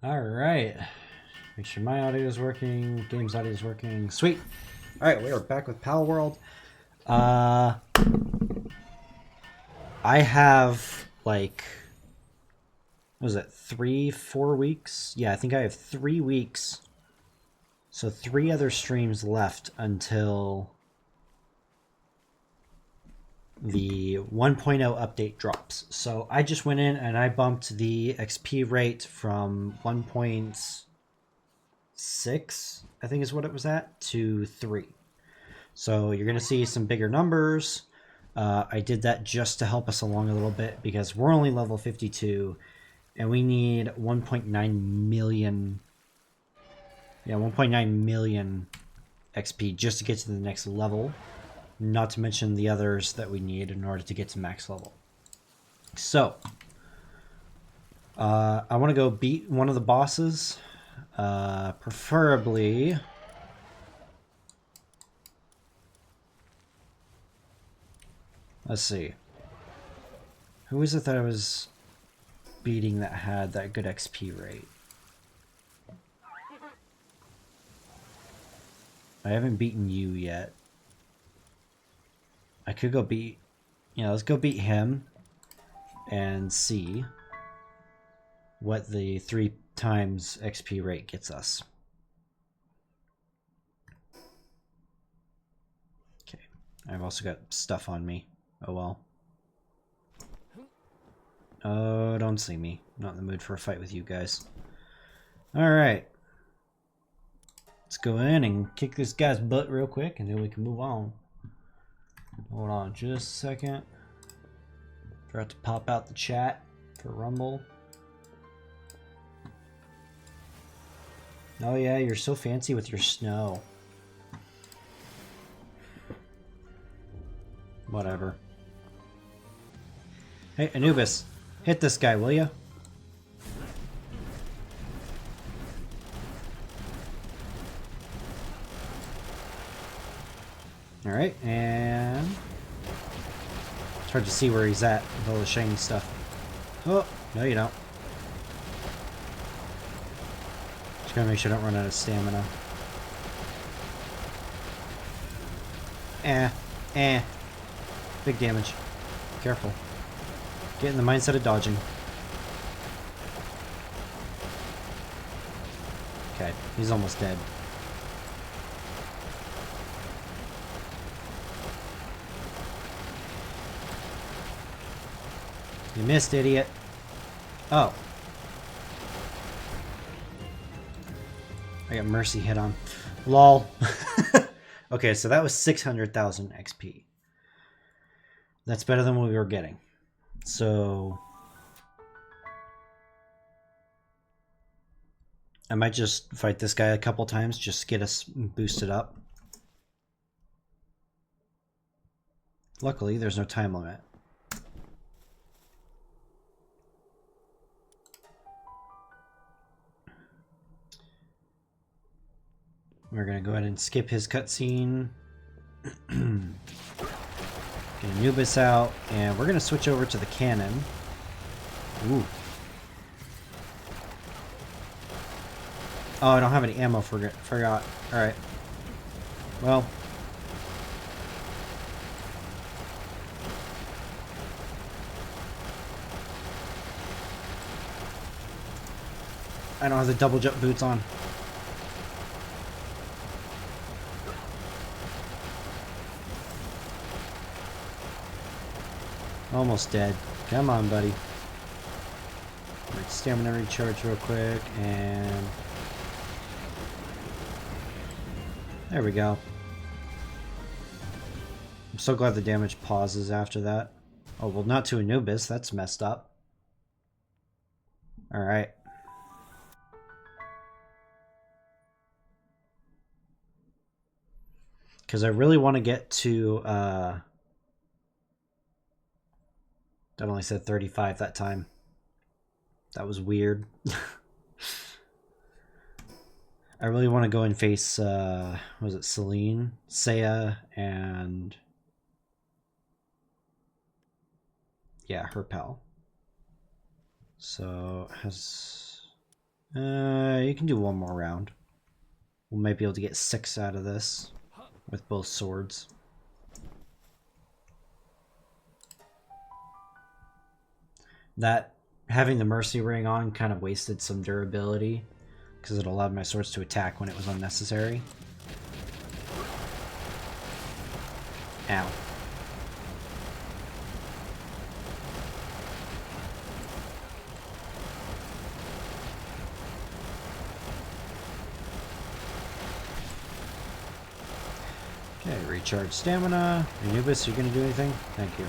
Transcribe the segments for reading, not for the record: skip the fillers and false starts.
All right. Make sure my audio is working, game's audio is working. Sweet. All right, we are back with Palworld. I have like, what was it, 3-4 weeks? Yeah, I think I have 3 weeks. So 3 other streams left until the 1.0 update drops. So I just went in and I bumped the XP rate from 1.6, I think is what it was at, to 3. So you're going to see some bigger numbers. I did that just to help us along a little bit because we're only level 52 and we need 1.9 million. Yeah, 1.9 million XP just to get to the next level. Not to mention the others that we need in order to get to max level. So, I want to go beat one of the bosses. Preferably... Let's see. Who is it that I was beating that had that good XP rate? I haven't beaten you yet. I could go beat... Yeah, let's go beat him and see what the 3 times XP rate gets us. Okay. I've also got stuff on me. Oh well. Oh, don't see me. Not in the mood for a fight with you guys. Alright. Let's go in and kick this guy's butt real quick and then we can move on. Hold on just a second. Forgot to pop out the chat for Rumble. Oh yeah, you're so fancy with your snow. Whatever. Hey, Anubis, hit this guy, will ya? Alright, and... It's hard to see where he's at with all the shiny stuff. Oh, no you don't. Just gotta make sure I don't run out of stamina. Big damage. Careful. Get in the mindset of dodging. Okay, he's almost dead. You missed, idiot. Oh. I got mercy hit on. Lol. Okay, so that was 600,000 XP. That's better than what we were getting. So... I might just fight this guy a couple times just to get us boosted up. Luckily, there's no time limit. We're going to go ahead and skip his cutscene. Get Anubis out, and we're going to switch over to the cannon. Ooh. Oh, I don't have any ammo, forgot. Alright. Well. I don't have the double jump boots on. Almost dead. Come on, buddy. Stamina recharge real quick, and... There we go. I'm so glad the damage pauses after that. Oh, well, not to Anubis. That's messed up. Alright. Because I really want to get to... That only said 35 that time. That was weird. I really want to go and face, was it Celine, Saya, and... Yeah, her pal. So, has... You can do one more round. We might be able to get 6 out of this with both swords. That having the Mercy Ring on kind of wasted some durability because it allowed my swords to attack when it was unnecessary. Ow. Okay, recharge stamina. Anubis, are you going to do anything? Thank you.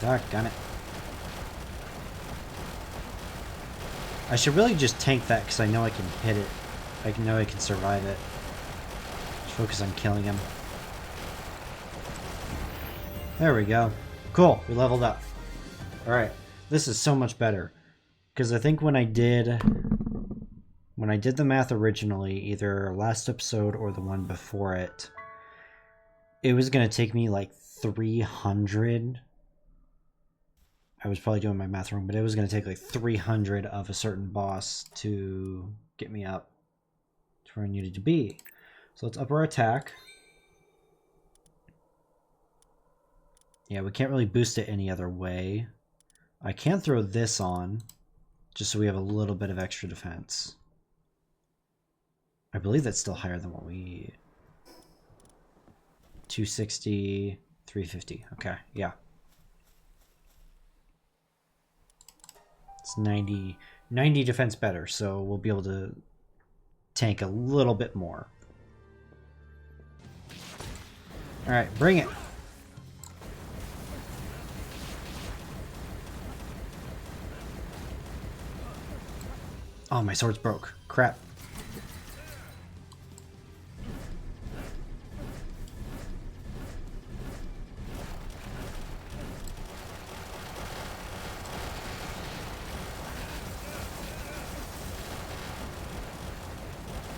Doggone it. I should really just tank that because I know I can hit it. I know I can survive it. Just focus on killing him. There we go. Cool, we leveled up. Alright, this is so much better. Because I think when I did the math originally, either last episode or the one before it, it was going to take me like 300. I was probably doing my math wrong, but it was going to take like 300 of a certain boss to get me up to where I needed to be. So let's up our attack. Yeah, we can't really boost it any other way. I can throw this on, just so we have a little bit of extra defense. I believe that's still higher than what we... 260, 350. Okay, yeah. It's 90 defense better, so we'll be able to tank a little bit more. Alright, bring it! Oh, my sword's broke. Crap.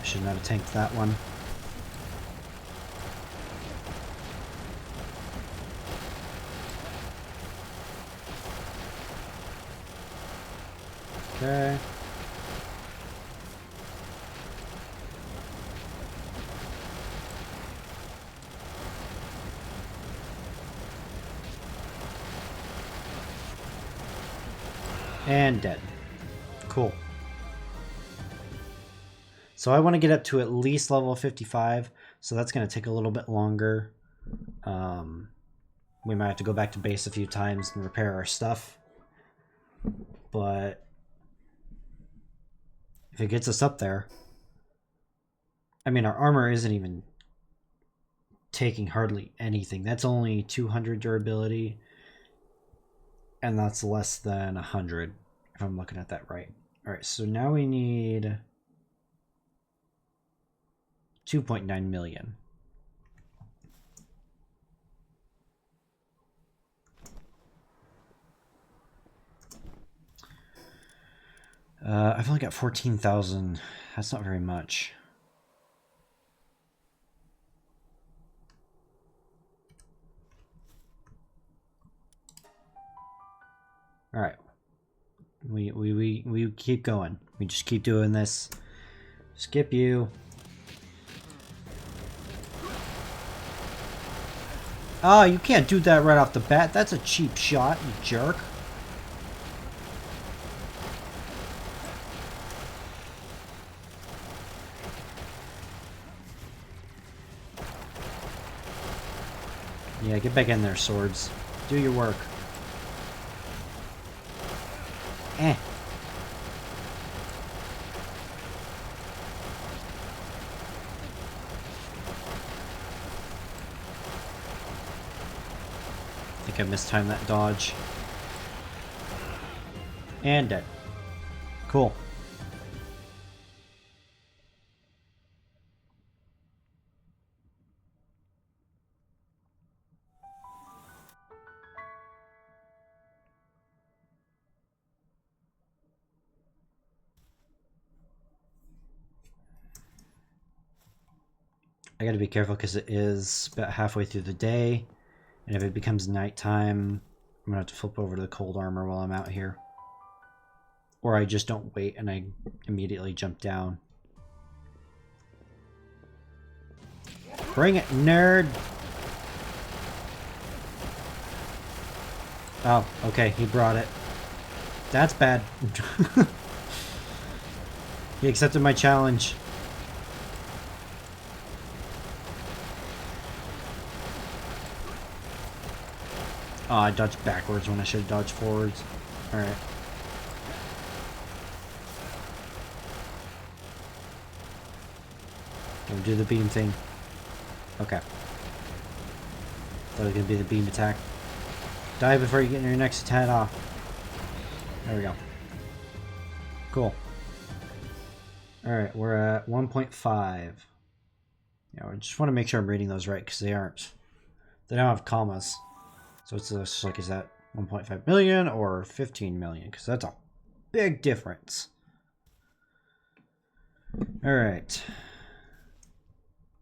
Should not have tanked that one. Okay. And dead. Cool. So I want to get up to at least level 55, so that's going to take a little bit longer. We might have to go back to base a few times and repair our stuff. But if it gets us up there... I mean, our armor isn't even taking hardly anything. That's only 200 durability. And that's less than 100, if I'm looking at that right. Alright, so now we need 2.9 million. I've only got 14,000. That's not very much. All right. We keep going. We just keep doing this. Skip you. Oh, you can't do that right off the bat. That's a cheap shot, you jerk. Yeah, get back in there, swords. Do your work. Eh. I think I mistimed that dodge. And dead. Cool. I gotta be careful because it is about halfway through the day. And if it becomes nighttime, I'm gonna have to flip over to the cold armor while I'm out here. Or I just don't wait and I immediately jump down. Bring it, nerd! Oh, okay, he brought it. That's bad. He accepted my challenge. Oh, I dodged backwards when I should have dodged forwards. Alright. Don't do the beam thing. Okay. Thought it was gonna be the beam attack. Die before you get your next attack off. There we go. Cool. Alright, we're at 1.5. Yeah, I just want to make sure I'm reading those right because they aren't. They don't have commas. So it's just like, is that 1.5 million or 15 million? Because that's a big difference. Alright.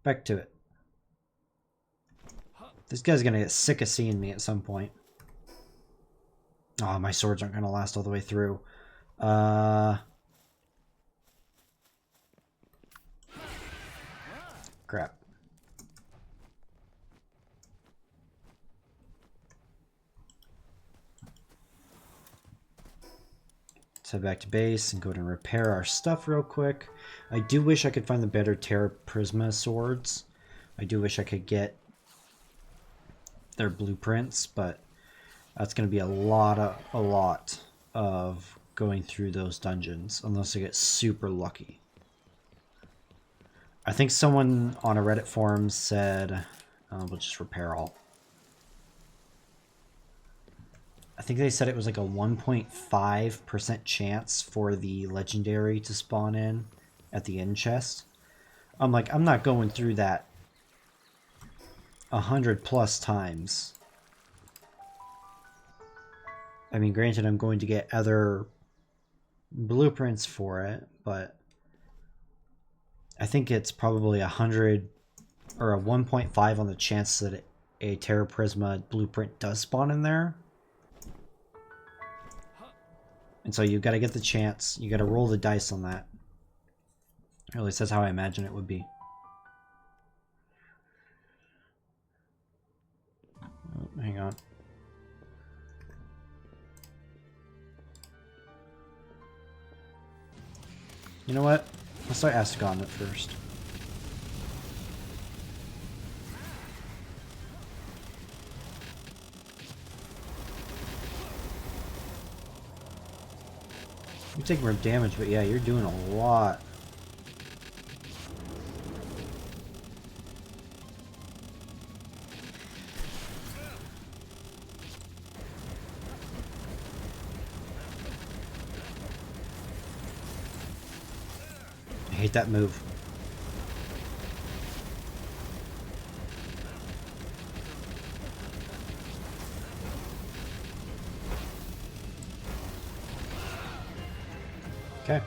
Back to it. This guy's gonna get sick of seeing me at some point. Oh, my swords aren't gonna last all the way through. Crap. Let's head back to base and go and repair our stuff real quick. I do wish I could find the better Terra Prisma swords. I do wish I could get their blueprints, but that's going to be a lot of going through those dungeons unless I get super lucky. I think someone on a Reddit forum said, we'll just repair all. I think they said it was like a 1.5% chance for the legendary to spawn in at the end chest. I'm like, I'm not going through that 100+ times. I mean, granted, I'm going to get other blueprints for it, but I think it's probably 100 or a 1.5 on the chance that a Terra Prisma blueprint does spawn in there. And so you've got to get the chance. You got to roll the dice on that. Or at least that's how I imagine it would be. Oh, hang on. You know what? Let's start Astagon at first. You take more damage, but yeah, you're doing a lot. I hate that move. Okay.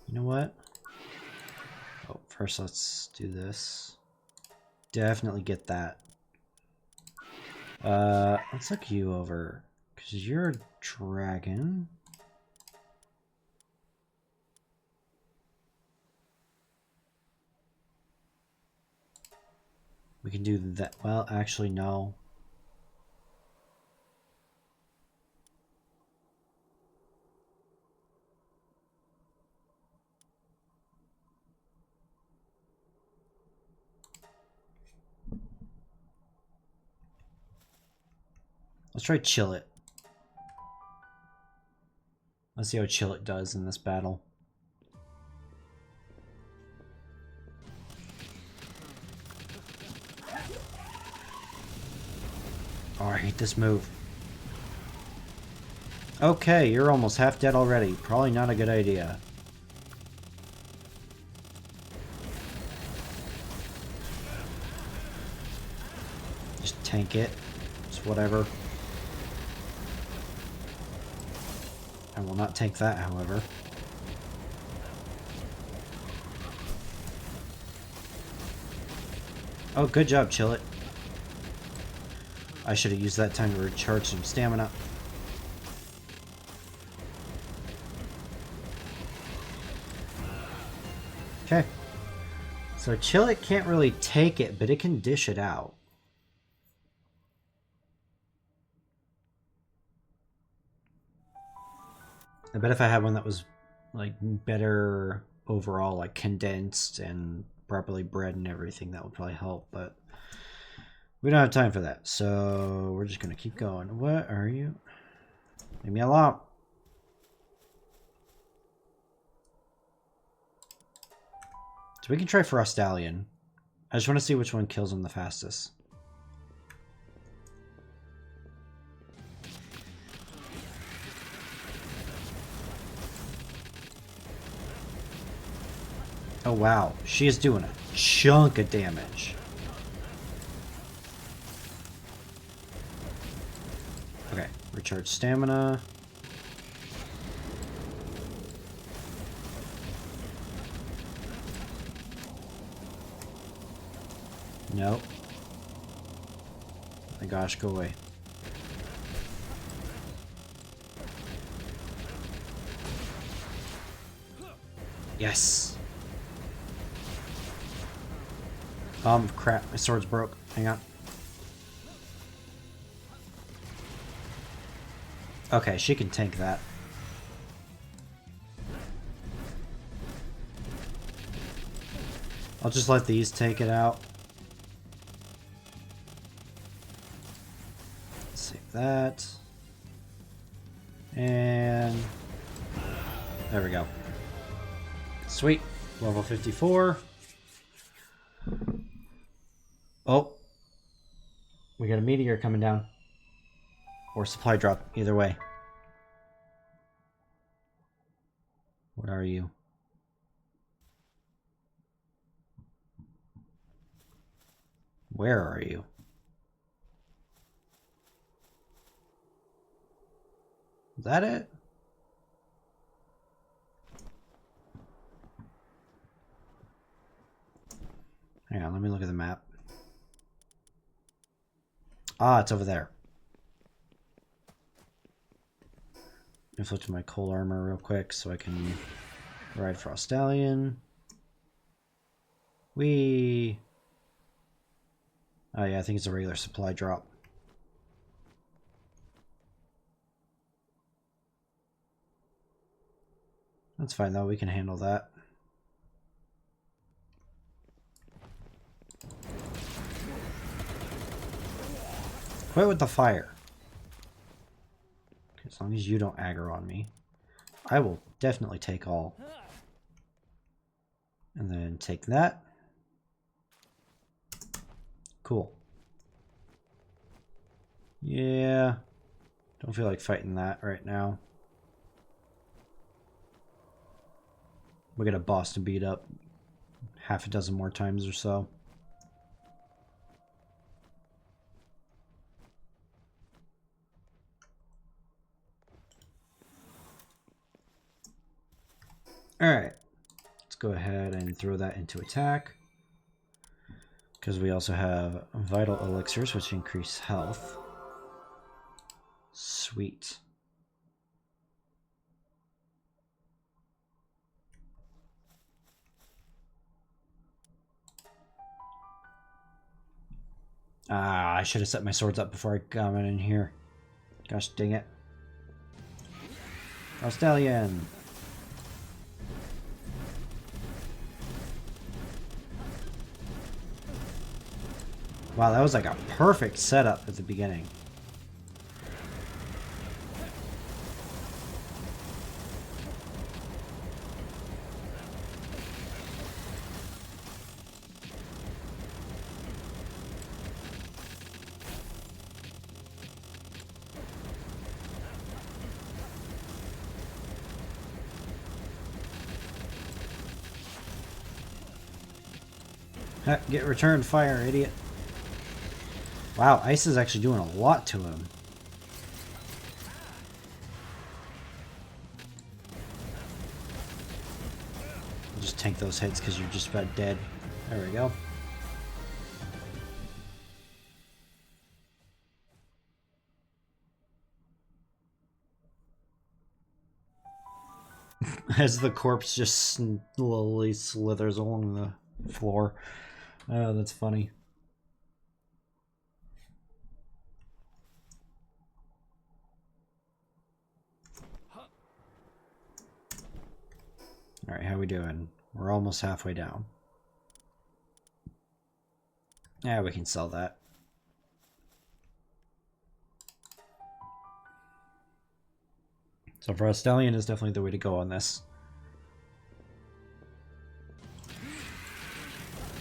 You know what? Oh, first let's do this. Definitely get that. Let's look you over. Because you're a dragon. We can do that. Well, actually, no. Let's try Chill It. Let's see how Chill It does in this battle. Oh, I hate this move. Okay, you're almost half dead already. Probably not a good idea. Just tank it. It's whatever. I will not take that, however. Oh, good job, Chillet. I should have used that time to recharge some stamina. Okay. So Chillet can't really take it, but it can dish it out. I bet if I had one that was like better overall, like condensed and properly bred and everything, that would probably help, but we don't have time for that, so we're just gonna keep going. What are you? Leave me alone. So we can try Frostallion. I just want to see which one kills him the fastest. Oh wow, she is doing a chunk of damage. Okay, recharge stamina. Nope. My gosh, go away. Yes. Crap, my sword's broke. Hang on. Okay, she can tank that. I'll just let these take it out. Save that. And there we go. Sweet. Level 54. Oh. We got a meteor coming down. Or supply drop, either way. Where are you? Where are you? Is that it? Hang on, let me look at the map. Ah, it's over there. Let me flip to my coal armor real quick so I can ride Frostallion. Whee! Oh yeah, I think it's a regular supply drop. That's fine though, we can handle that. Quit with the fire. As long as you don't aggro on me, I will definitely take all. And then take that. Cool. Yeah. Don't feel like fighting that right now. We're gonna boss to beat up half a dozen more times or so. Alright. Let's go ahead and throw that into attack. Because we also have vital elixirs, which increase health. Sweet. Ah, I should have set my swords up before I got in here. Gosh dang it. Stallion. Wow, that was like a perfect setup at the beginning. Get returned fire, idiot. Wow, ice is actually doing a lot to him. Just tank those hits because you're just about dead. There we go. As the corpse just slowly slithers along the floor. Oh, that's funny. Alright, how we doing? We're almost halfway down. Yeah, we can sell that. So Frostallion is definitely the way to go on this.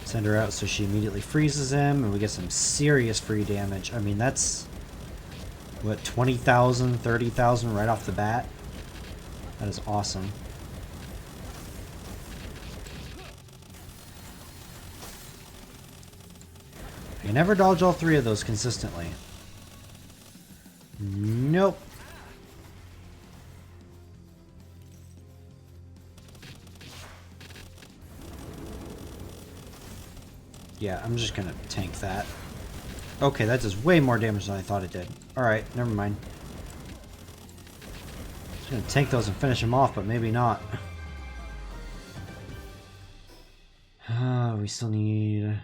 Send her out so she immediately freezes him, and we get some serious free damage. I mean, that's... what, 20,000, 30,000 right off the bat? That is awesome. I can never dodge all three of those consistently. Nope. Yeah, I'm just gonna tank that. Okay, that does way more damage than I thought it did. Alright, never mind. Just gonna tank those and finish them off, but maybe not. We still need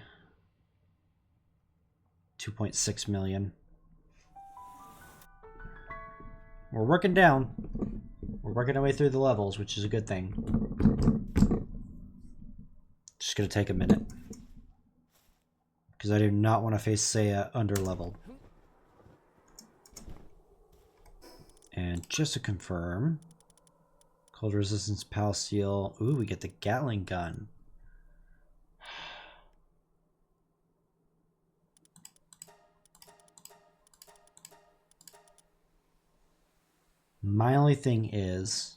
2.6 million. We're working down. We're working our way through the levels, which is a good thing. Just gonna take a minute. Because I do not want to face Seiya under-leveled. And just to confirm... Cold resistance, Pal Steel. Ooh, we get the Gatling gun. My only thing is...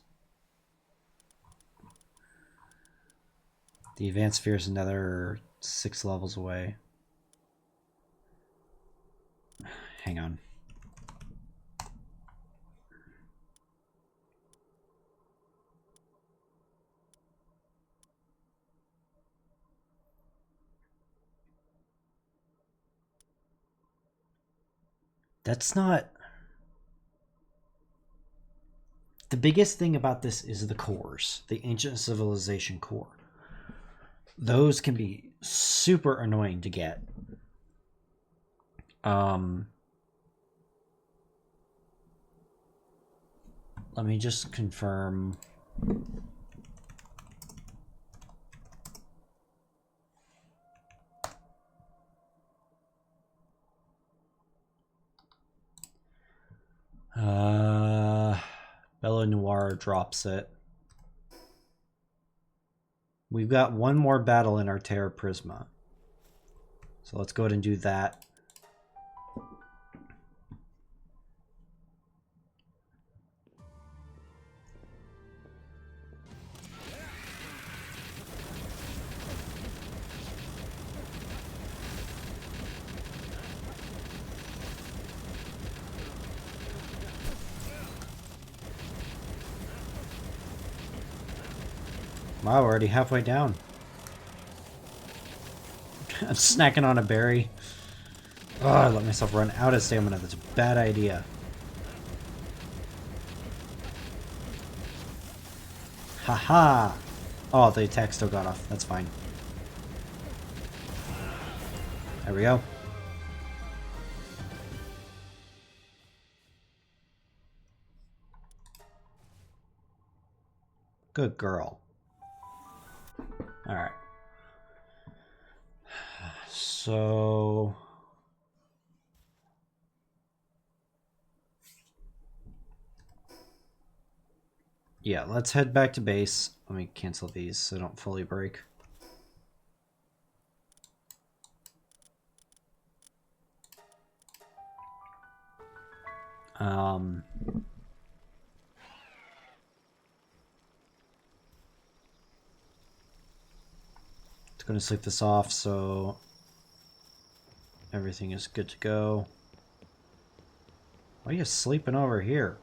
the Advanced Sphere is another 6 levels away. Hang on. That's not... The biggest thing about this is the cores. The Ancient Civilization core. Those can be super annoying to get. Let me just confirm. Bella Noir drops it. We've got one more battle in our Terra Prisma. So let's go ahead and do that. Wow, we're already halfway down. I'm snacking on a berry. Oh, I let myself run out of stamina. That's a bad idea. Haha! Oh, the attack still got off. That's fine. There we go. Good girl. Alright. So... yeah, let's head back to base. Let me cancel these so they don't fully break. going to sleep this off so everything is good to go. Why are you sleeping over here?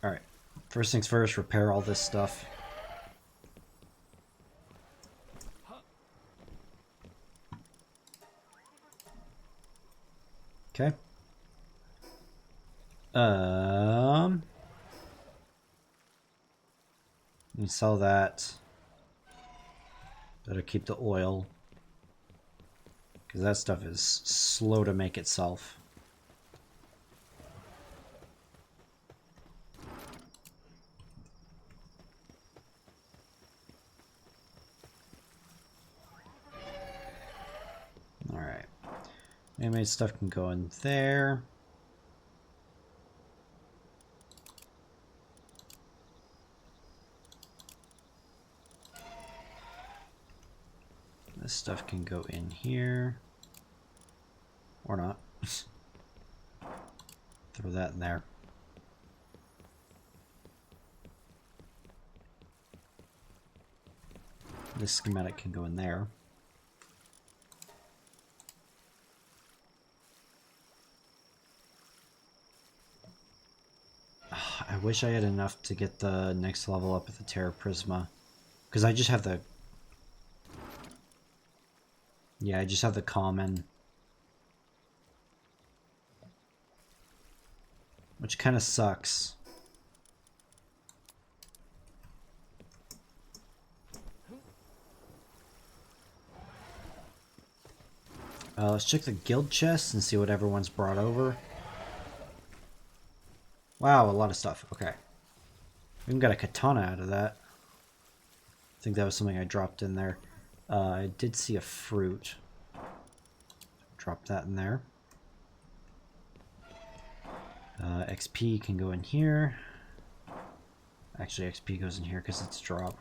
Alright, first things first, repair all this stuff. Okay. You sell that. That'll keep the oil. Because that stuff is slow to make itself. Alright. Animated stuff can go in there. This stuff can go in here. Or not. Throw that in there. This schematic can go in there. I wish I had enough to get the next level up with the Terra Prisma. Because I just have the... Yeah, I just have the common. Which kind of sucks. Let's check the guild chest and see what everyone's brought over. Wow, a lot of stuff. Okay. We even got a katana out of that. I think that was something I dropped in there. I did see a fruit. Drop that in there. XP can go in here. Actually, XP goes in here because it's drop.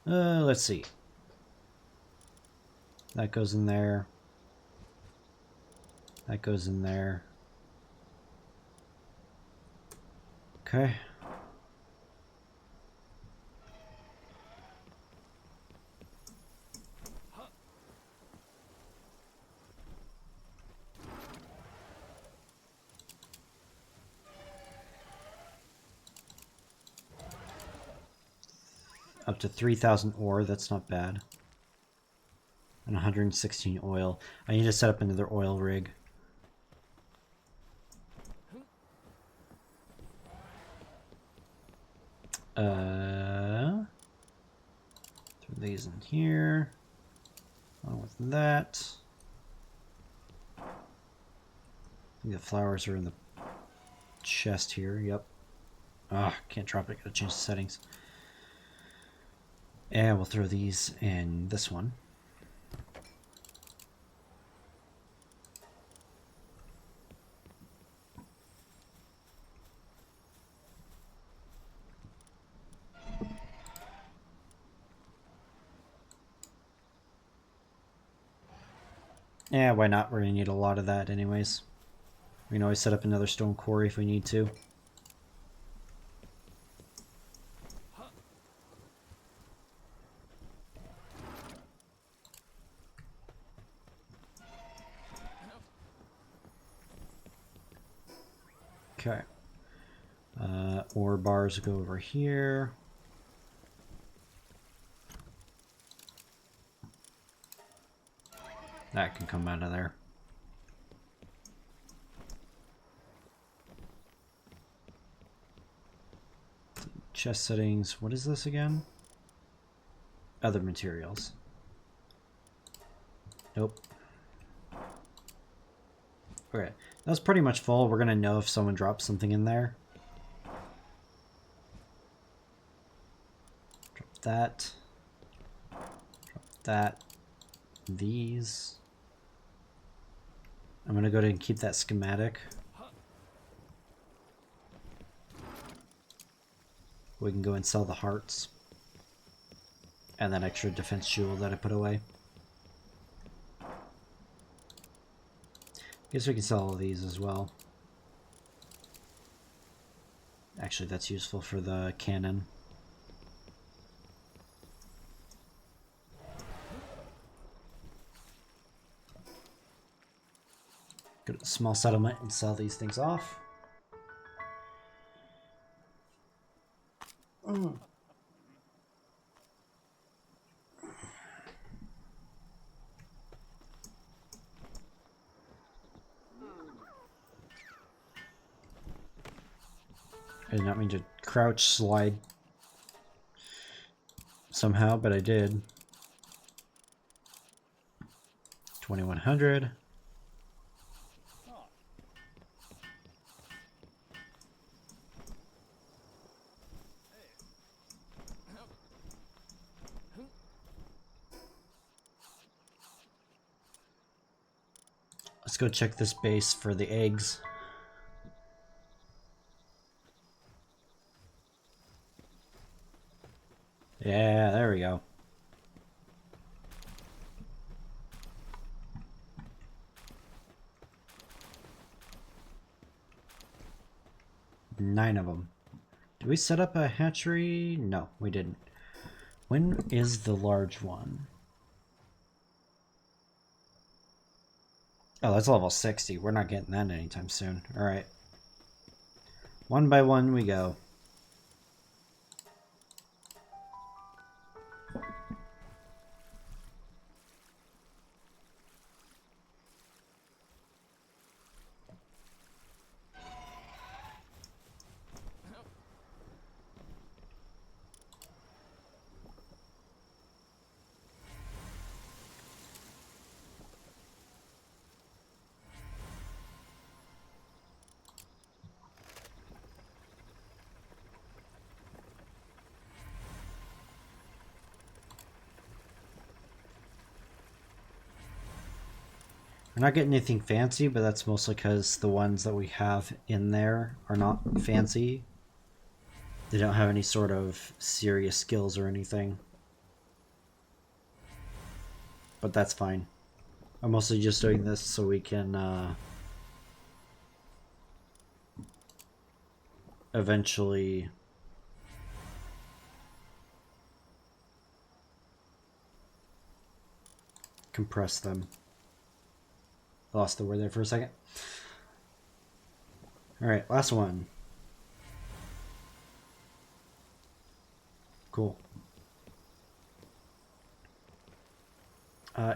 Let's see. That goes in there. That goes in there. Okay. Up to 3,000 ore, that's not bad. And 116 oil. I need to set up another oil rig. Throw these in here. Along with that. I think the flowers are in the chest here, yep. Ah, can't drop it, gotta change the settings. And we'll throw these in this one. Yeah, why not? We're gonna need a lot of that anyways. We can always set up another stone quarry if we need to. Okay. Ore bars go over here. That can come out of there. Chest settings. What is this again? Other materials. Nope. Okay. That's pretty much full. We're going to know if someone drops something in there. Drop that. Drop that. These. I'm going to go ahead and keep that schematic. We can go and sell the hearts. And that extra defense jewel that I put away. Guess we can sell all these as well. Actually, that's useful for the cannon. Go to a small settlement and sell these things off. I did not mean to crouch slide somehow, but I did. 2100. Let's go check this base for the eggs. Yeah, there we go. Nine of them. Did we set up a hatchery? No, we didn't. When is the large one? Oh, that's level 60. We're not getting that anytime soon. Alright. One by one we go. We're not getting anything fancy, but that's mostly because the ones that we have in there are not fancy. They don't have any sort of serious skills or anything. But that's fine. I'm mostly just doing this so we can eventually compress them. Lost the word there for a second. Alright, last one. Cool.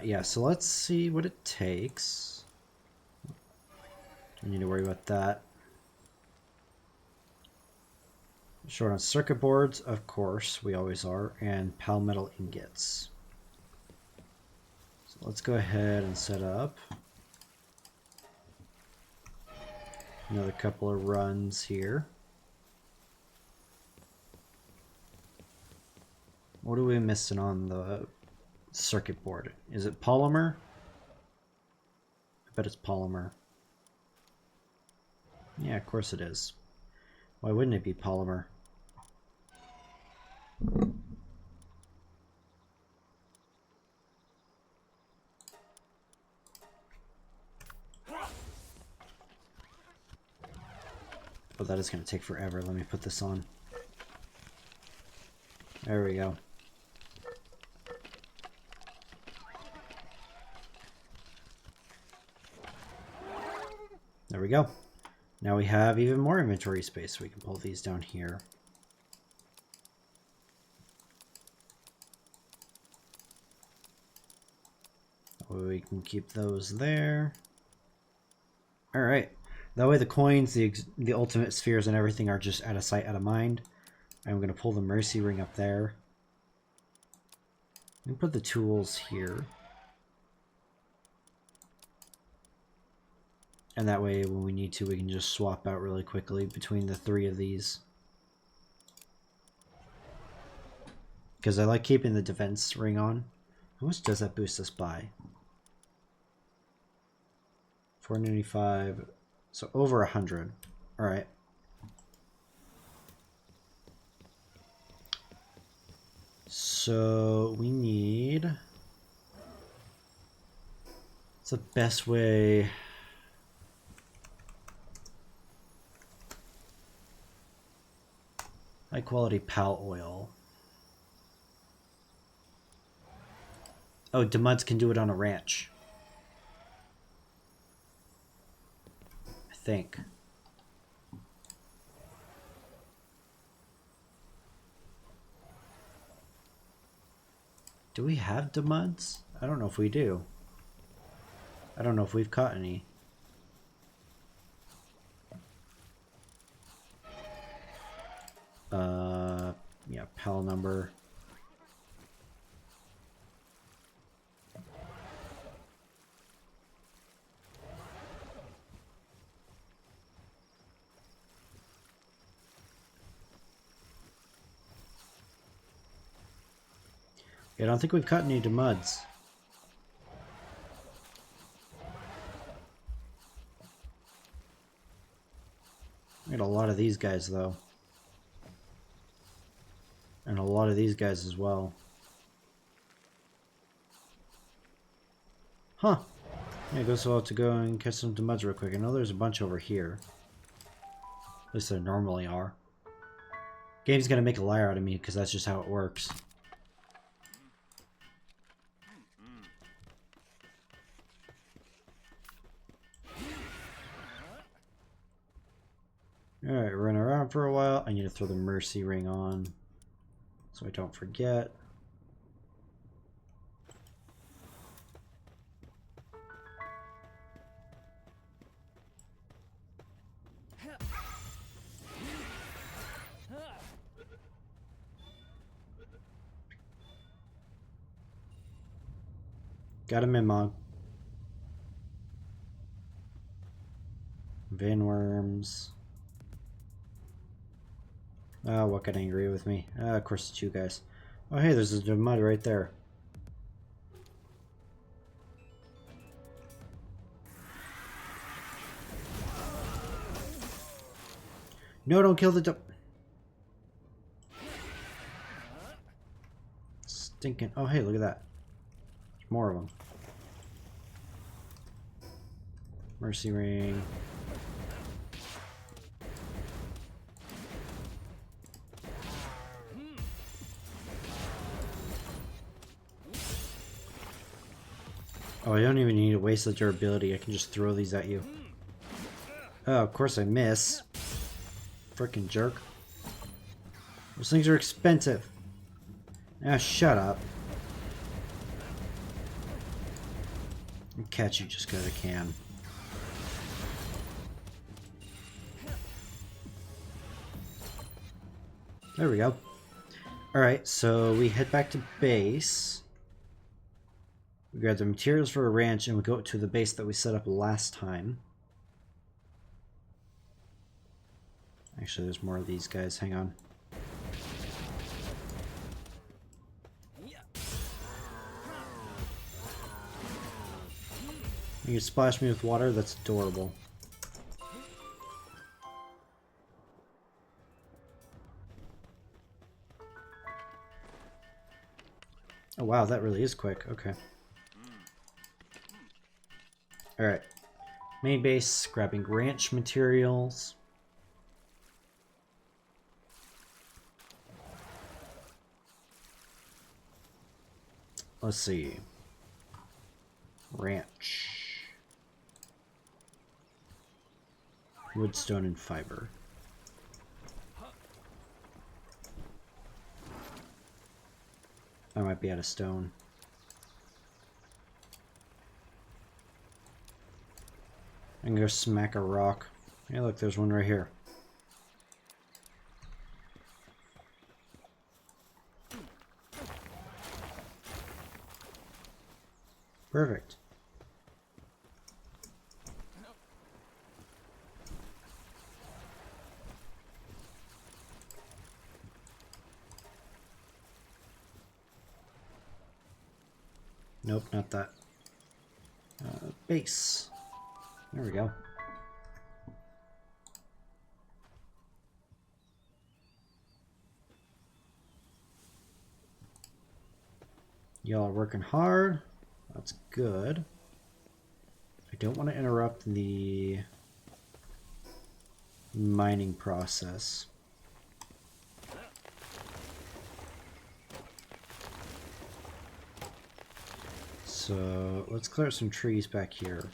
Yeah, so let's see what it takes. Don't need to worry about that. Short on circuit boards, of course, we always are, and palmetal ingots. So let's go ahead and set up another couple of runs here. What are we missing on the circuit board? Is it polymer? I bet it's polymer. Yeah, of course it is. Why wouldn't it be polymer? Oh, that is going to take forever. Let me put this on. There we go. There we go. Now we have even more inventory space. We can pull these down here. We can keep those there. All right. That way the coins, the ultimate spheres and everything are just out of sight, out of mind. I'm going to pull the mercy ring up there. And put the tools here. And that way when we need to, we can just swap out really quickly between the three of these. Because I like keeping the defense ring on. How much does that boost us by? 495. So over 100. Alright. So we need... What's the best way? High quality pal oil. Oh, Demuds can do it on a ranch. I think. Do we have Demuds? I don't know if we do. I don't know if we've caught any. Yeah, pal number. Yeah, I don't think we've caught any Demuds. We got a lot of these guys, though. And a lot of these guys as well. Huh. Yeah, it goes so well to go and catch some Demuds real quick. I know there's a bunch over here. At least there normally are. Game's gonna make a liar out of me because that's just how it works. Alright, run around for a while. I need to throw the mercy ring on so I don't forget. Got him in, Mog. Vanworms. Oh, what got angry with me? Of course it's you guys. Oh, hey, there's a mud right there. No, don't kill the stinking. Oh, hey, look at that. There's more of them. Mercy ring. Oh, I don't even need to waste the durability. I can just throw these at you. Oh, of course I miss. Frickin' jerk. Those things are expensive. Ah, shut up. I'll catch you just because I can. There we go. Alright, so we head back to base. We grab the materials for a ranch and we go to the base that we set up last time. Actually, there's more of these guys. Hang on. You splash me with water? That's adorable. Oh wow, that really is quick. Okay. Alright. Main base, grabbing ranch materials. Let's see. Ranch. Wood, stone, and fiber. I might be out of stone. I can go smack a rock. Hey, look, there's one right here. Perfect. Nope, not that. Base. There we go. Y'all are working hard. That's good. I don't want to interrupt the mining process. So let's clear some trees back here.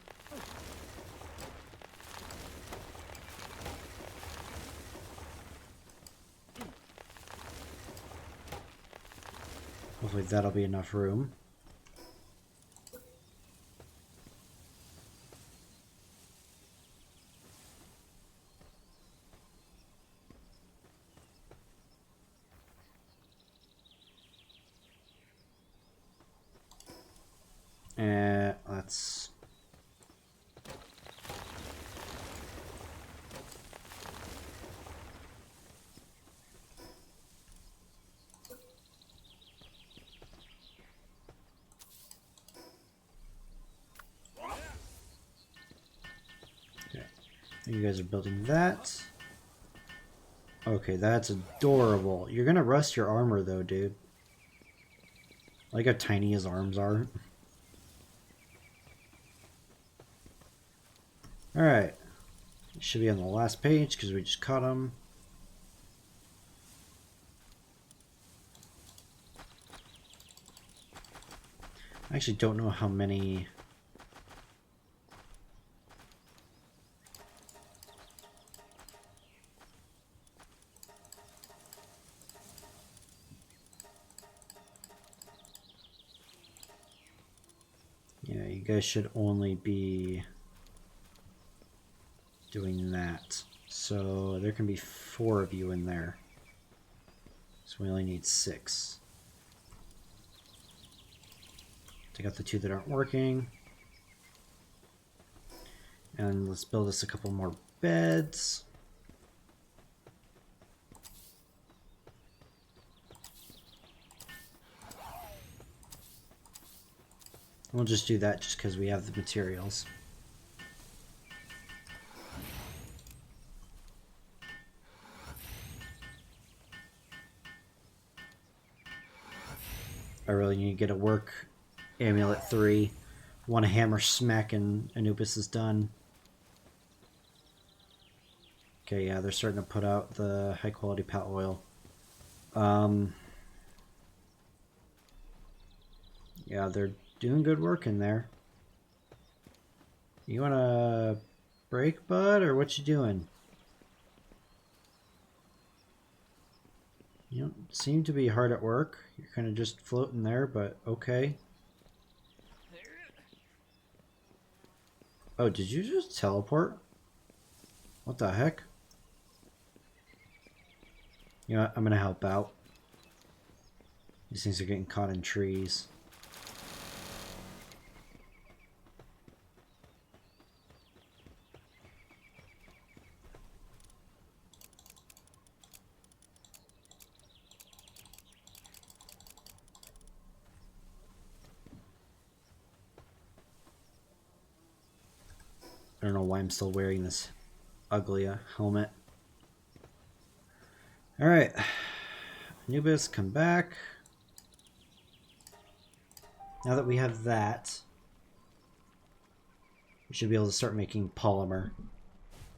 Hopefully that'll be enough room. Let's... Okay, you guys are building that. Okay, that's adorable. You're gonna rust your armor though, dude. I like how tiny his arms are. Alright. Should be on the last page because we just caught him. I actually don't know how many... Yeah, you guys should only be doing that. So there can be 4 of you in there. So we only need 6. Take out the 2 that aren't working. And let's build us a couple more beds. We'll just do that just because we have the materials. I really need to get a work Amulet 3. One hammer smack and Anubis is done. Okay, yeah, they're starting to put out the high quality pal oil. Yeah, they're doing good work in there. You wanna break, bud, or what you doing? You don't seem to be hard at work. You're kind of just floating there, but okay. Oh, did you just teleport? What the heck? You know what? I'm gonna help out. These things are getting caught in trees. I don't know why I'm still wearing this ugly helmet. Alright. Anubis, come back. Now that we have that, we should be able to start making polymer.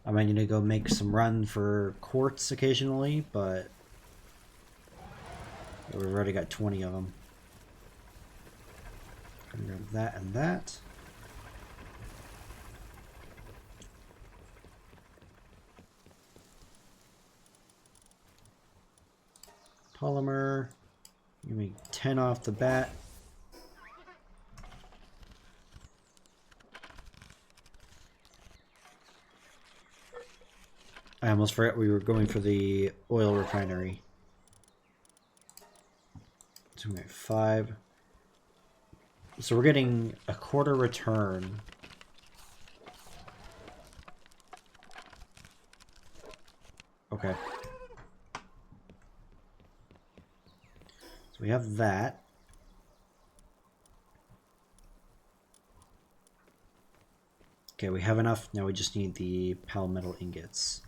I might need to go make some run for quartz occasionally, but we've already got 20 of them. I'm gonna grab that and that. Polymer. You make 10 off the bat. I almost forgot we were going for the oil refinery. So we got 5. So we're getting a quarter return. Okay. So we have that. Okay, we have enough. Now we just need the palmetto ingots.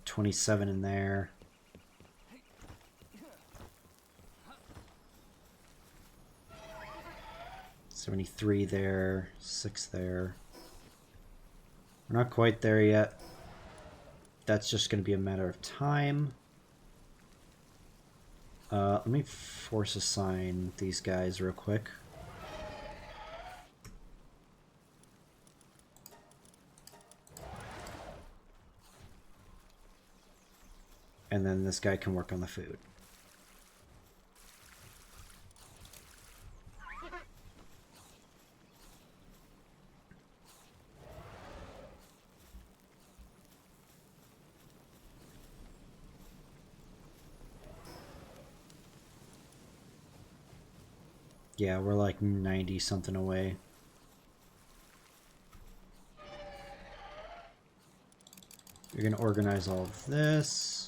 27 in there. 73 there, 6 there. We're not quite there yet. That's just going to be a matter of time. Let me force assign these guys real quick. And then this guy can work on the food. Yeah, we're like 90 something away. You're going to organize all of this.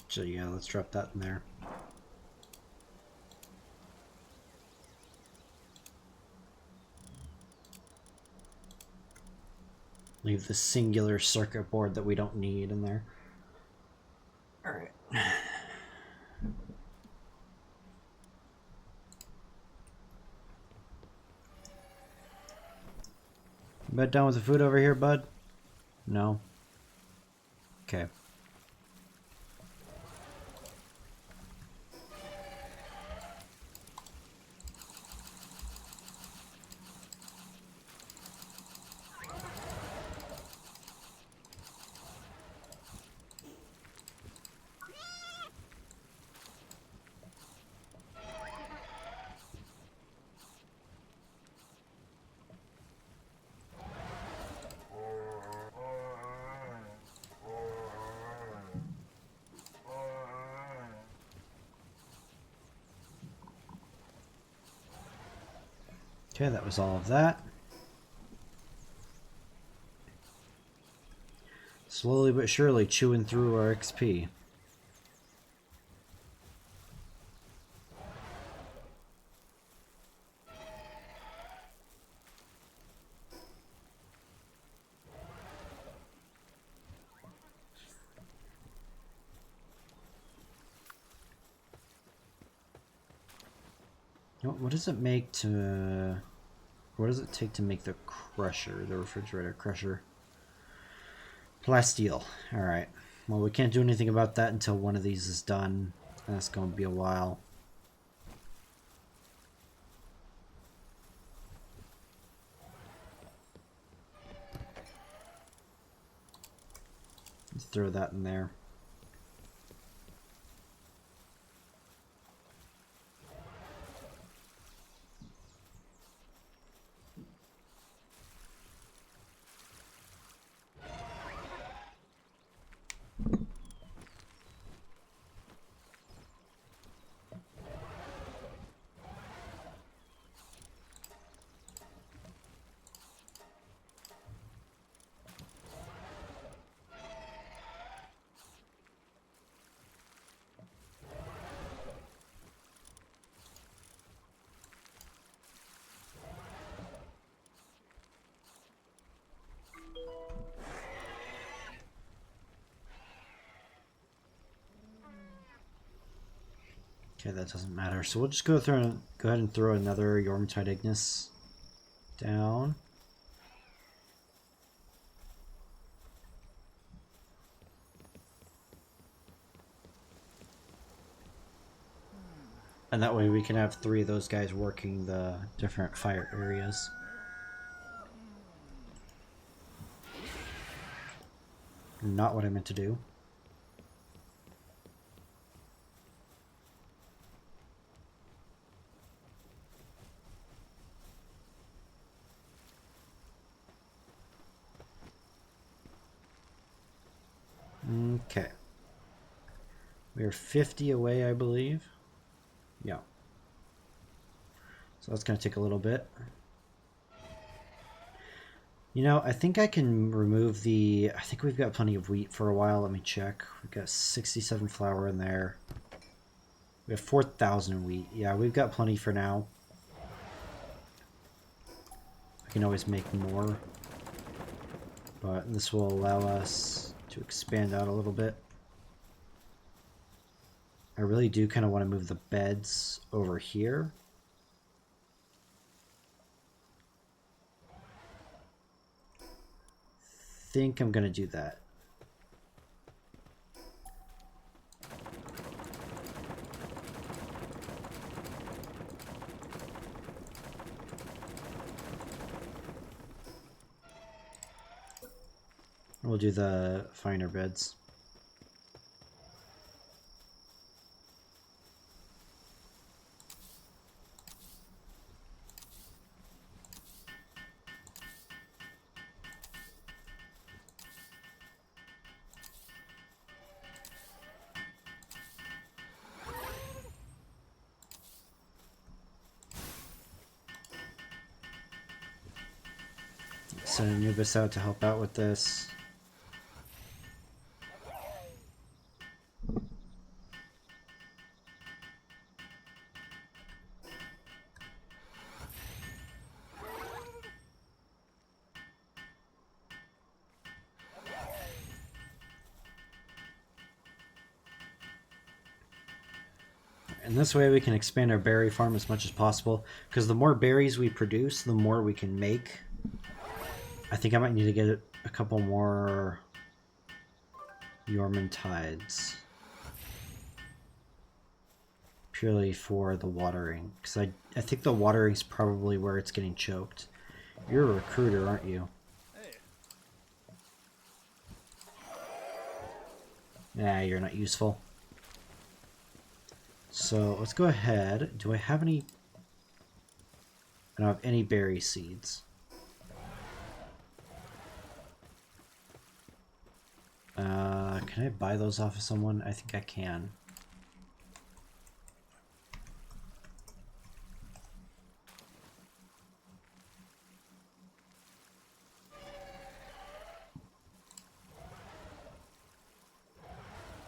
So yeah, let's drop that in there. Leave the singular circuit board that we don't need in there. All right. About done with the food over here, bud? No? Okay. Okay, that was all of that. Slowly but surely chewing through our XP. What does it make to... What does it take to make the crusher, the refrigerator crusher? Plasteel. Alright. Well, we can't do anything about that until one of these is done. That's going to be a while. Let's throw that in there. Okay, that doesn't matter. So we'll just go ahead and throw another Yormtide Ignis down. And that way we can have 3 of those guys working the different fire areas. Not what I meant to do. Okay. We're 50 away, I believe. Yeah. So that's going to take a little bit. You know, I think I can remove the... I think we've got plenty of wheat for a while. Let me check. We've got 67 flour in there. We have 4,000 wheat. Yeah, we've got plenty for now. I can always make more. But this will allow us to expand out a little bit. I really do kind of want to move the beds over here. I think I'm going to do that. We'll do the finer beds. Send Anubis out to help out with this. And this way we can expand our berry farm as much as possible, because the more berries we produce, the more we can make. I think I might need to get a couple more Yorman tides. Purely for the watering, because I think the watering's probably where it's getting choked. You're a recruiter, aren't you? Nah, you're not useful. So let's go ahead. Do I have any? I don't have any berry seeds. Can I buy those off of someone? I think I can.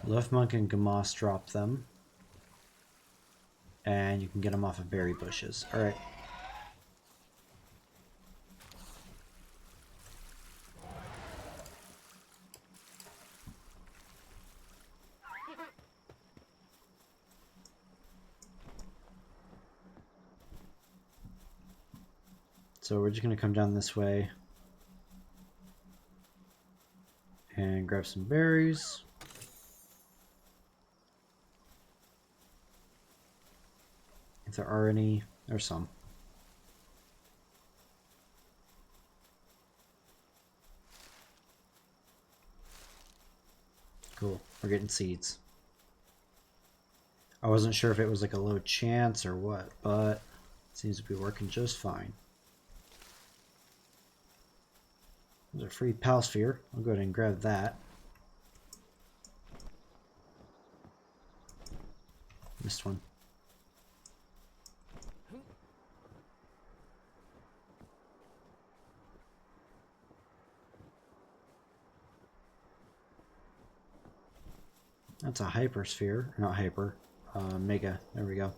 Luftmonk and Gamas drop them. And you can get them off of berry bushes. Alright. So we're just going to come down this way and grab some berries. If there are any, there's some. Cool, we're getting seeds. I wasn't sure if it was like a low chance or what, but it seems to be working just fine. There's a free pal sphere. I'll go ahead and grab that. Missed one. That's a hypersphere, not hyper, mega. There we go.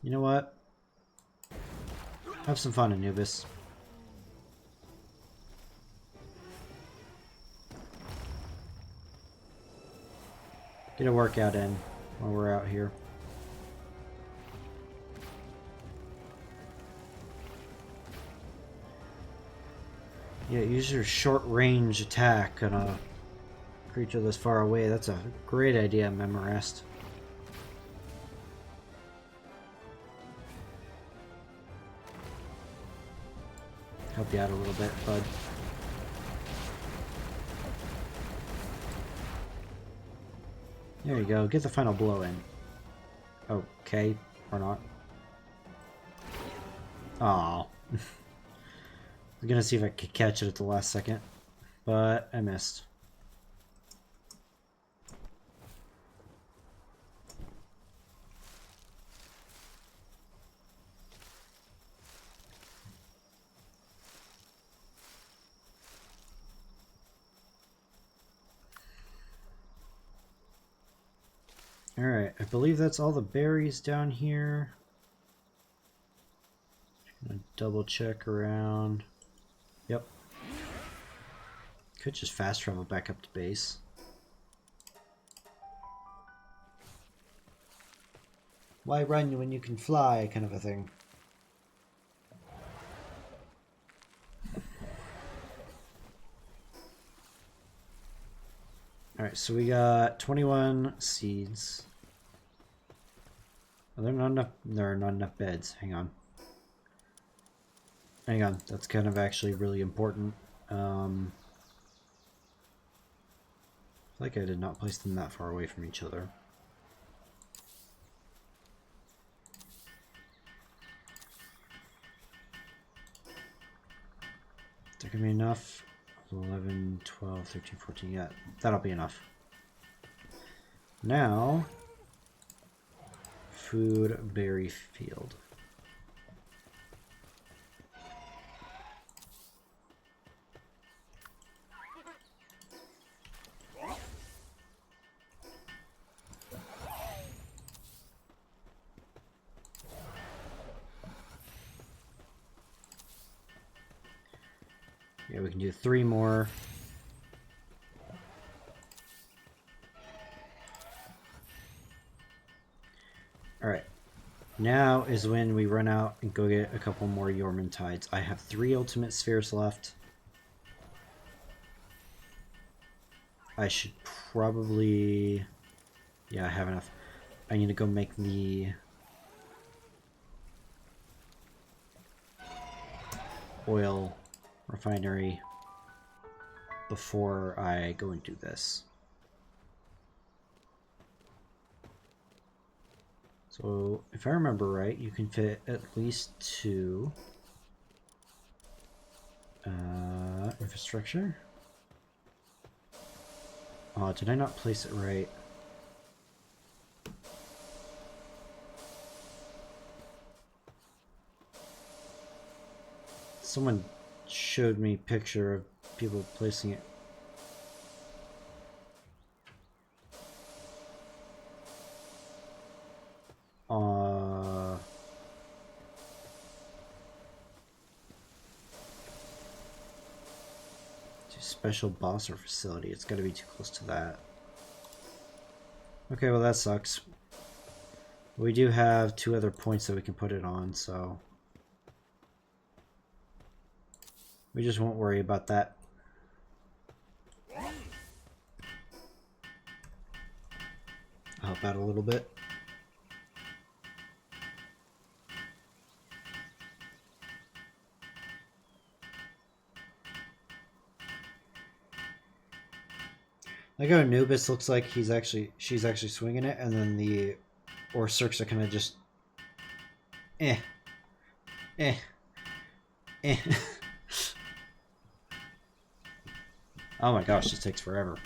You know what? Have some fun, Anubis. Get a workout in while we're out here. Yeah, use your short-range attack on a creature this far away. That's a great idea, Memorest. Help you out a little bit, bud. There you go. Get the final blow in. Okay, or not. Aw. I'm gonna see if I can catch it at the last second. but I missed. Alright, I believe that's all the berries down here. I'm gonna double check around. Yep. Could just fast travel back up to base. Why run when you can fly, kind of a thing. Alright, so we got 21 seeds. Oh, there are not enough beds. Hang on. Hang on, that's kind of actually really important. Like I did not place them that far away from each other. Is that gonna be enough? 11, 12, 13, 14, yeah, that'll be enough. Now, food berry field. Yeah, we can do 3 more. Alright. Now is when we run out and go get a couple more Yorman Tides. I have 3 ultimate spheres left. I should probably... Yeah, I have enough. I need to go make the oil refinery before I go and do this. So, if I remember right, you can fit at least 2 infrastructure. Oh, did I not place it right? Someone showed me a picture of people placing it. Special boss or facility. It's got to be too close to that. Okay, well that sucks. We do have 2 other points that we can put it on, so we just won't worry about that. I'll help out a little bit. Like how Anubis looks like she's actually swinging it, and then the Orcircs are kind of just eh. Oh my gosh, this takes forever.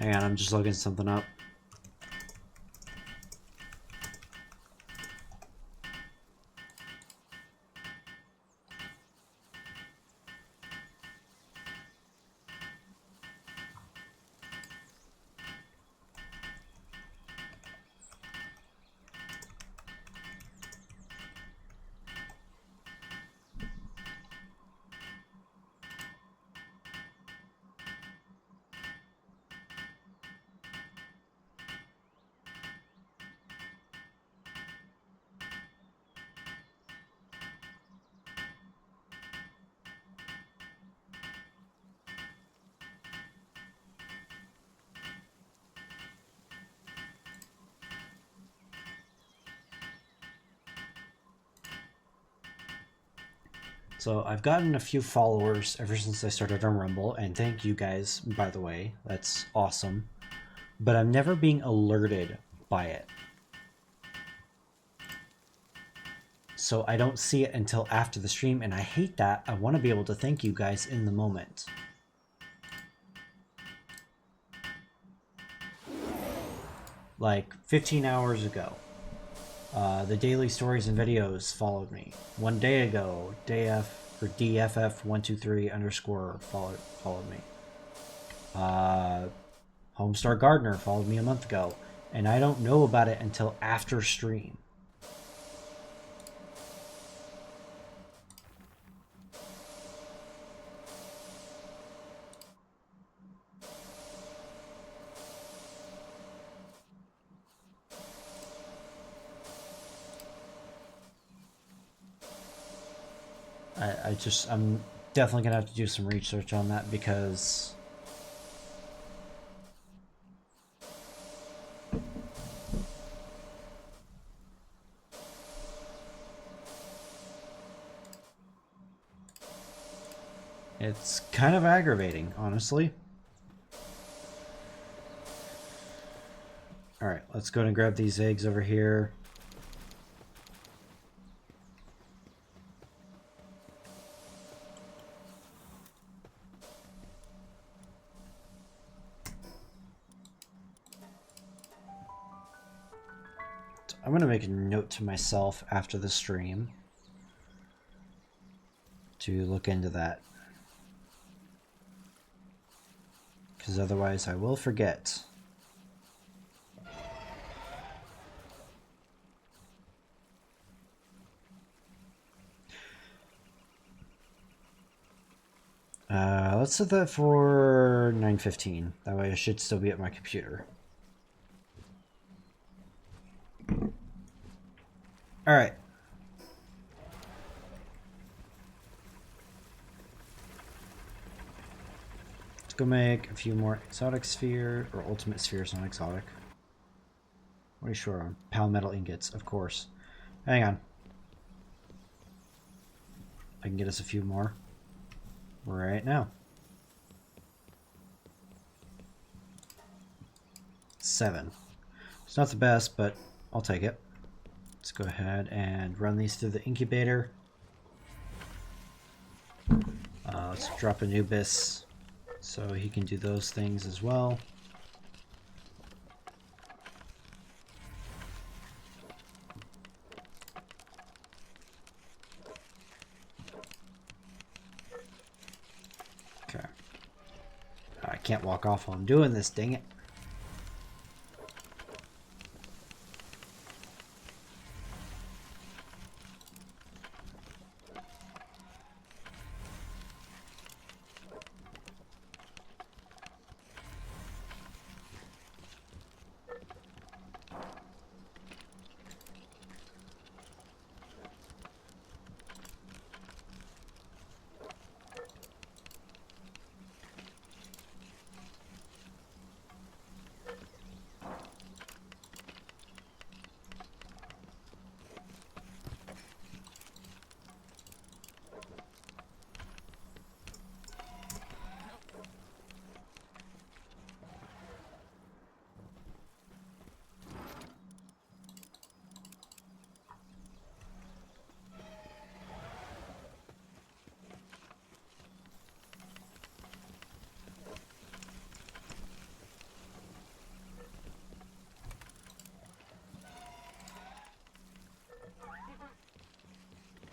Hang on, I'm just looking something up. So I've gotten a few followers ever since I started on Rumble, and thank you guys, by the way. That's awesome. But I'm never being alerted by it. So I don't see it until after the stream, and I hate that. I want to be able to thank you guys in the moment. Like 15 hours ago, the daily stories and videos followed me. 1 day ago, DFF123 underscore followed me. Homestar Gardener followed me a month ago, and I don't know about it until after stream. I'm definitely gonna have to do some research on that because it's kind of aggravating, honestly. Alright, let's go and grab these eggs over here. I'm going to make a note to myself after the stream to look into that. Because otherwise I will forget. Let's set that for 9:15. That way I should still be at my computer. Alright. Let's go make a few more exotic sphere, or ultimate spheres, not exotic. What are you sure on? Palmetal ingots, of course. Hang on. I can get us a few more right now. 7. It's not the best, but I'll take it. Let's go ahead and run these through the incubator. Let's drop Anubis so he can do those things as well. Okay. I can't walk off while I'm doing this, dang it.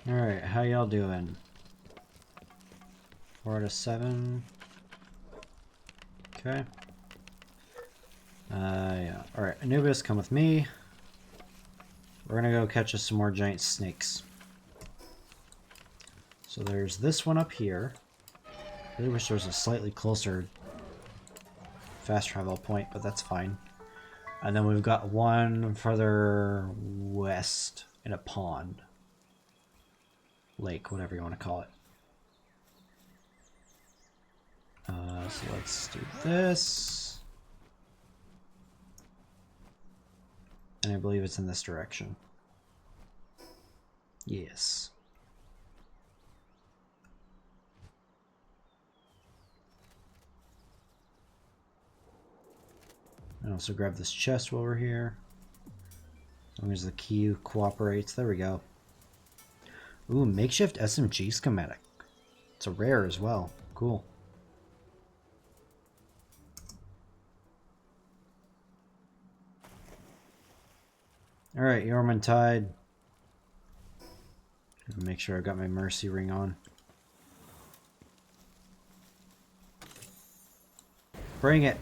Alright, how y'all doing? 4 out of 7. Okay. Yeah. Alright, Anubis, come with me. We're gonna go catch us some more giant snakes. So there's this one up here. I really wish there was a slightly closer fast travel point, but that's fine. And then we've got one further west in a pond. Lake, whatever you want to call it. So let's do this. And I believe it's in this direction. Yes. And also grab this chest while we're here. As long as the key cooperates. There we go. Ooh, makeshift SMG schematic. It's a rare as well. Cool. Alright, Yormantide. Make sure I got my mercy ring on. Bring it.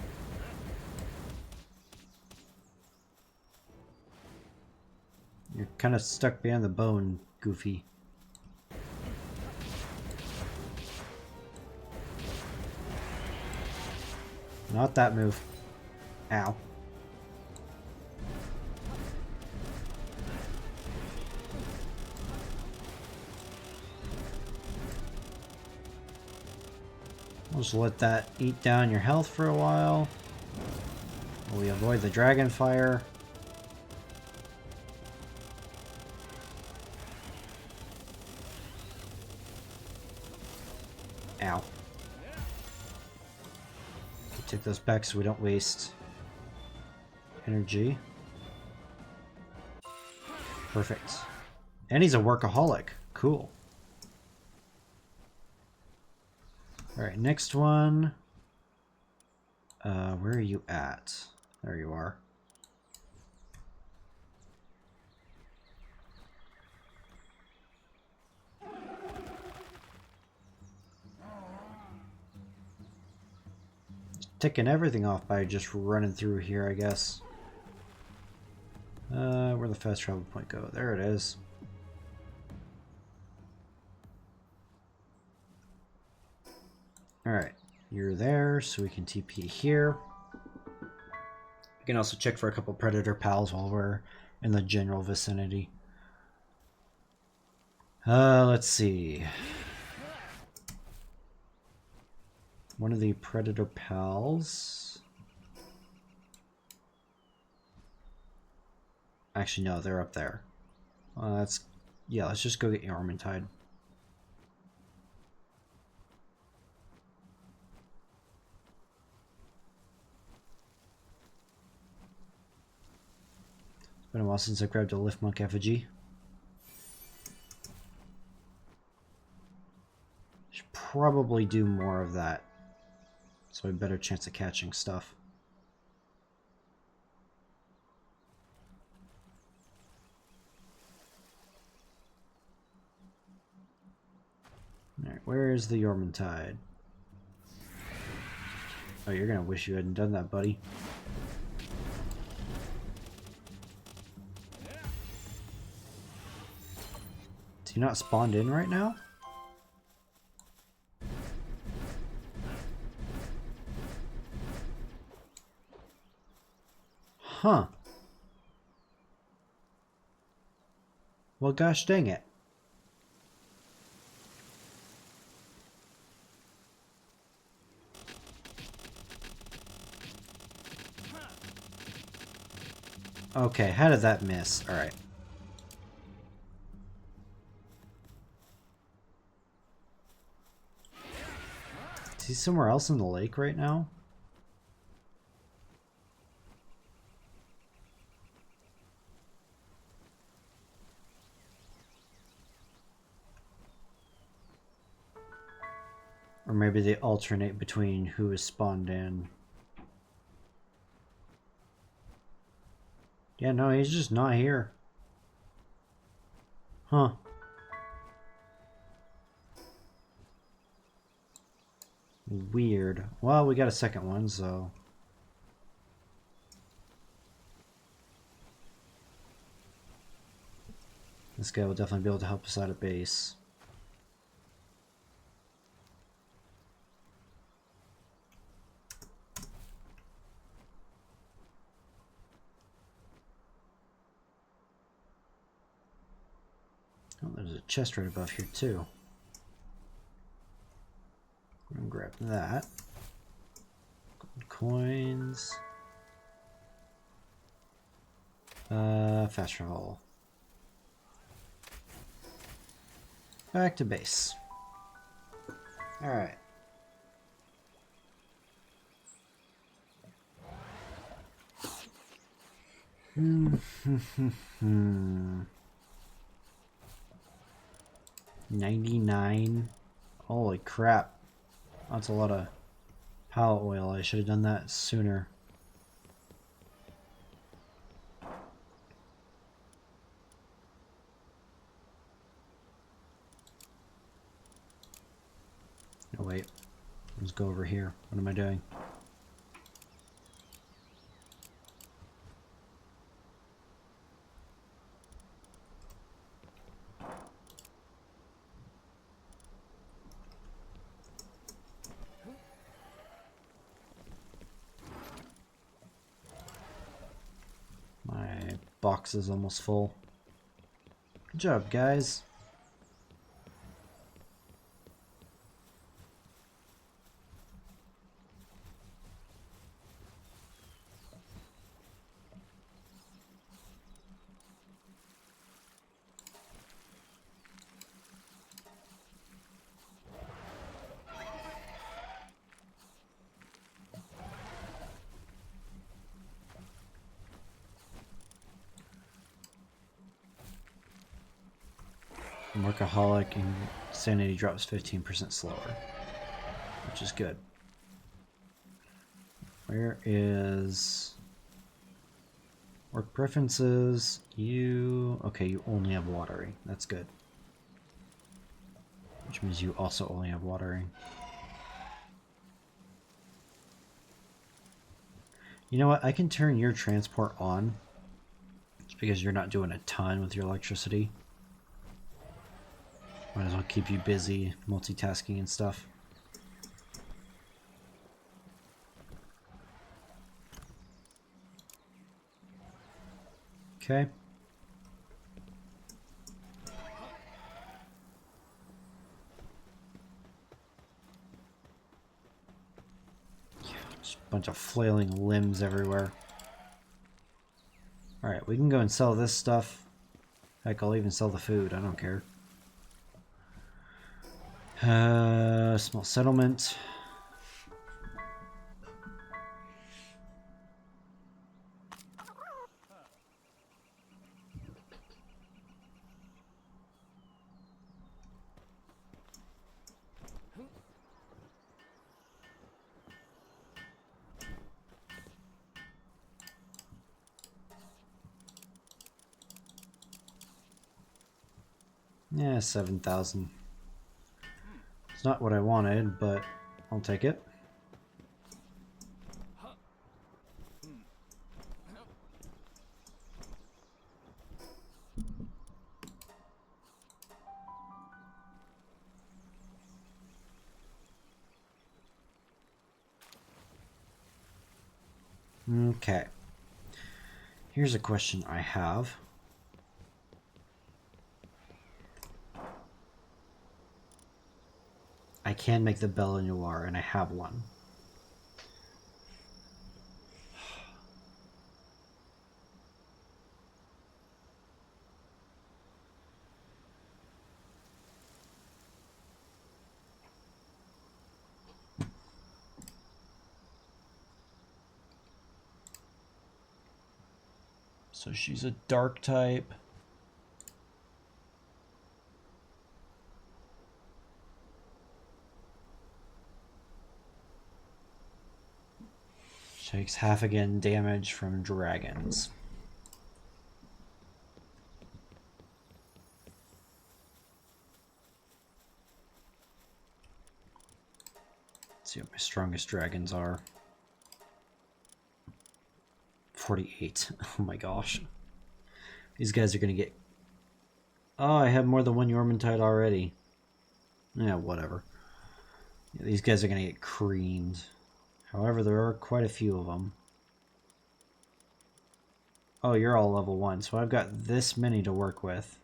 You're kind of stuck behind the bone, Goofy. Not that move. Ow. We'll just let that eat down your health for a while. We avoid the dragon fire. Ow. Take those back so we don't waste energy. Perfect. And he's a workaholic. Cool. Alright, next one. Where are you at? There you are. Ticking everything off by just running through here, I guess. Where'd the fast travel point go? There it is. Alright, you're there, so we can TP here. We can also check for a couple predator pals while we're in the general vicinity. Let's see. One of the predator pals. Actually, no, they're up there. Yeah, let's just go get Yormantide. It's been a while since I grabbed a lift monk effigy. Should probably do more of that, so a better chance of catching stuff. Alright, where is the Yormantide? Oh, you're gonna wish you hadn't done that, buddy. Is he not spawned in right now? Huh. Well, gosh dang it. Okay, how did that miss? Alright. Is he somewhere else in the lake right now? Or maybe they alternate between who is spawned in. Yeah, no, he's just not here. Huh. Weird. Well, we got a second one, so... This guy will definitely be able to help us out at base. Oh, there's a chest right above here, too. I'm gonna grab that. Gold coins. Fast travel. Back to base. Alright. $99. Holy crap. That's a lot of pallet oil. I should have done that sooner. Oh wait, let's go over here. What am I doing? My box is almost full. Good job, guys. Workaholic and sanity drops 15% slower, which is good. Where is work preferences? You okay? You only have watering. That's good. Which means you also only have watering. You know what? I can turn your transport on. It's because you're not doing a ton with your electricity. Might as well keep you busy multitasking and stuff. Okay. Just a bunch of flailing limbs everywhere. Alright, we can go and sell this stuff. Heck, I'll even sell the food. I don't care. Small settlement. Yeah, 7,000. It's not what I wanted, but I'll take it. Okay. Here's a question I have. I can make the Belle Noire, and I have one. So she's a dark type. Takes half again damage from dragons. Let's see what my strongest dragons are. 48. Oh my gosh. These guys are gonna get... Oh, I have more than one Yormantide already. Yeah, whatever. Yeah, these guys are gonna get creamed. However, there are quite a few of them. Oh, you're all level 1, so I've got this many to work with.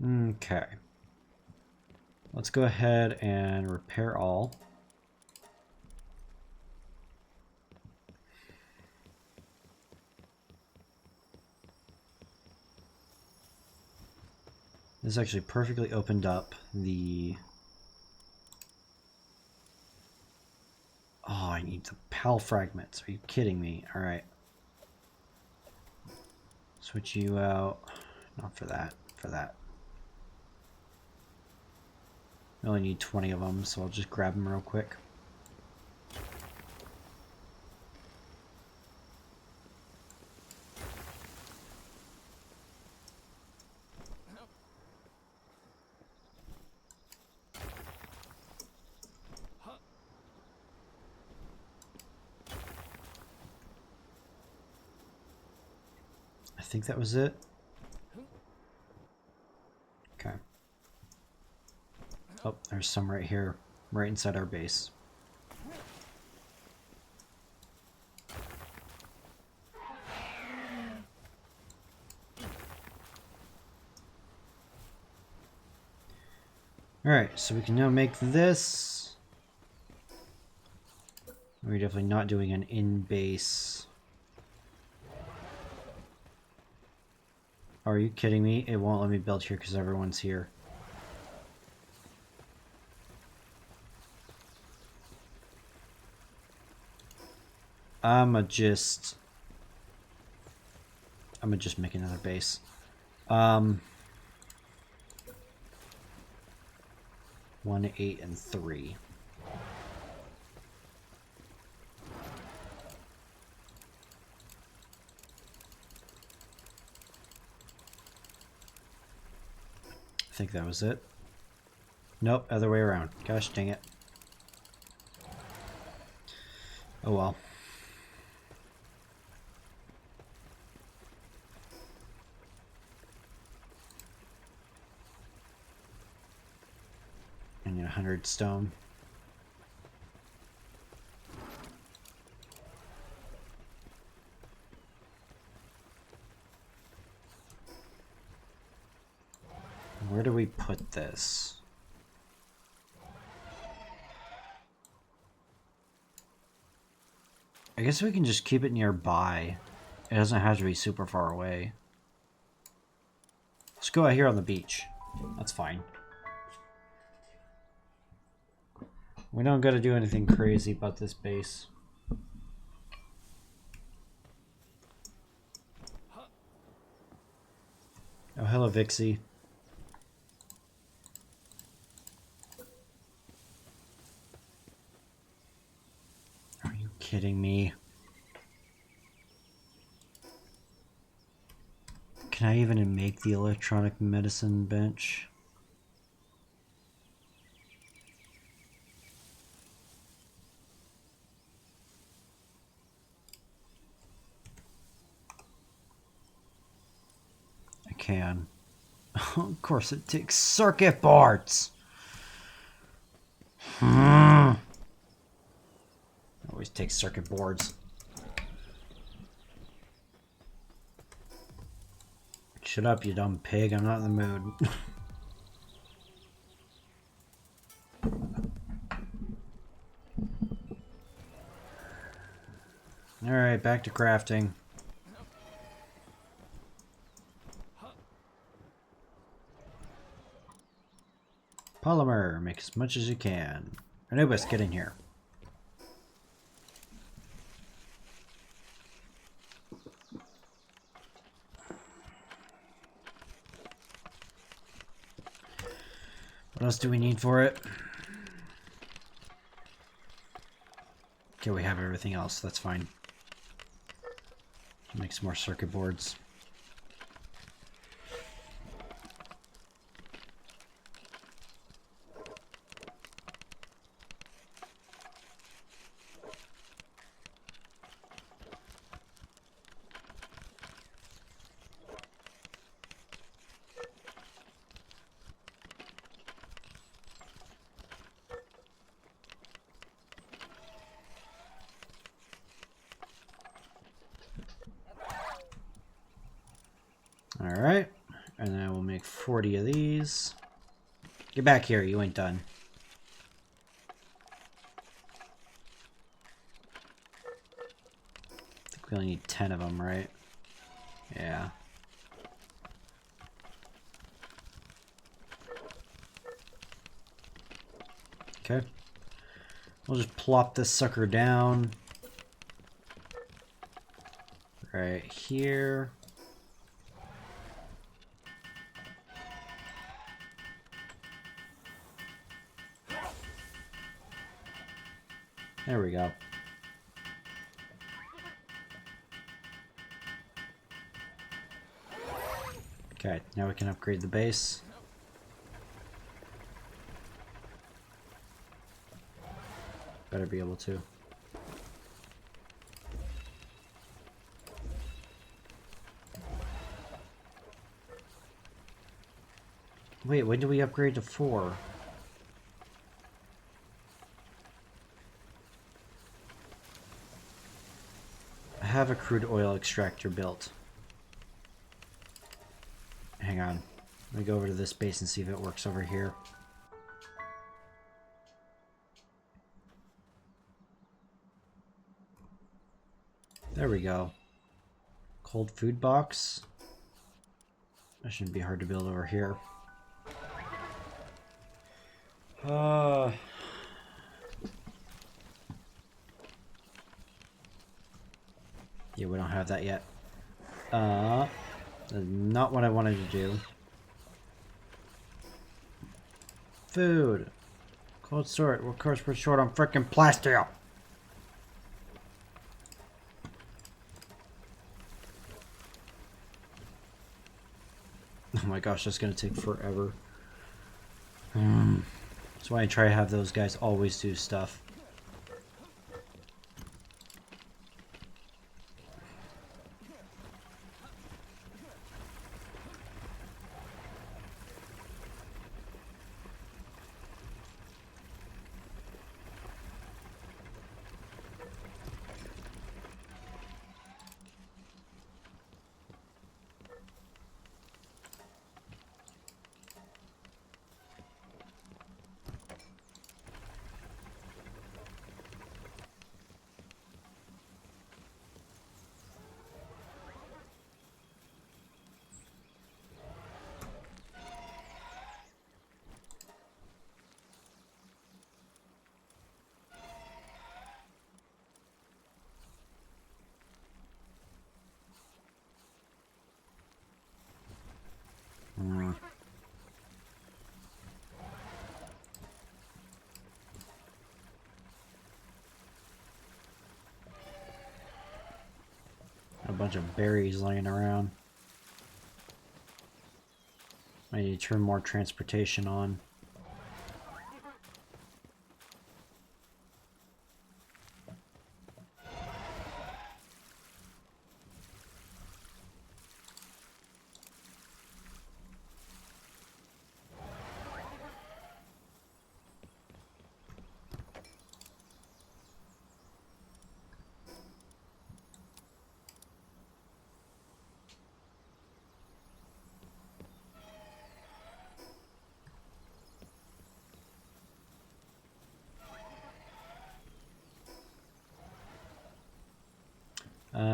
Okay. Let's go ahead and repair all. This actually perfectly opened up the... Oh, I need the PAL fragments. Are you kidding me? Alright. Switch you out. Not for that. For that. I only need 20 of them, so I'll just grab them real quick. I think that was it. Okay. Oh, there's some right here, right inside our base. Alright, so we can now make this. We're definitely not doing an in-base. Are you kidding me? It won't let me build here because everyone's here. I'ma just make another base. 1, 8, and 3. I think that was it. Nope, other way around. Gosh dang it. Oh well. I need 100 stone. Where do we put this? I guess we can just keep it nearby. It doesn't have to be super far away. Let's go out here on the beach. That's fine. We don't gotta do anything crazy about this base. Oh, hello, Vixie. Are you kidding me? Can I even make the electronic medicine bench? I can. Of course, it takes circuit boards. Always takes circuit boards. Shut up, you dumb pig. I'm not in the mood. Alright, back to crafting. Polymer, make as much as you can. Anubis, get in here. What else do we need for it? Okay, we have everything else. That's fine. Make some more circuit boards. Alright, and then we'll make 40 of these. Get back here, you ain't done. I think we only need 10 of them, right? Yeah. Okay. We'll just plop this sucker down. Right here. There we go. Okay, now we can upgrade the base. Better be able to. Wait, when do we upgrade to 4? I have a crude oil extractor built. Hang on. Let me go over to this base and see if it works over here. There we go. Cold food box. That shouldn't be hard to build over here. Yeah, we don't have that yet. Not what I wanted to do. Food. Cold storage. Of course, we're short on frickin' plastic. Oh my gosh, that's gonna take forever. That's why I try to have those guys always do stuff. A bunch of berries laying around. I need to turn more transportation on.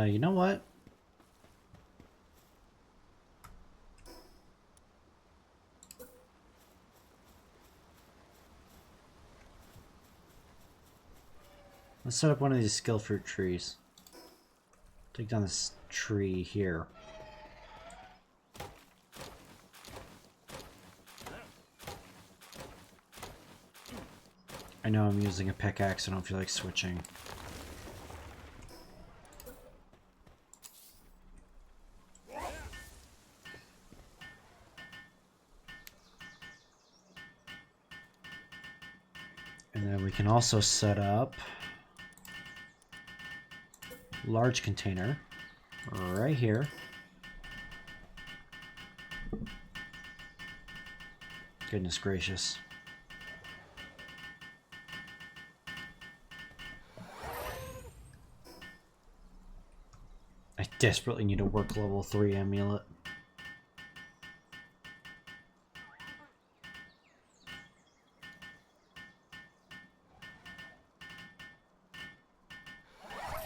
You know what? Let's set up one of these skill fruit trees. Take down this tree here. I know I'm using a pickaxe, I don't feel like switching. And then we can also set up large container right here. Goodness gracious. I desperately need a work level 3 amulet.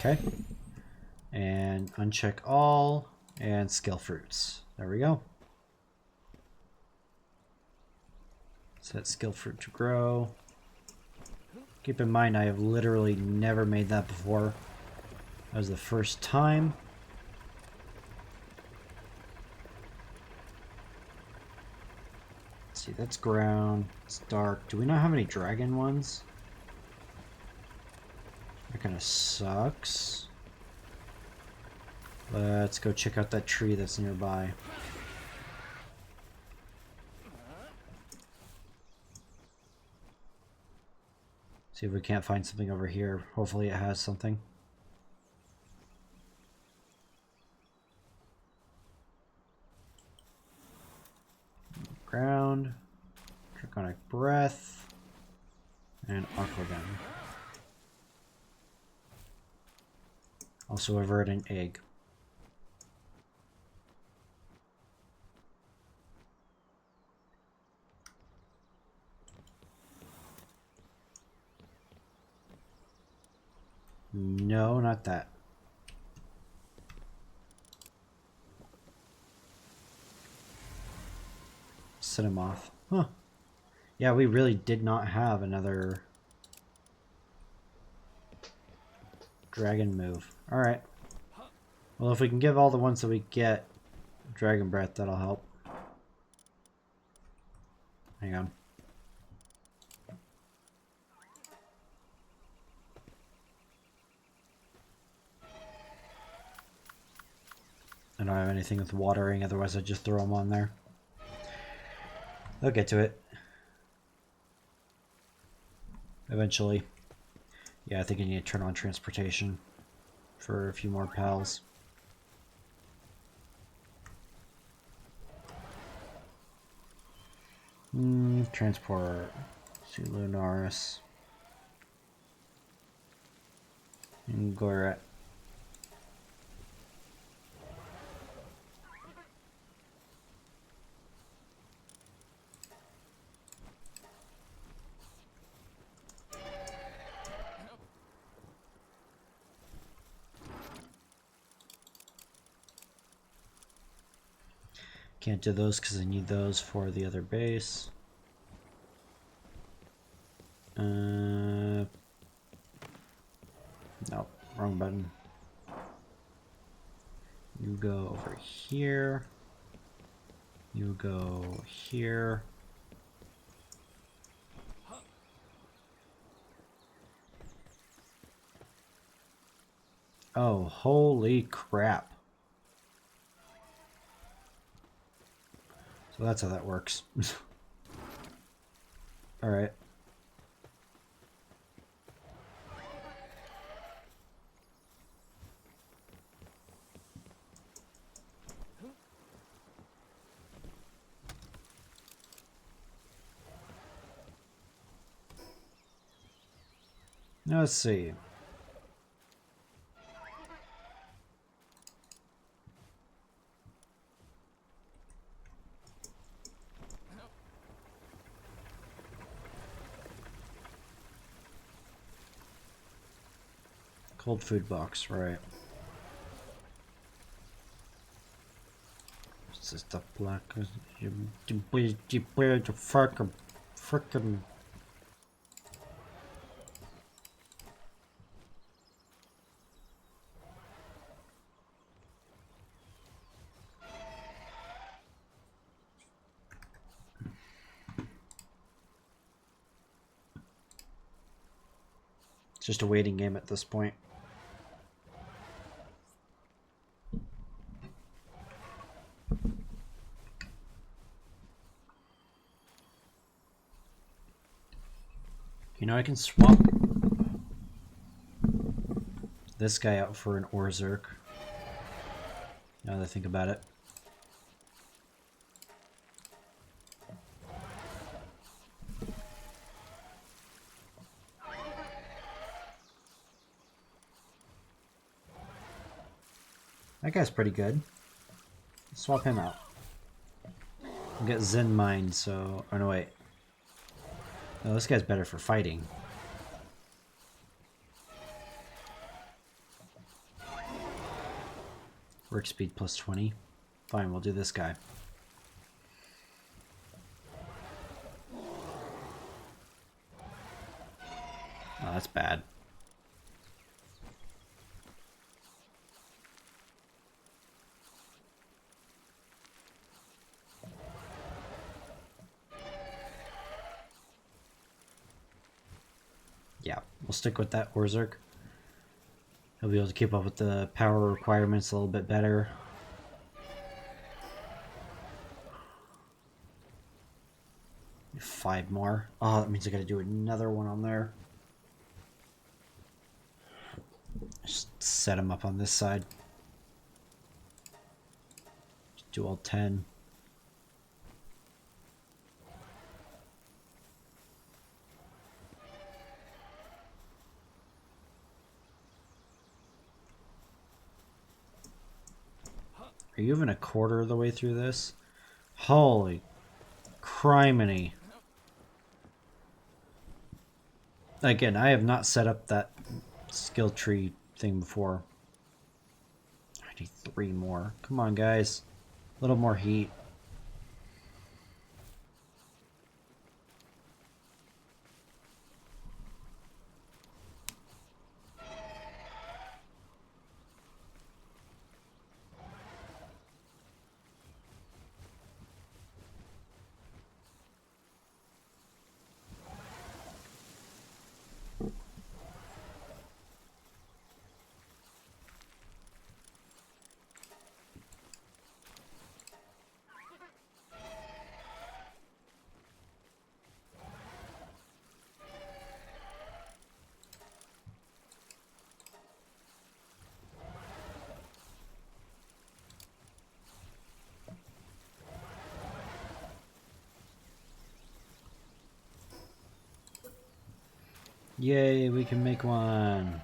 Okay. And uncheck all and skill fruits. There we go. Set skill fruit to grow. Keep in mind, I have literally never made that before. That was the first time. Let's see, that's ground. It's dark. Do we not have any dragon ones? That kind of sucks. Let's go check out that tree that's nearby. See if we can't find something over here. Hopefully it has something. Ground. Draconic breath. And aquagun. Also avert an egg. No, not that. Cinnamoth. Huh. Yeah, we really did not have another dragon move. Alright. Well, if we can give all the ones that we get Dragon Breath, that'll help. Hang on. I don't have anything with watering, otherwise I'd just throw them on there. They'll get to it. Eventually. Yeah, I think I need to turn on transportation for a few more pals. Transport. See Lunaris. And Goret. Can't do those because I need those for the other base. Nope, wrong button. You go over here. You go here. Oh, holy crap. So that's how that works. Alright. Now let's see. Cold food box, right. It's just the black. You frickin'. It's just a waiting game at this point. You know, I can swap this guy out for an Orzerk. Now that I think about it. That guy's pretty good. Swap him out. We'll get Zen Mind, so... Oh, no, wait. No, this guy's better for fighting. Work speed plus 20. Fine, we'll do this guy. that's bad. Yeah, we'll stick with that Orzerk. He'll be able to keep up with the power requirements a little bit better. Five more. Oh, that means I gotta do another one on there. Just set him up on this side. Just do all 10. Are you even a quarter of the way through this? Holy criminy. Again, I have not set up that skill tree thing before. I need 3 more. Come on, guys. A little more heat. Yay, we can make one.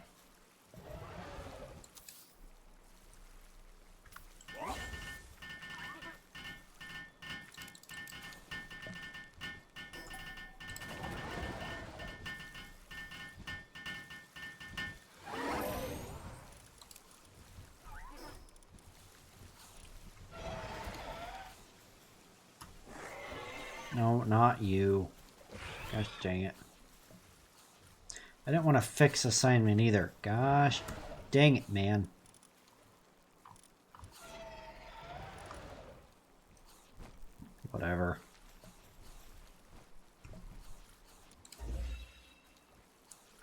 No, not you. Gosh dang it. I didn't want to fix assignment either. Gosh dang it, man. Whatever.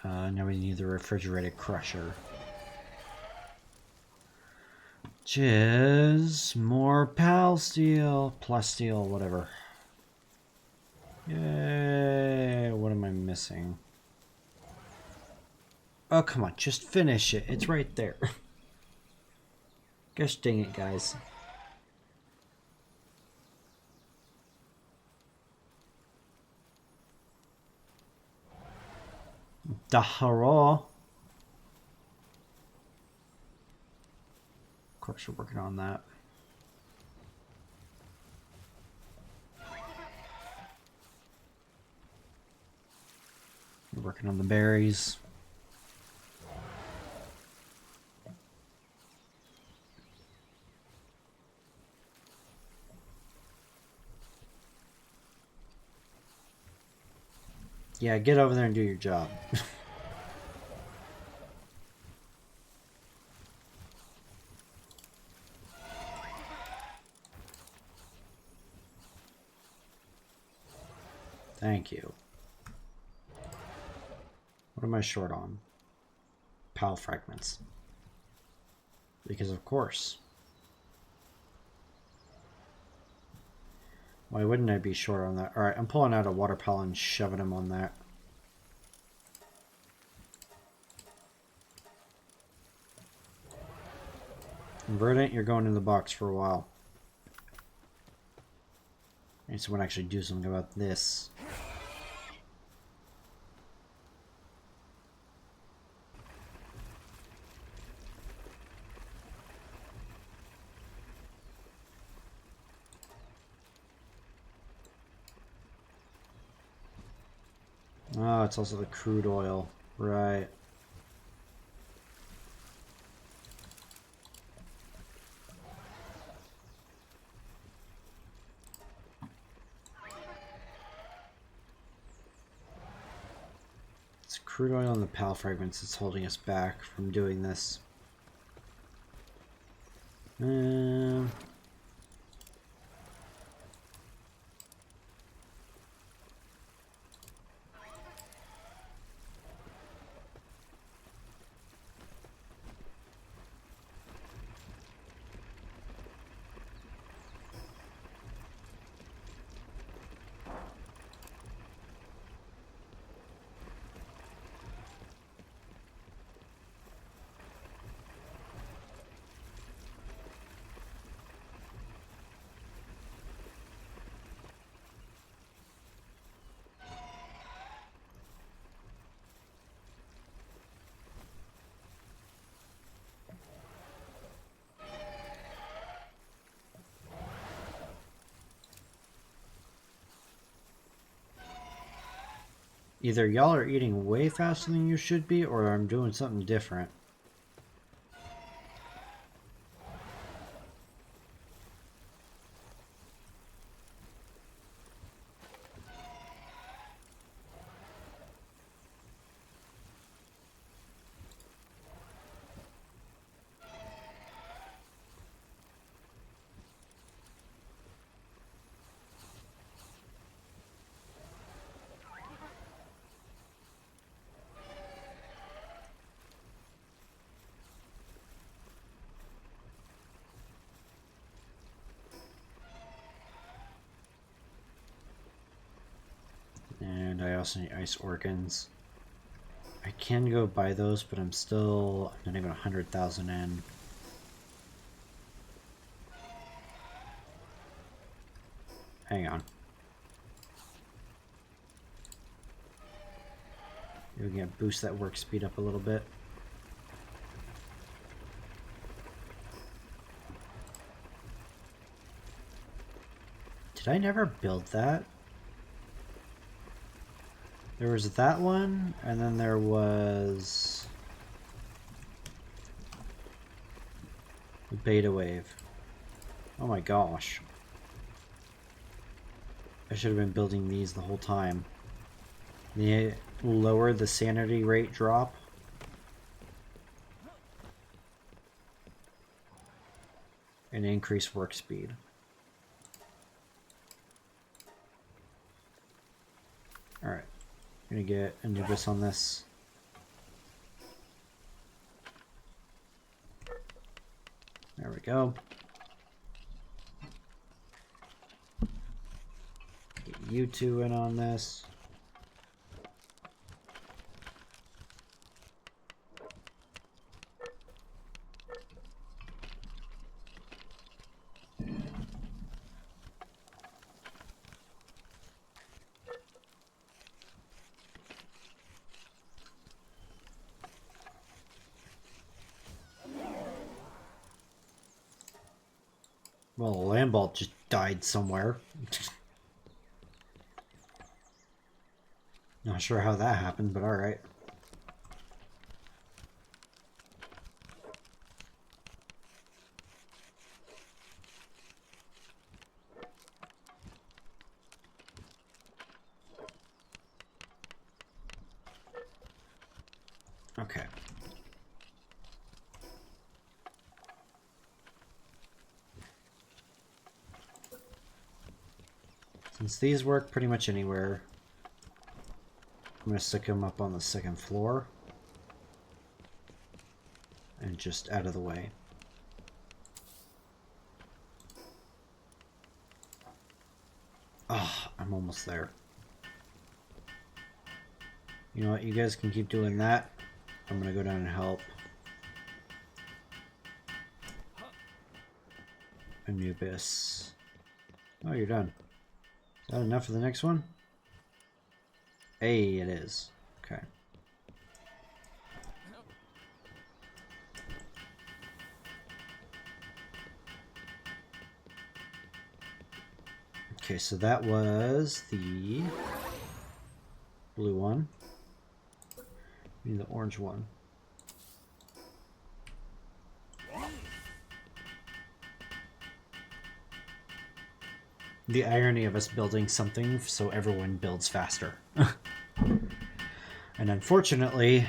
Now we need the refrigerated crusher. Which is more pal steel, plus steel, whatever. Yay! What am I missing? Oh, come on, just finish it. It's right there. Gosh dang it, guys. Dahara. Of course, we're working on that. We're working on the berries. Yeah, get over there and do your job. Thank you. What am I short on? PAL fragments. Because of course. Why wouldn't I be short on that? Alright, I'm pulling out a water pal and shoving him on that. Verdant, you're going in the box for a while. I need someone to actually do something about this. Oh, it's also the crude oil. Right. It's crude oil and the PAL fragments that's holding us back from doing this. Either y'all are eating way faster than you should be, or I'm doing something different. And I also need ice organs. I can go buy those, but I'm still not even 100,000 in. Hang on. We're gonna boost that work speed up a little bit. Did I never build that? There was that one, and then there was the beta wave. Oh my gosh. I should have been building these the whole time. They lower the sanity rate drop. And increase work speed. Alright. I'm gonna get Anubis on this. There we go. Get you two in on this. Well, the land ball just died somewhere. Not sure how that happened, but alright. Okay. Since these work pretty much anywhere, I'm going to stick them up on the second floor and just out of the way. Ah, I'm almost there. You know what, you guys can keep doing that. I'm going to go down and help Anubis. Oh, you're done. Is that enough for the next one? Hey, it is. Okay. Okay, so that was the blue one. We need the orange one. The irony of us building something so everyone builds faster. And unfortunately,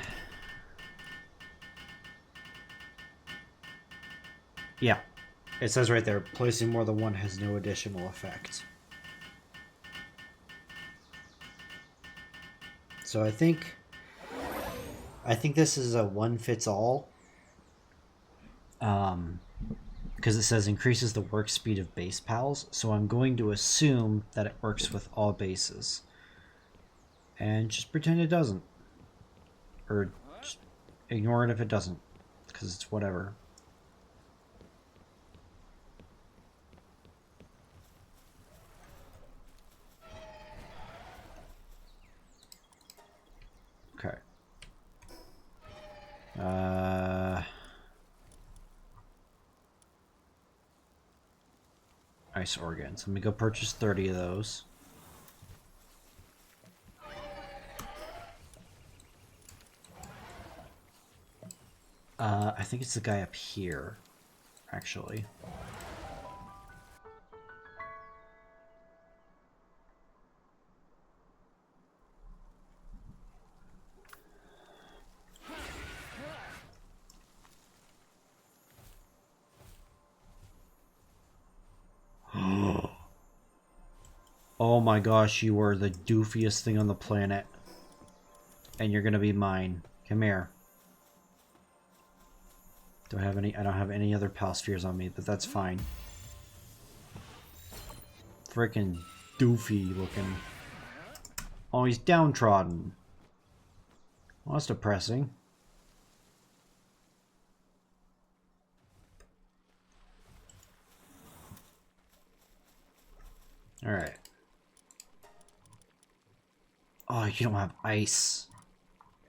yeah, it says right there, placing more than one has no additional effect. So I think this is a one-fits-all. Because it says increases the work speed of base pals, so I'm going to assume that it works with all bases. And just pretend it doesn't. Or just ignore it if it doesn't, because it's whatever. Okay. Ice organs. Let me go purchase 30 of those. I think it's the guy up here, actually. Oh my gosh, you are the doofiest thing on the planet. And you're gonna be mine. Come here. Do I have any? I don't have any other pal spheres on me, but that's fine. Freaking doofy looking. Oh, he's downtrodden. Well, that's depressing. Alright. Oh, you don't have ice.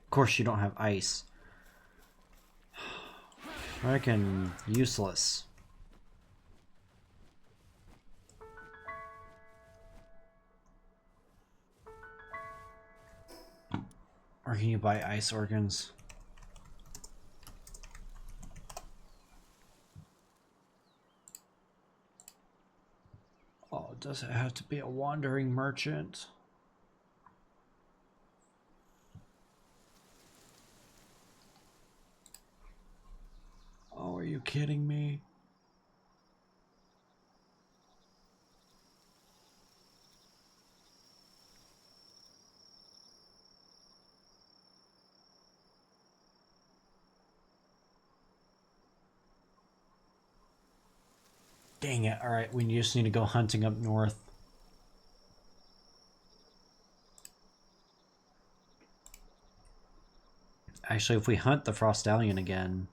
Of course you don't have ice. Freaking useless. Or can you buy ice organs? Oh, does it have to be a wandering merchant? Oh, are you kidding me? Dang it. Alright, we just need to go hunting up north. Actually, if we hunt the Frostallion again,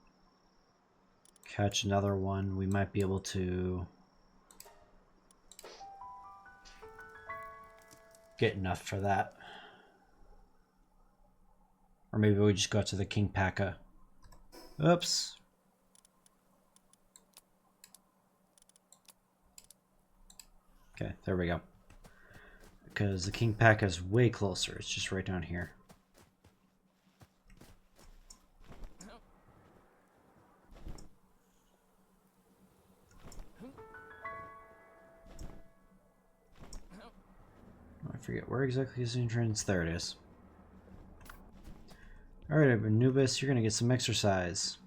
catch another one, we might be able to get enough for that. Or maybe we just go to the King Paka. Oops. Okay, there we go. Because the King Paka is way closer. It's just right down here. I forget where exactly is the entrance. There it is. Alright, Anubis, you're gonna get some exercise.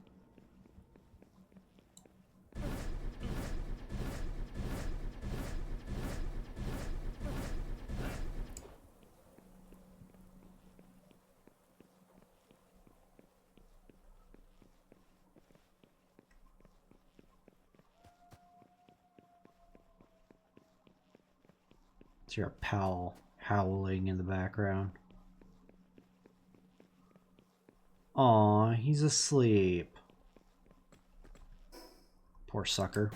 It's your pal howling in the background. Aw, he's asleep. Poor sucker.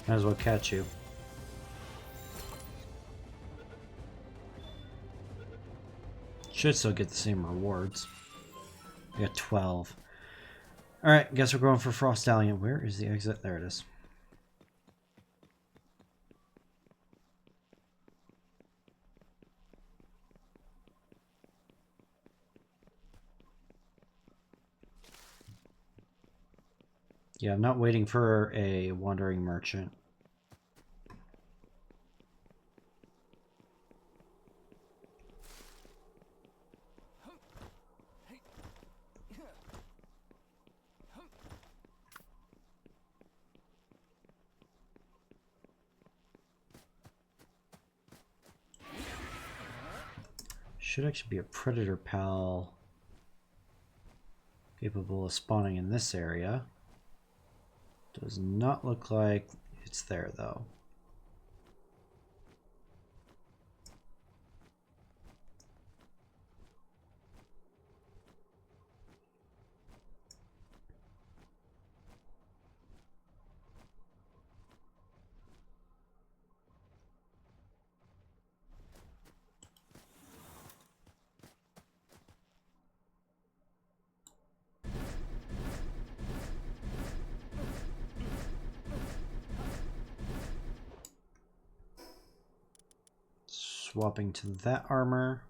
Might as well catch you. Should still get the same rewards. I got 12. Alright, guess we're going for Frost Stallion. Where is the exit? There it is. Yeah, I'm not waiting for a wandering merchant. Should actually be a predator pal capable of spawning in this area. Does not look like it's there though. Swapping to that armor.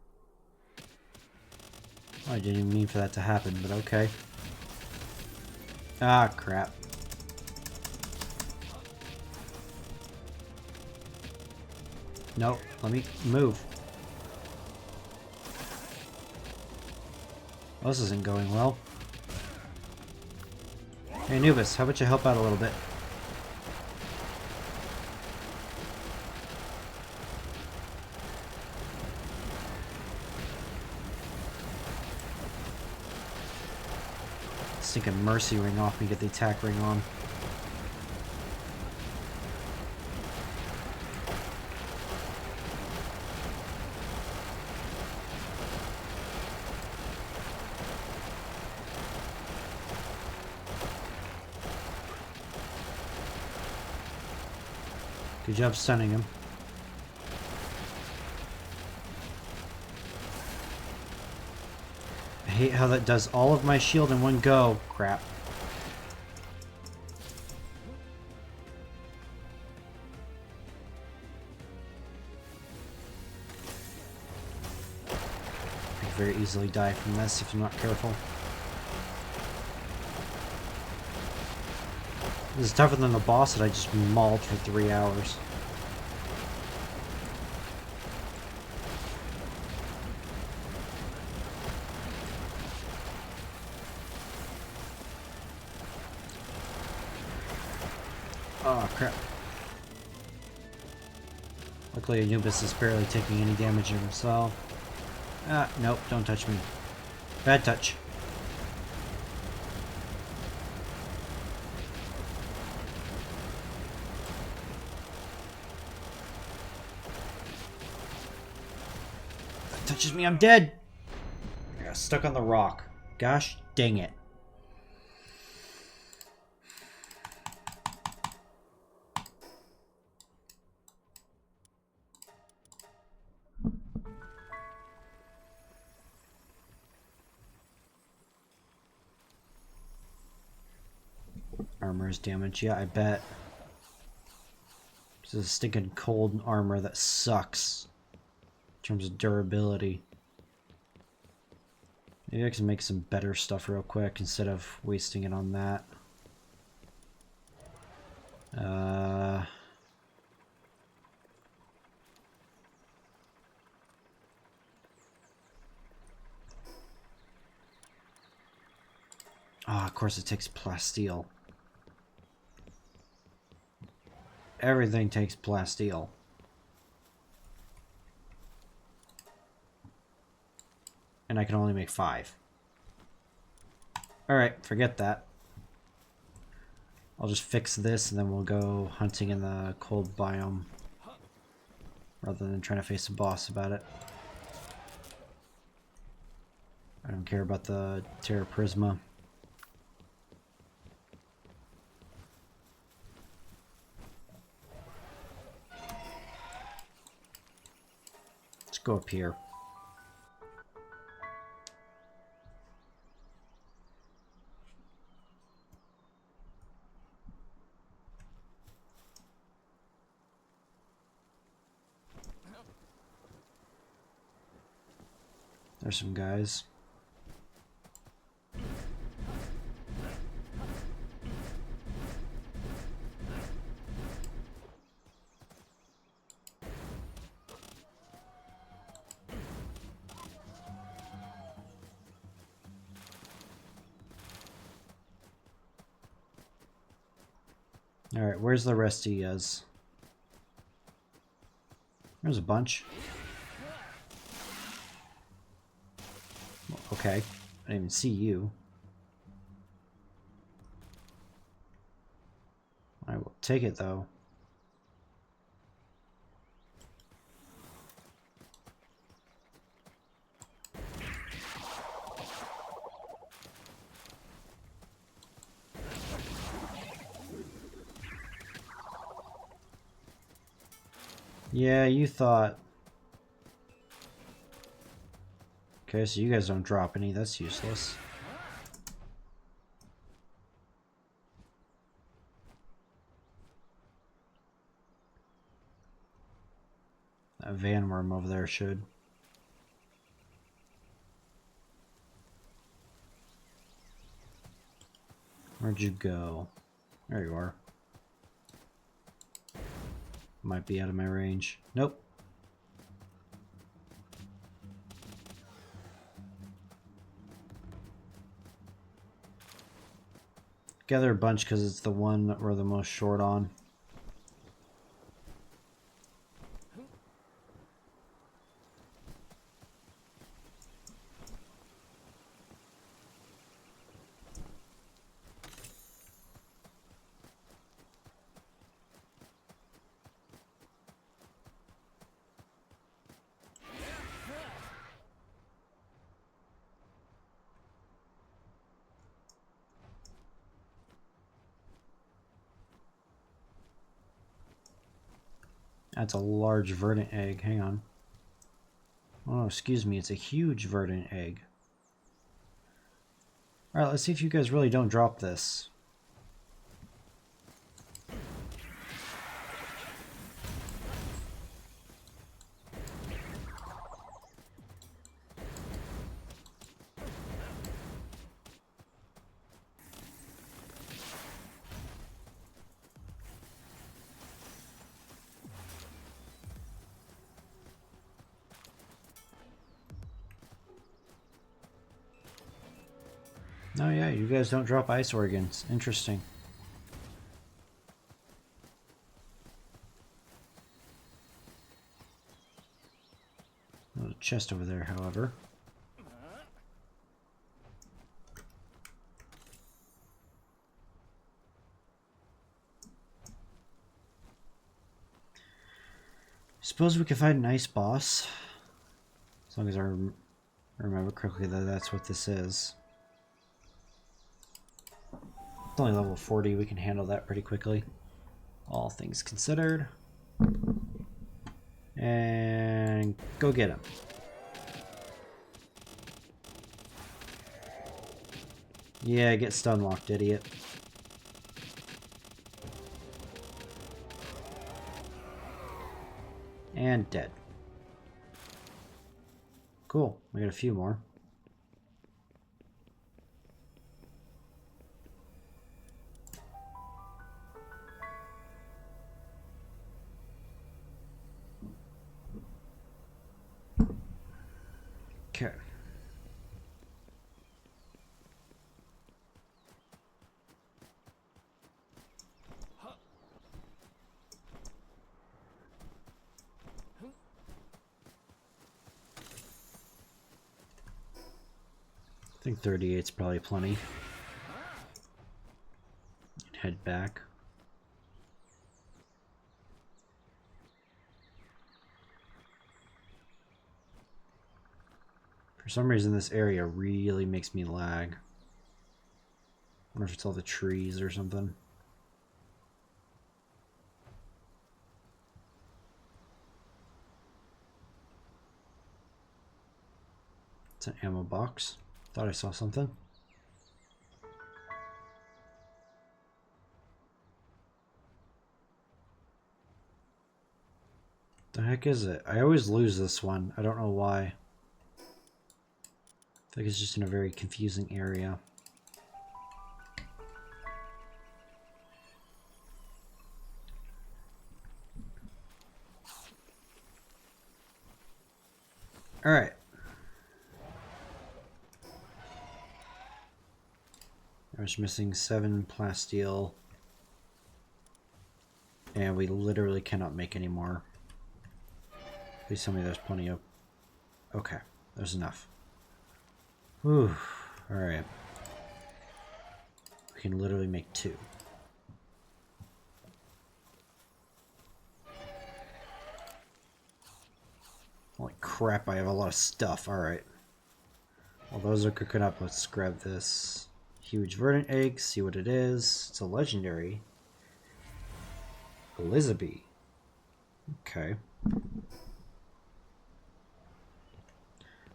Oh, I didn't even mean for that to happen, but okay. Ah, crap. Nope, let me move. Well, this isn't going well. Hey, Anubis, how about you help out a little bit? Stinking Mercy Ring off me, get the attack ring on. Good job stunning him. I hate how that does all of my shield in one go. Crap. I could very easily die from this if I'm not careful. This is tougher than the boss that I just mauled for 3 hours. Oh, crap. Luckily, Anubis is barely taking any damage himself. Ah, nope, don't touch me. Bad touch. That touches me, I'm dead! I got stuck on the rock. Gosh dang it. Armor's damage, yeah, I bet. This is a stinking cold armor that sucks in terms of durability. Maybe I can make some better stuff real quick instead of wasting it on that. Of course it takes plasteel. Everything takes plasteel. And I can only make 5. Alright, forget that. I'll just fix this and then we'll go hunting in the cold biome. Rather than trying to face a boss about it. I don't care about the Terra Prisma. Let's go up here. There's some guys. Alright, where's the rest of yous? There's a bunch. Okay, I didn't even see you. I will take it though. Yeah, you thought. Okay, so you guys don't drop any. That's useless. That van worm over there should. Where'd you go? There you are. Might be out of my range. Nope. Gather a bunch because it's the one that we're the most short on. That's a large verdant egg. Hang on. Oh, excuse me. It's a huge verdant egg. Alright, let's see if you guys really don't drop this. Oh yeah, you guys don't drop ice organs. Interesting. There's a chest over there, however. Suppose we could find an ice boss. As long as I remember correctly that that's what this is. It's only level 40, we can handle that pretty quickly. All things considered. And go get him. Yeah, get stun locked, idiot. And dead. Cool, we got a few more. Okay. I think 38 is probably plenty. Head back. For some reason this area really makes me lag. I wonder if it's all the trees or something. It's an ammo box. Thought I saw something. The heck is it? I always lose this one. I don't know why. feel like it's just in a very confusing area. Alright. I was missing 7 plasteel. And we literally cannot make any more. Please tell me there's plenty of... Okay, there's enough. Whew. Alright. We can literally make 2. Holy crap, I have a lot of stuff. Alright. Well, those are cooking up. Let's grab this huge verdant egg, see what it is. It's a legendary. Elizabeth. Okay.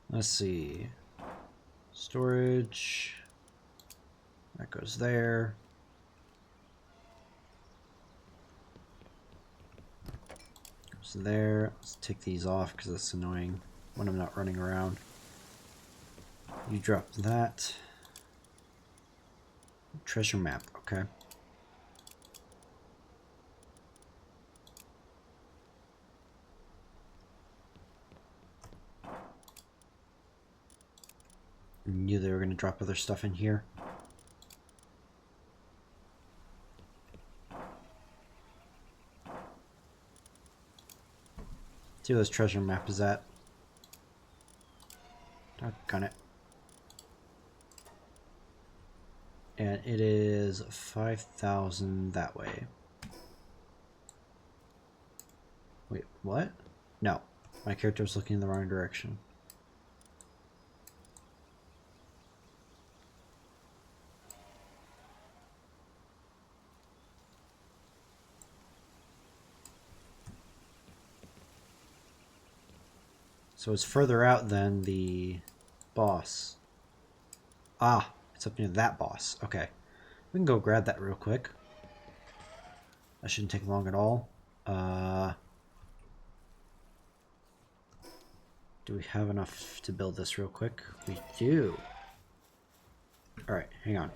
Let's see. Storage. That goes there. Goes there. Let's take these off because that's annoying when I'm not running around. You drop that. Treasure map, okay. Knew they were going to drop other stuff in here. See where this treasure map is at. Doggone it. And it is 5,000 that way. Wait, what? No, my character was looking in the wrong direction. So it's further out than the boss. Ah, it's up near that boss. Okay. We can go grab that real quick. That shouldn't take long at all. Do we have enough to build this real quick? We do. Alright, hang on.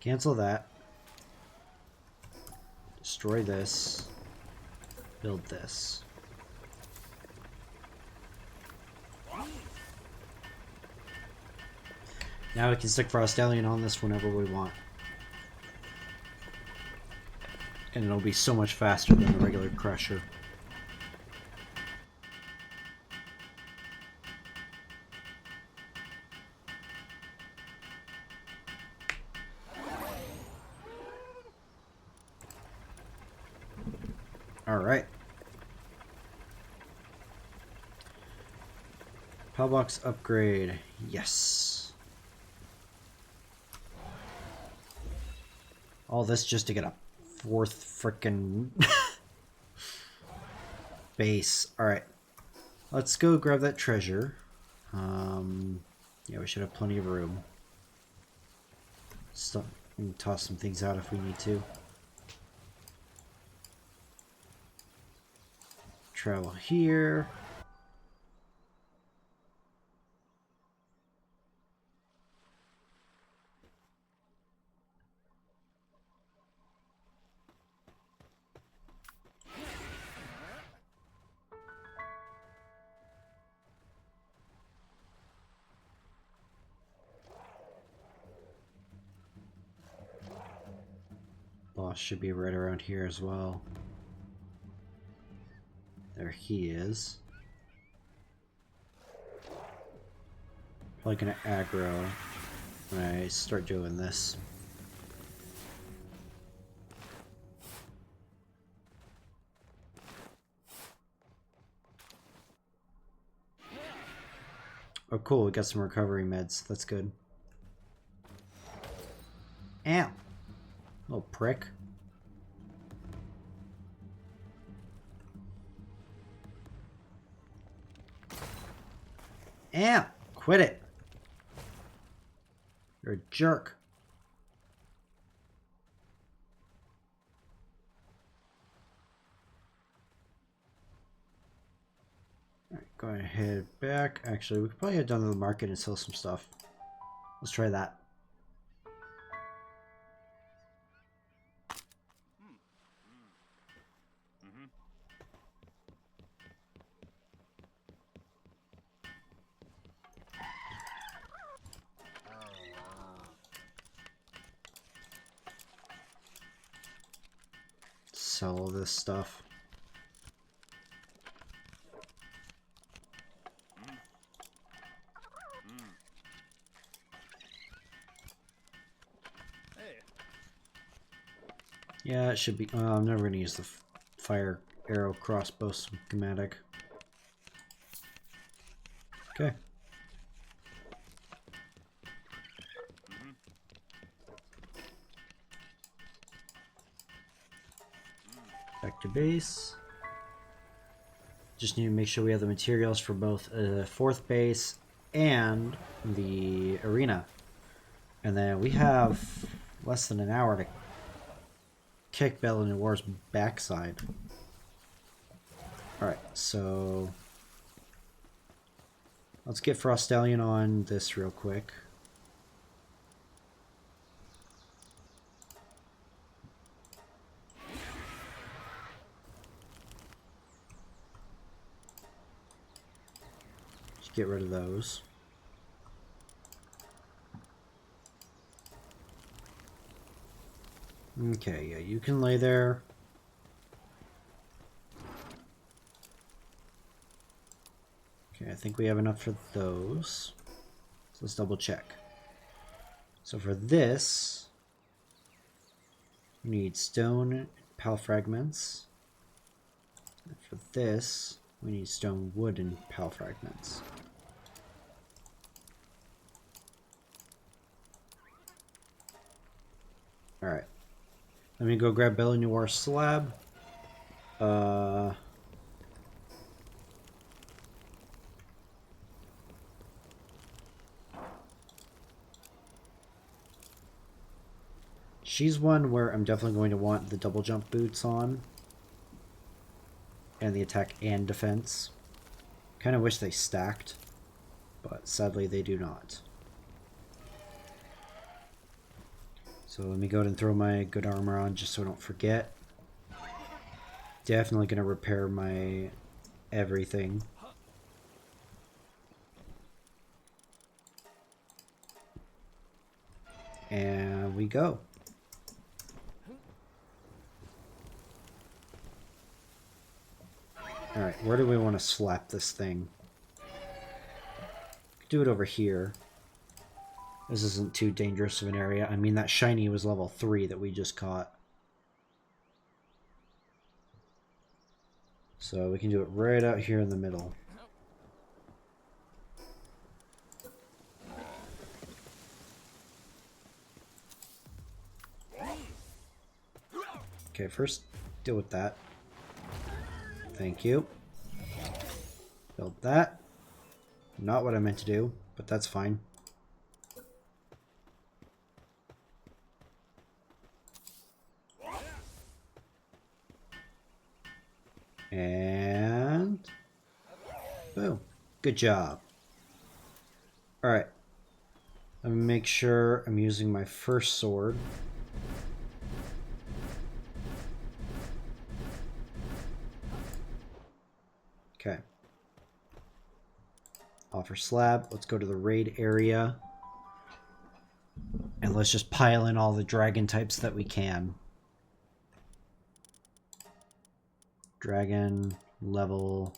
Cancel that. Destroy this. Build this. Now we can stick Frostallion on this whenever we want. And it'll be so much faster than the regular Crusher. Alright. Pillbox upgrade. Yes. All this just to get a 4th frickin' base. Alright. Let's go grab that treasure. Yeah, we should have plenty of room. Stuff. We can toss some things out if we need to. Travel here. Boss should be right around here as well. There he is. Probably gonna aggro when I start doing this. Oh cool, we got some recovery meds. That's good. Ow! Little prick. Ow! Quit it! You're a jerk. Alright, Go ahead back. Actually, we could probably head down to the market and sell some stuff. Let's try that. Sell all this stuff. Yeah, it should be. I'm never going to use the fire arrow crossbow schematic. Okay. Back to base. Just need to make sure we have the materials for both the 4th base and the arena. And then we have less than an hour to kick Palworld's backside. Alright, so let's get Frostallion on this real quick. Just get rid of those. Okay, yeah, you can lay there. Okay, I think we have enough for those. So let's double check. So for this, we need stone pal fragments. And for this, we need stone, wood, and pal fragments. Alright. Let me go grab Bella Noir's slab. She's one where I'm definitely going to want the double jump boots on. And the attack and defense. Kind of wish they stacked, but sadly they do not. So let me go ahead and throw my good armor on just so I don't forget. Definitely going to repair my everything. And we go. Alright, where do we want to slap this thing? Do it over here. This isn't too dangerous of an area. I mean, that shiny was level 3 that we just caught. So we can do it right out here in the middle. Okay, first deal with that. Thank you. Build that. Not what I meant to do, but that's fine. And boom. Good job. Alright. Let me make sure I'm using my first sword. Okay. Offer slab. Let's go to the raid area. And let's just pile in all the dragon types that we can. Dragon level.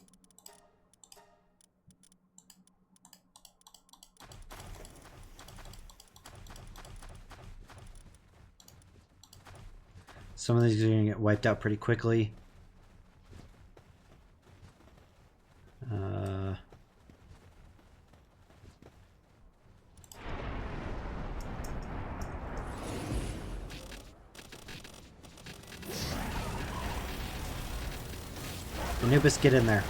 Some of these are going to get wiped out pretty quickly. Anubis, get in there.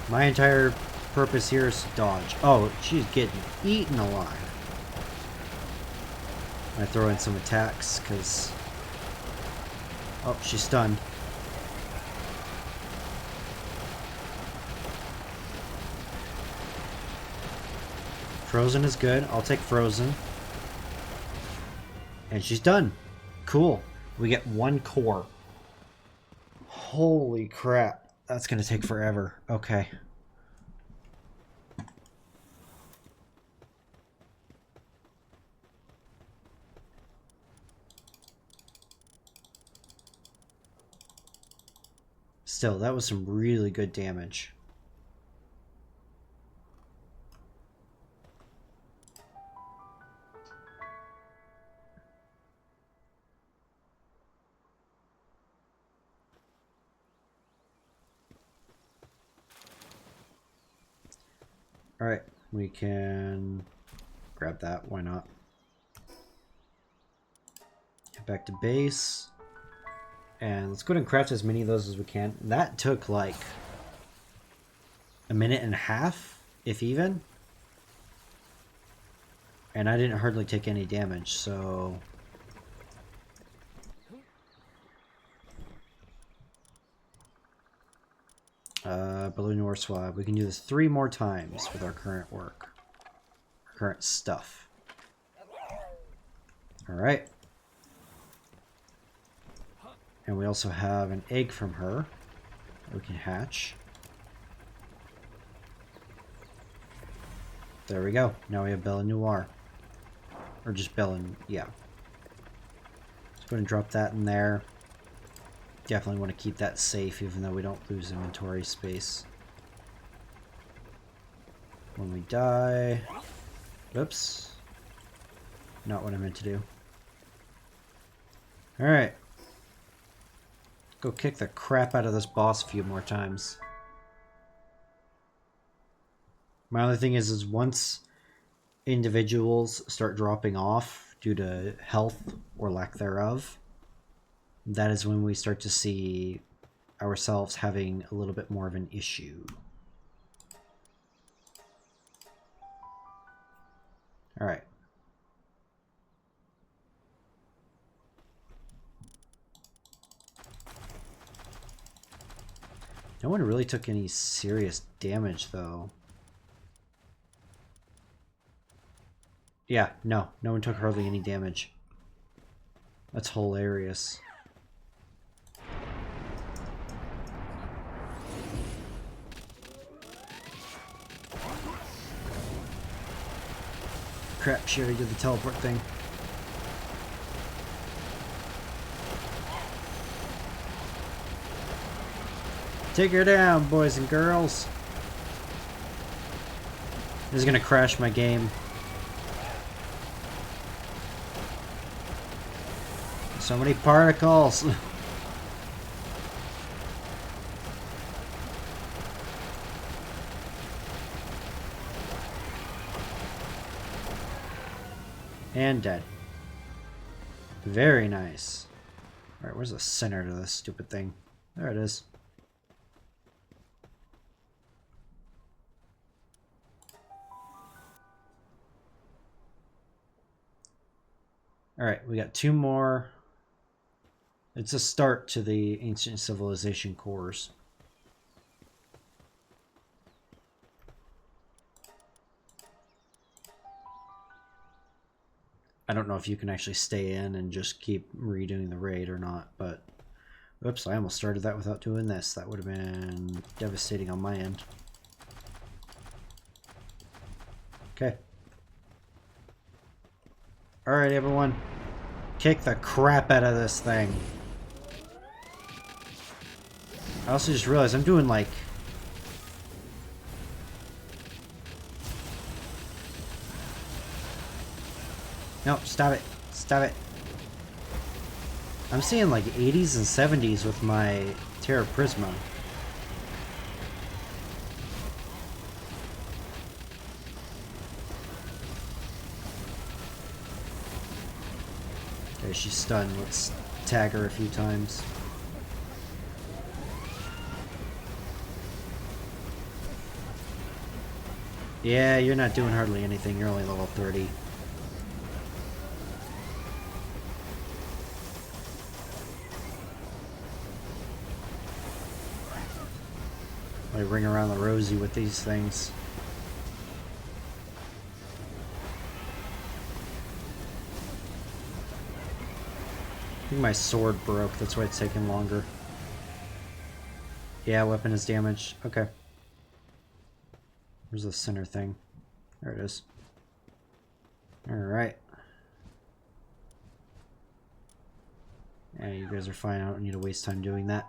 My entire purpose here is to dodge. Oh, she's getting eaten alive. I throw in some attacks because... Oh, she's stunned. Frozen is good. I'll take Frozen. And she's done. Cool. We get 1 core. Holy crap. That's going to take forever. Okay. Still, that was some really good damage. Alright, we can grab that. Why not? Get back to base. And let's go ahead and craft as many of those as we can. That took like a minute and a half, if even. And I didn't hardly take any damage, so... Balloon ore swab. We can do this 3 more times with our current work. Our current stuff. Alright. And we also have an egg from her that we can hatch. There we go. Now we have Bella Noir. Or just Bella, yeah. Let's go ahead and drop that in there. Definitely want to keep that safe even though we don't lose inventory space. When we die... Oops. Not what I meant to do. Alright. Go kick the crap out of this boss a few more times. My other thing is once individuals start dropping off due to health or lack thereof, that is when we start to see ourselves having a little bit more of an issue. Alright. No one really took any serious damage, though. Yeah, no one took hardly any damage. That's hilarious. Crap, she already did the teleport thing. Take her down, boys and girls. This is gonna crash my game. So many particles. And dead. Very nice. Alright, where's the center to this stupid thing? There it is. Alright, we got 2 more. It's a start to the ancient civilization cores. I don't know if you can actually stay in and just keep redoing the raid or not, but... Oops, I almost started that without doing this. That would have been devastating on my end. Okay. Alright, everyone. Kick the crap out of this thing. I also just realized I'm doing like... Nope, stop it. Stop it. I'm seeing like 80s and 70s with my Terra Prisma. Okay, she's stunned. Let's tag her a few times. Yeah, you're not doing hardly anything. You're only level 30. I ring around the rosy with these things. I think my sword broke, that's why it's taking longer. Yeah, weapon is damaged. Okay. Where's the center thing? There it is. Alright. Yeah, you guys are fine. I don't need to waste time doing that.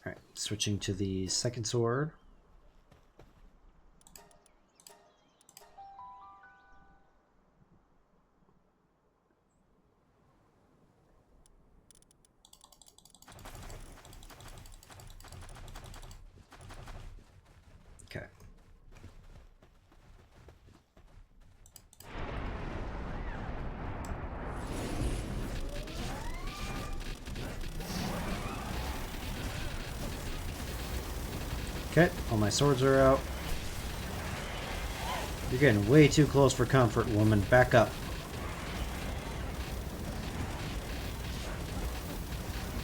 Alright, switching to the second sword. Okay. Okay, all my swords are out. You're getting way too close for comfort, woman. Back up.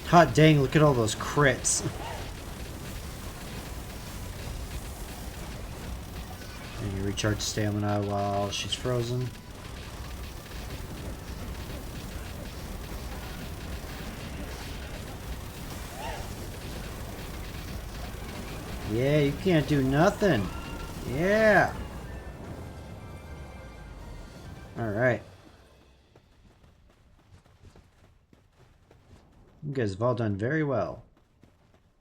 Hot dang, look at all those crits. And you recharge stamina while she's frozen. Yeah, you can't do nothing. Yeah. Alright. You guys have all done very well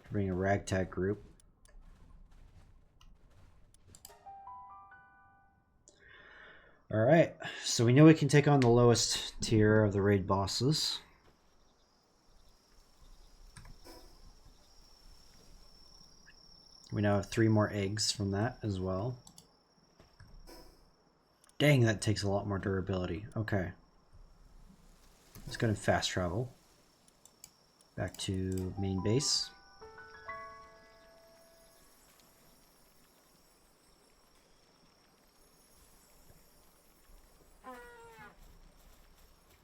for being a ragtag group. Alright, so we know we can take on the lowest tier of the raid bosses. We now have 3 more eggs from that as well. Dang, that takes a lot more durability. Okay. Let's go to fast travel. Back to main base.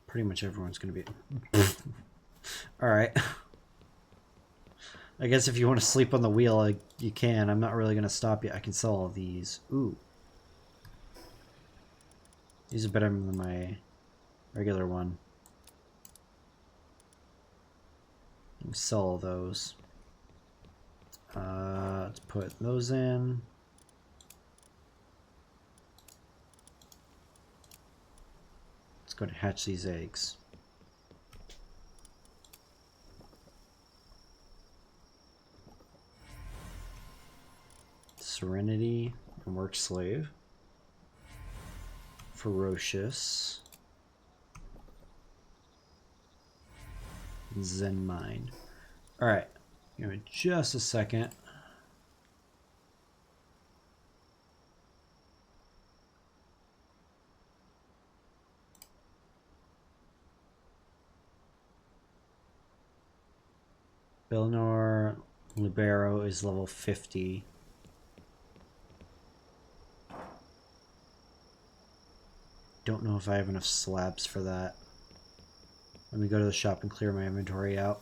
Pretty much everyone's going to be... Alright. I guess if you want to sleep on the wheel, you can. I'm not really going to stop you. I can sell all these. Ooh. These are better than my regular one. Sell all those. Let's put those in. Let's go to hatch these eggs. Serenity and Work Slave. Ferocious. Zen Mind. Alright, give me just a second. Belnor Libero is level 50. Don't know if I have enough slabs for that. Let me go to the shop and clear my inventory out.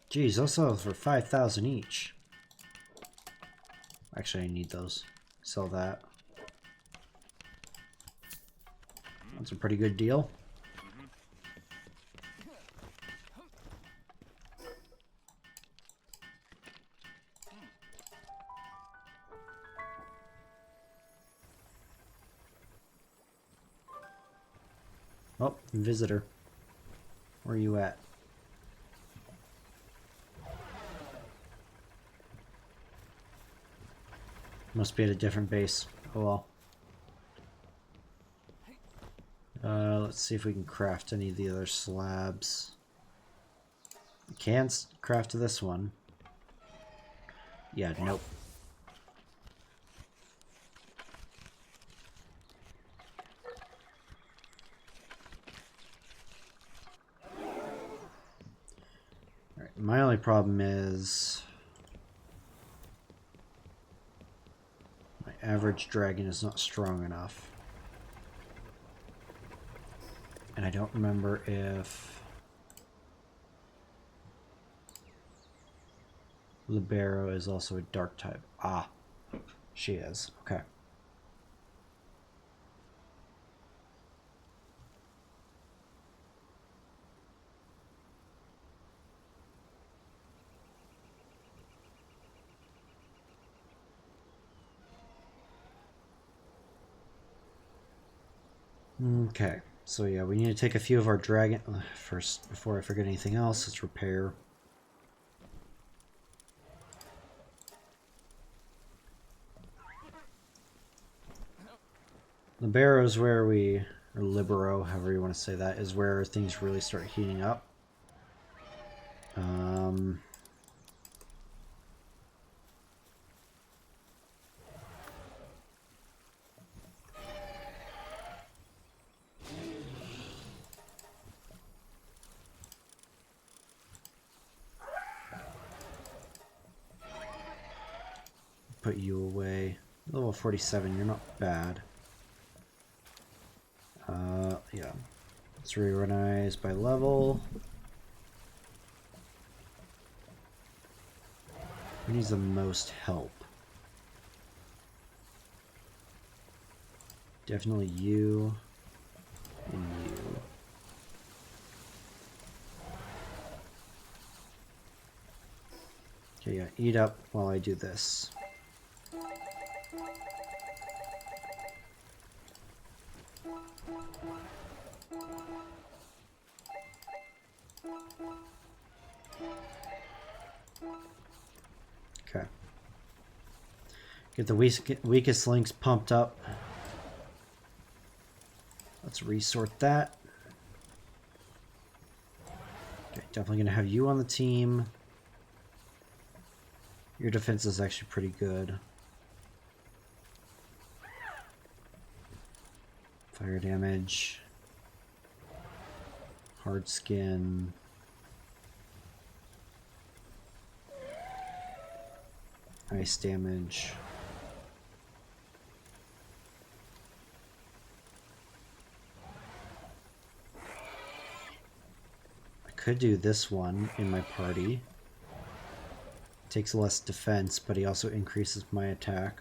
Geez, those sell for 5,000 each. Actually, I need those. Sell that. That's a pretty good deal. Oh, visitor. Where are you at? Must be at a different base. Oh well. Let's see if we can craft any of the other slabs. We can craft this one. Yeah, nope. problem is my average dragon is not strong enough. And I don't remember if Libero is also a dark type. Ah, she is. Okay. Okay, so yeah, we need to take a few of our dragon... First, before I forget anything else, let's repair. Libero is where we... Or Libero, however you want to say that, is where things really start heating up. Put you away. Level 47, you're not bad. Yeah. Let's reorganize by level. Who needs the most help? Definitely you and you. Okay, yeah, eat up while I do this. Okay. Get the weakest links pumped up. Let's resort that. Okay, definitely going to have you on the team. Your defense is actually pretty good. Fire damage. Hard skin. Ice damage. I could do this one in my party. Takes less defense, but he also increases my attack.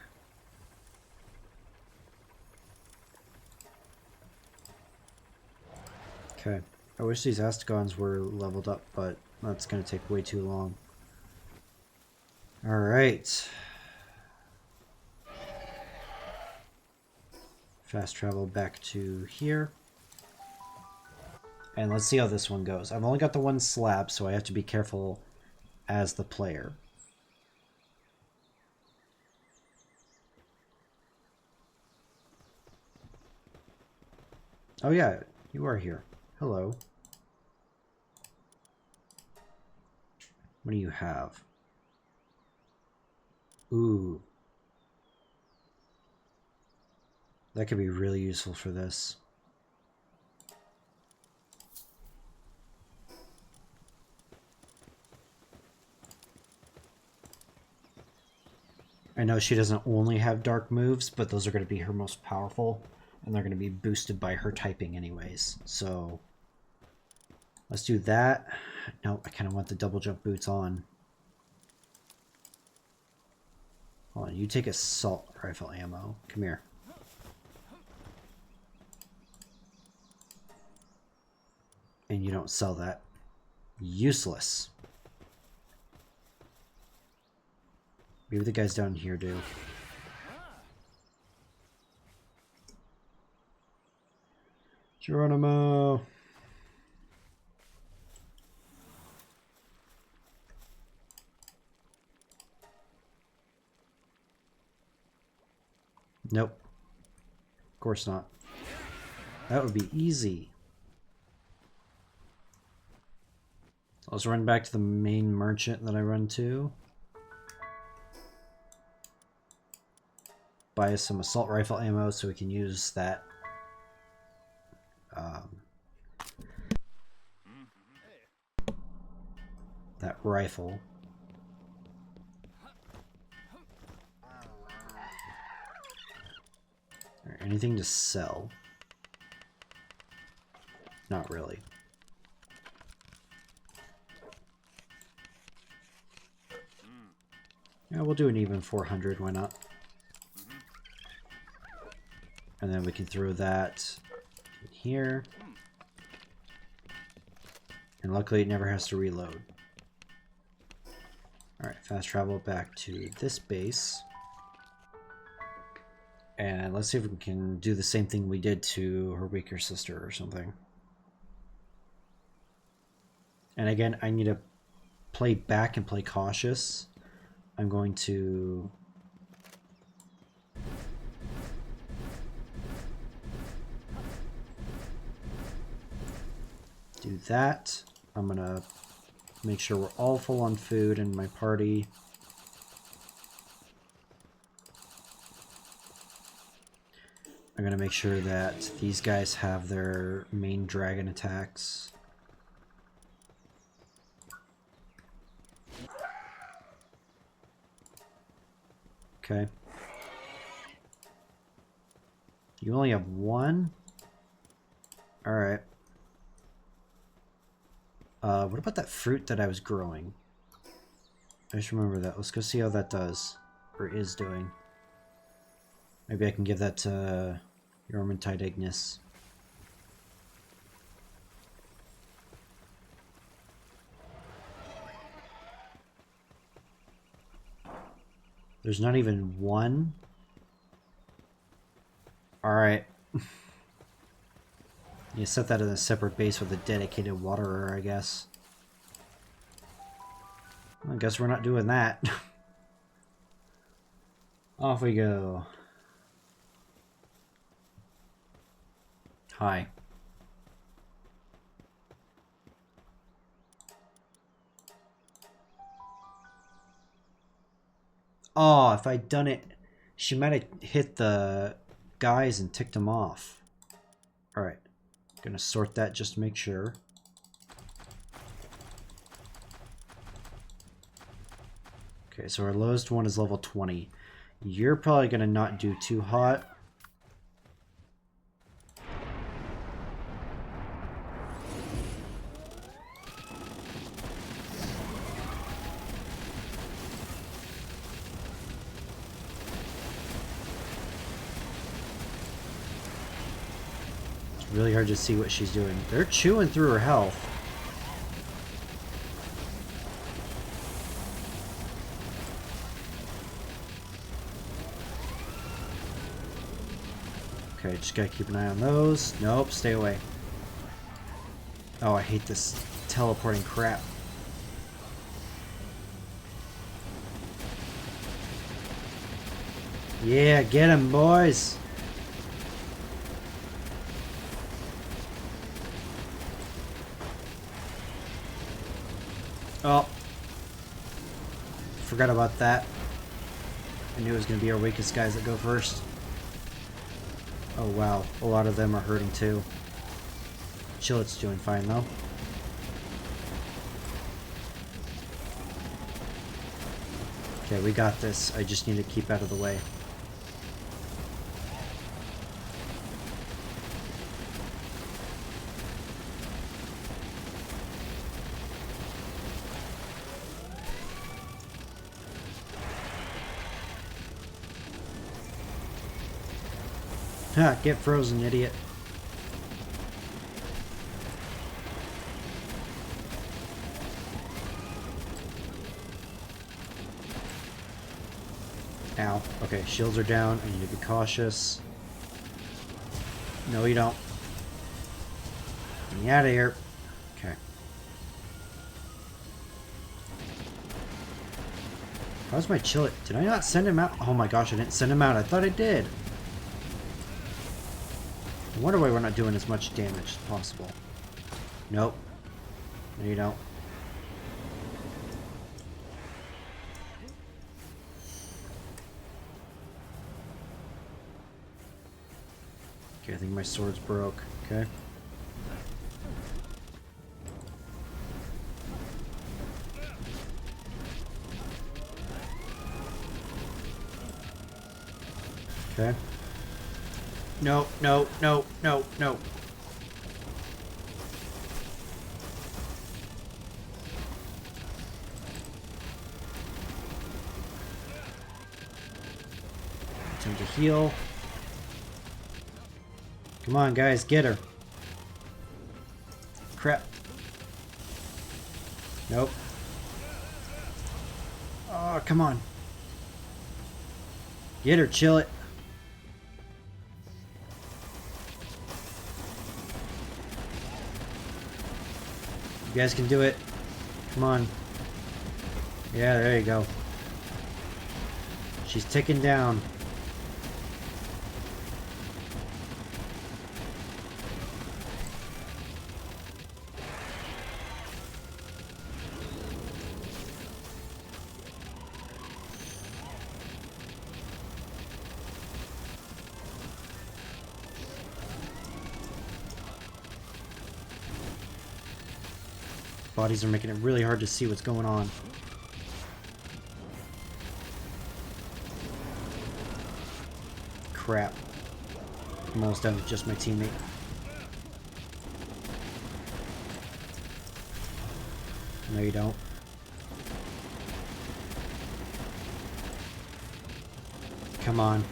Okay. I wish these Astegons were leveled up, but that's going to take way too long. Alright. Fast travel back to here. And let's see how this one goes. I've only got the one slab, so I have to be careful as the player. Oh yeah, you are here. Hello. What do you have? Ooh. That could be really useful for this. I know she doesn't only have dark moves, but those are going to be her most powerful, and they're going to be boosted by her typing anyways. So let's do that. No, I kind of want the double jump boots on. Hold on, you take assault rifle ammo. Come here. And you don't sell that. Useless. Maybe the guys down here do. Geronimo! Nope. Of course not. That would be easy. Let's run back to the main merchant that I run to. Buy us some assault rifle ammo so we can use that rifle. Right, anything to sell? Not really. Yeah, we'll do an even 400, why not? And then we can throw that in here. And luckily it never has to reload. Alright, fast travel back to this base. And let's see if we can do the same thing we did to her weaker sister or something. And again, I need to play back and play cautious. I'm going to do that. I'm gonna make sure we're all full on food in my party. I'm gonna make sure that these guys have their main dragon attacks. Okay. You only have one? Alright. What about that fruit that I was growing? I just remember that. Let's go see how that does. Or is doing. Maybe I can give that to Yormantide Ignis. There's not even one? Alright. You set that in a separate base with a dedicated waterer, I guess. I guess we're not doing that. Off we go. Hi. Oh, if I'd done it, she might have hit the guys and ticked them off. Alright. Gonna sort that just to make sure. Okay, so our lowest one is level 20. You're probably gonna not do too hot. Really hard to see what she's doing. They're chewing through her health. Okay, just gotta keep an eye on those. Nope, stay away. Oh, I hate this teleporting crap. Yeah, get him, boys! Oh. Forgot about that. I knew it was going to be our weakest guys that go first. Oh wow, a lot of them are hurting too. Chillet's doing fine though. Okay, we got this. I just need to keep out of the way. Ha, get frozen, idiot. Ow. Okay, shields are down. I need to be cautious. No, you don't. Get me out of here. Okay. How's my Chillet? Did I not send him out? Oh my gosh, I didn't send him out. I thought I did. I wonder why we're not doing as much damage as possible. Nope. No, you don't. Okay, I think my sword's broke. Okay. Okay. No, no, no, no, no. Time to heal. Come on, guys, get her. Crap. Nope. Oh, come on. Get her, chill it. You guys can do it. Come on. Yeah, there you go. She's ticking down. Bodies are making it really hard to see what's going on. Crap. I'm almost done with just my teammate. No, you don't. Come on. You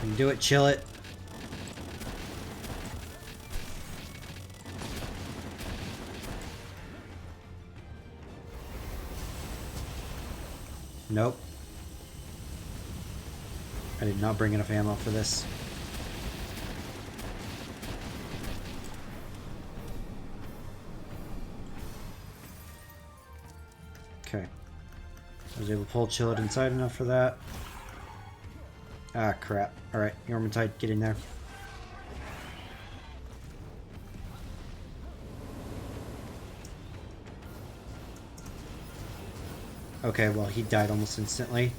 can do it, chill it. Nope. I did not bring enough ammo for this. Okay. I was able to pull Chill It inside enough for that. Ah, crap. Alright, Yormantide, get in there. Okay, well, he died almost instantly.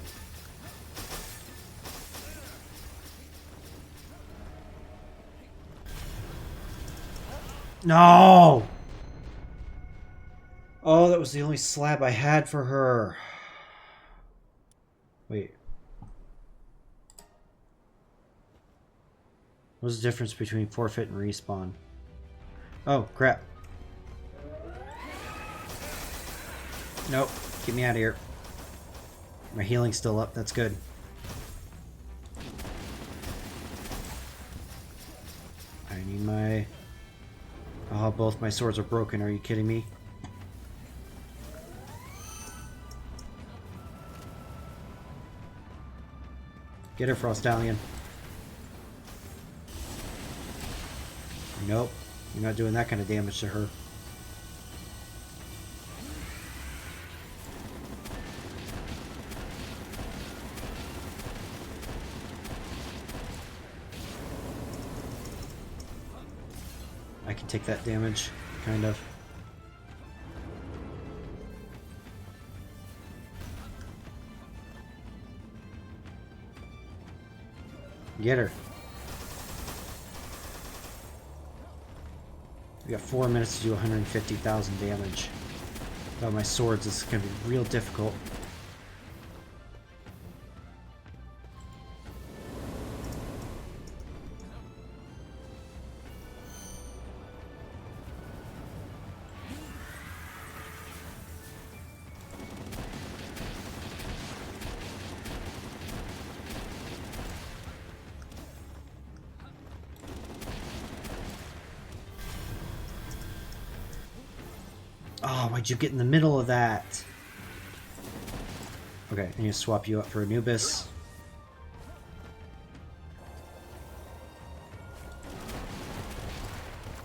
No! Oh, that was the only slab I had for her. Wait. What's the difference between forfeit and respawn? Oh, crap. Nope. Get me out of here. My healing's still up. That's good. I need my... Oh, both my swords are broken. Are you kidding me? Get her, Frostallion. Nope. You're not doing that kind of damage to her. I can take that damage, kind of. Get her. We got 4 minutes to do 150,000 damage. Without my swords, this is going to be real difficult. Oh, why'd you get in the middle of that? Okay, I need to swap you up for Anubis.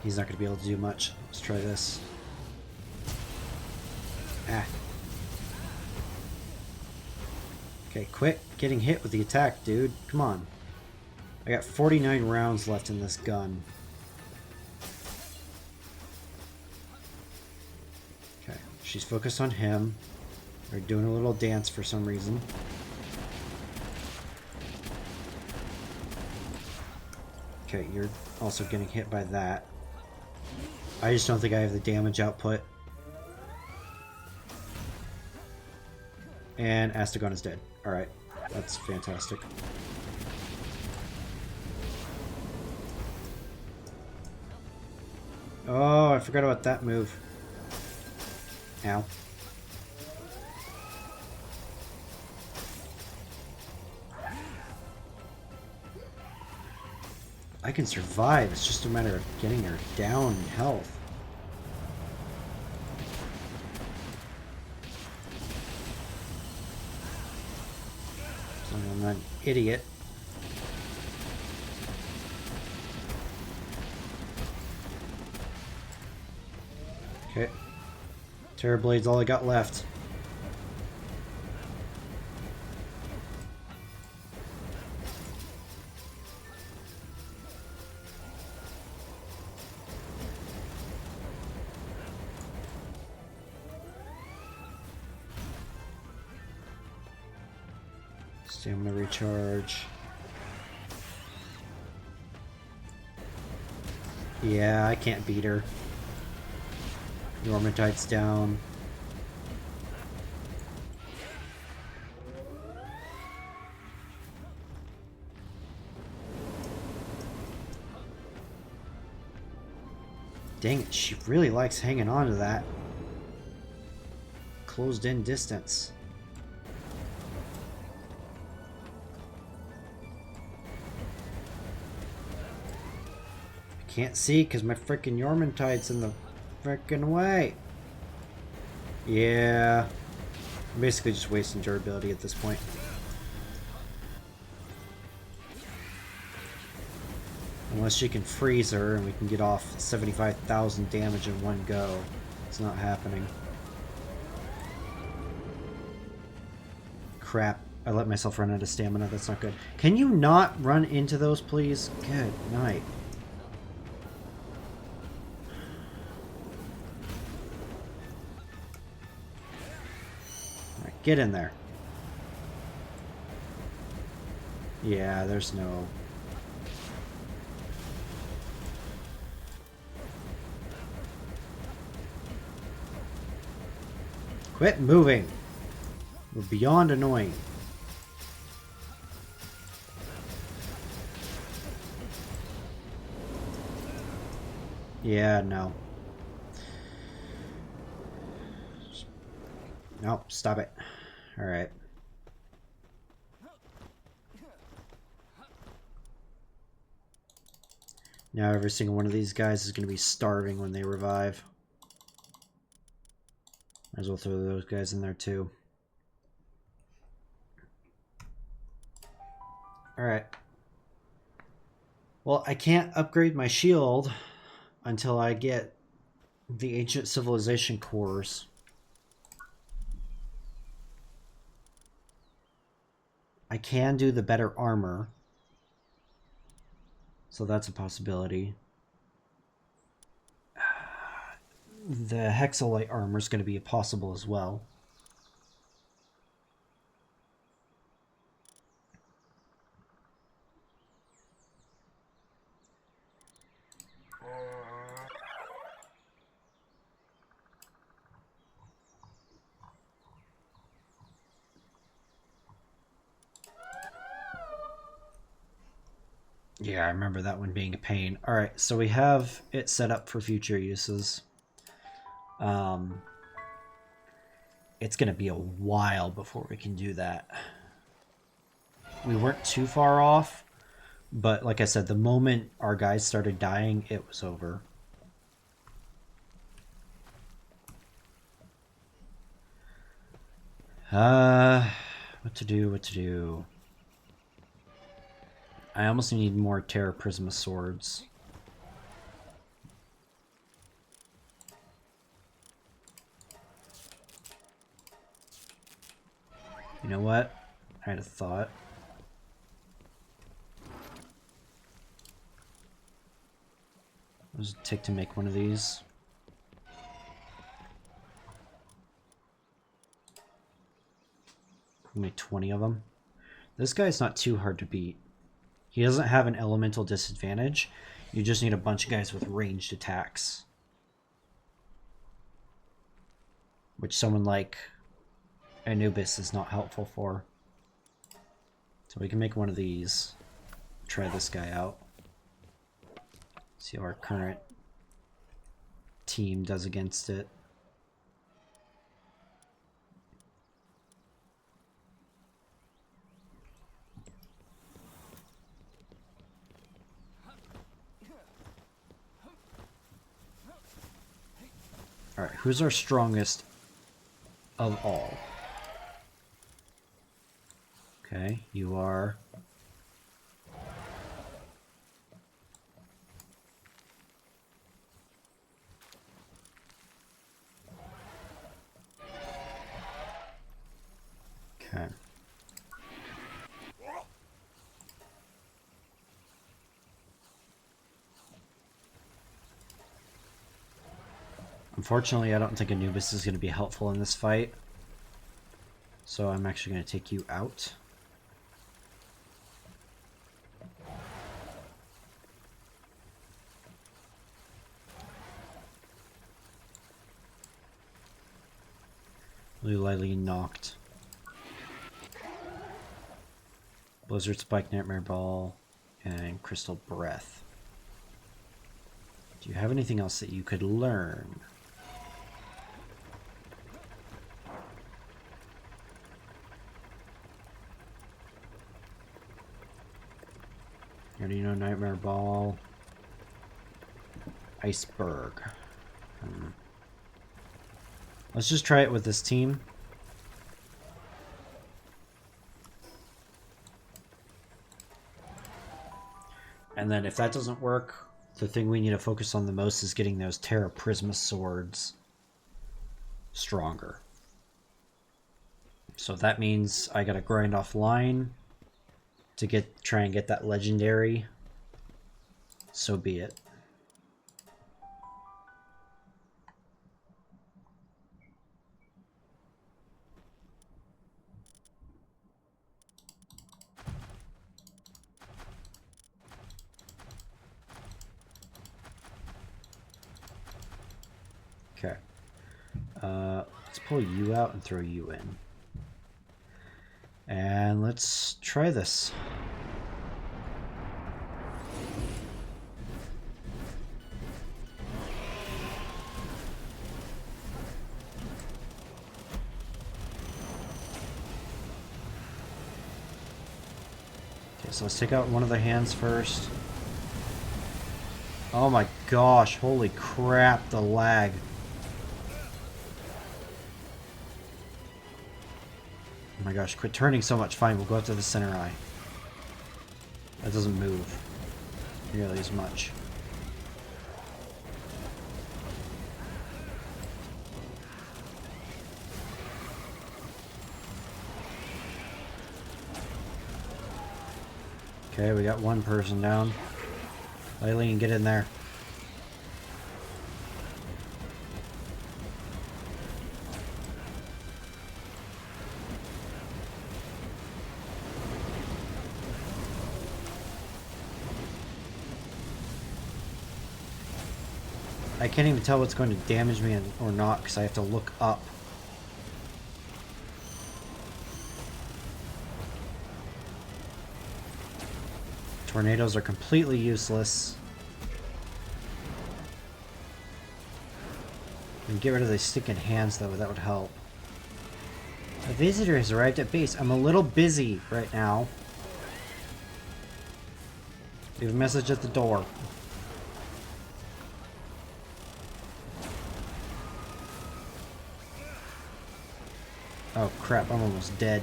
He's not going to be able to do much. Let's try this. Ah. Okay, quit getting hit with the attack, dude. Come on. I got 49 rounds left in this gun. Okay, she's focused on him. They're doing a little dance for some reason. Okay, you're also getting hit by that. I just don't think I have the damage output. And Astagon is dead. Alright. That's fantastic. Oh, I forgot about that move. Ow. I can survive. It's just a matter of getting her down in health. So I'm not an idiot. Okay. Terrorblade's all I got left. Stamina recharge. Yeah, I can't beat her. Normantide's down. Dang it, she really likes hanging on to that closed-in distance. I can't see because my frickin' Yormantide's in the frickin' way. Yeah. I'm basically just wasting durability at this point. Unless she can freeze her and we can get off 75,000 damage in one go. It's not happening. Crap. I let myself run out of stamina. That's not good. Can you not run into those, please? Good night. Alright, get in there. Yeah, there's no... Quit moving! We're beyond annoying. Yeah, no. Nope, stop it. Alright. Now every single one of these guys is going to be starving when they revive. Might as well throw those guys in there too. Alright. Well, I can't upgrade my shield until I get the Ancient Civilization cores. I can do the better armor. So that's a possibility. The Hexalite armor is going to be possible as well. Yeah, I remember that one being a pain. Alright, so we have it set up for future uses. It's going to be a while before we can do that. We weren't too far off, but like I said, the moment our guys started dying, it was over. What to do? I almost need more Terra Prisma swords. You know what? I had a thought. What does it take to make one of these? Make 20 of them. This guy's not too hard to beat. He doesn't have an elemental disadvantage. You just need a bunch of guys with ranged attacks. Which someone like Anubis is not helpful for. So we can make one of these. Try this guy out. See how our current team does against it. Alright, who's our strongest of all? Okay, you are... Okay. Unfortunately, I don't think Anubis is going to be helpful in this fight. So I'm actually going to take you out. Lightly knocked. Blizzard Spike, Nightmare Ball, and Crystal Breath. Do you have anything else that you could learn? You already know Nightmare Ball. Iceberg. Let's just try it with this team. And then if that doesn't work, the thing we need to focus on the most is getting those Terra Prisma swords stronger. So that means I gotta grind offline to try and get that legendary. So be it. Okay. Let's pull you out and throw you in. And let's try this. Okay, so let's take out one of the hands first. Oh my gosh, holy crap, the lag. Oh my gosh, quit turning so much. Fine, we'll go up to the center eye. That doesn't move nearly as much. Okay, we got one person down. Eileen, get in there. I can't even tell what's going to damage me or not because I have to look up. Tornadoes are completely useless. And get rid of these sticking hands though, that would help. A visitor has arrived at base. I'm a little busy right now. Leave a message at the door. Oh crap, I'm almost dead.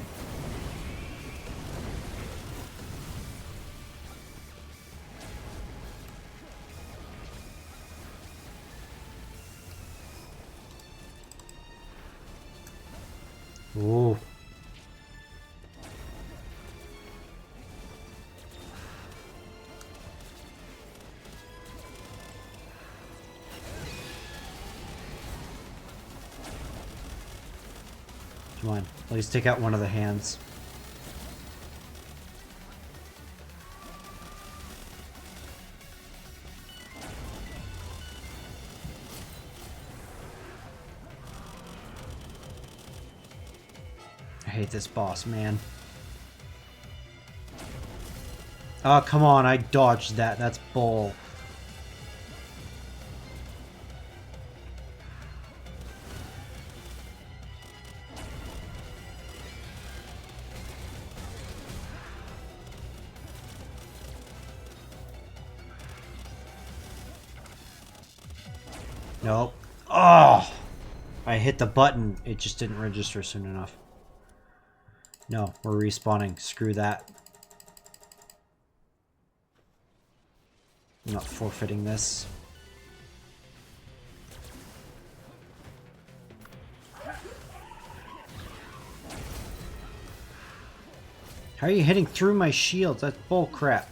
Ooh. Come on, please take out one of the hands. I hate this boss, man. Oh, come on, I dodged that. That's bull. Nope. Oh! I hit the button. It just didn't register soon enough. No, we're respawning. Screw that. I'm not forfeiting this. How are you hitting through my shield? That's bull crap.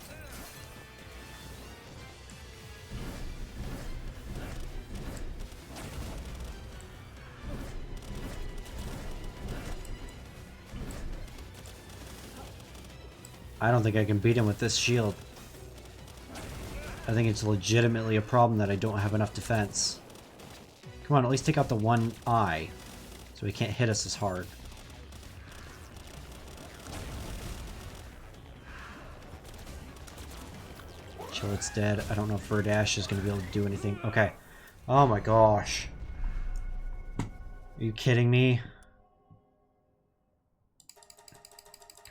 I don't think I can beat him with this shield. I think it's legitimately a problem that I don't have enough defense. Come on, at least take out the one eye, so he can't hit us as hard. Chill, it's dead. I don't know if Verdash is going to be able to do anything. Okay. Oh my gosh. Are you kidding me?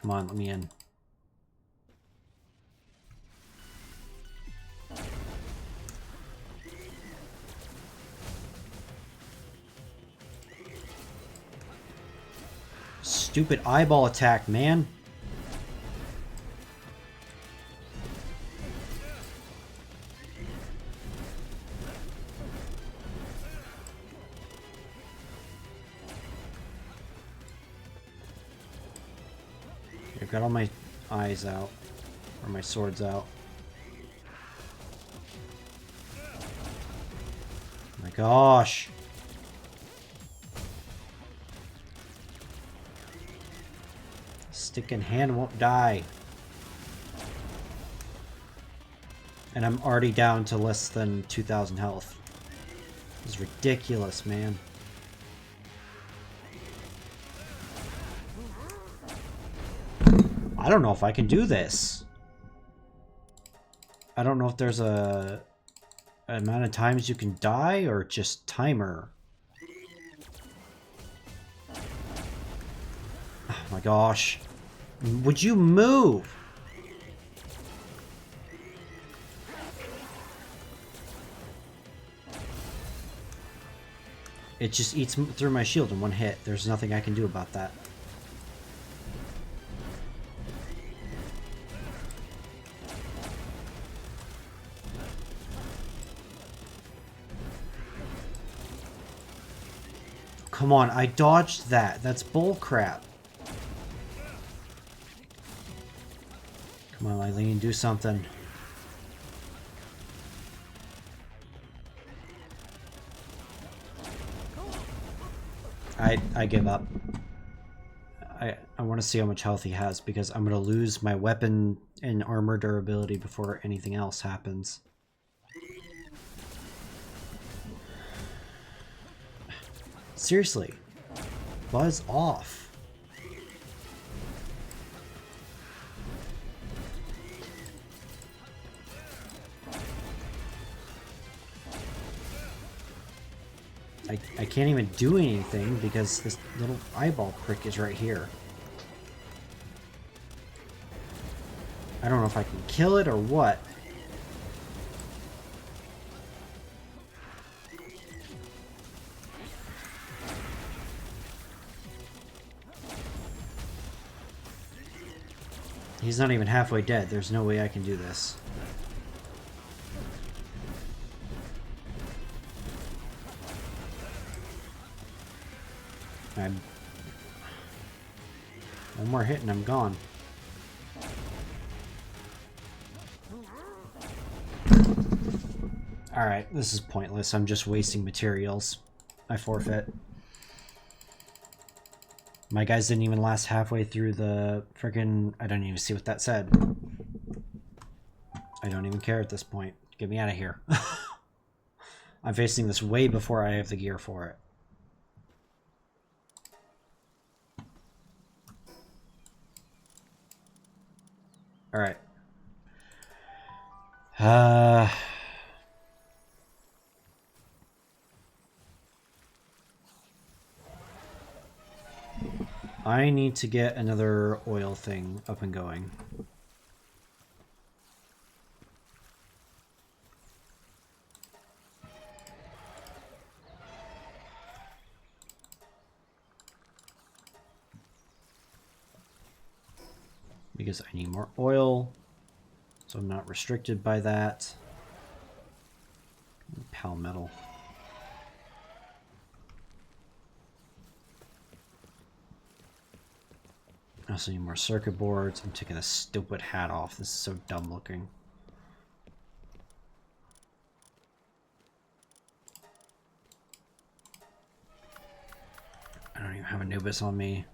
Come on, let me in. Stupid eyeball attack, man. I've got all my eyes out. Or my swords out. Oh my gosh. Stick in hand won't die. And I'm already down to less than 2,000 health. This is ridiculous, man. I don't know if I can do this. I don't know if there's a amount of times you can die or just timer. Oh my gosh. Would you move? It just eats through my shield in one hit. There's nothing I can do about that. Come on, I dodged that. That's bullcrap. Come on, Eileen, do something. I give up. I want to see how much health he has because I'm going to lose my weapon and armor durability before anything else happens. Seriously. Buzz off. I can't even do anything because this little eyeball prick is right here. I don't know if I can kill it or what. He's not even halfway dead. There's no way I can do this. One more hit and I'm gone. Alright, this is pointless. I'm just wasting materials. I forfeit. My guys didn't even last halfway through the friggin'... I don't even see what that said. I don't even care at this point. Get me out of here. I'm facing this way before I have the gear for it. Alright. Uh, I need to get another oil thing up and going. Because I need more oil, so I'm not restricted by that. Palmetto. I also need more circuit boards. I'm taking this stupid hat off. This is so dumb looking. I don't even have Anubis on me.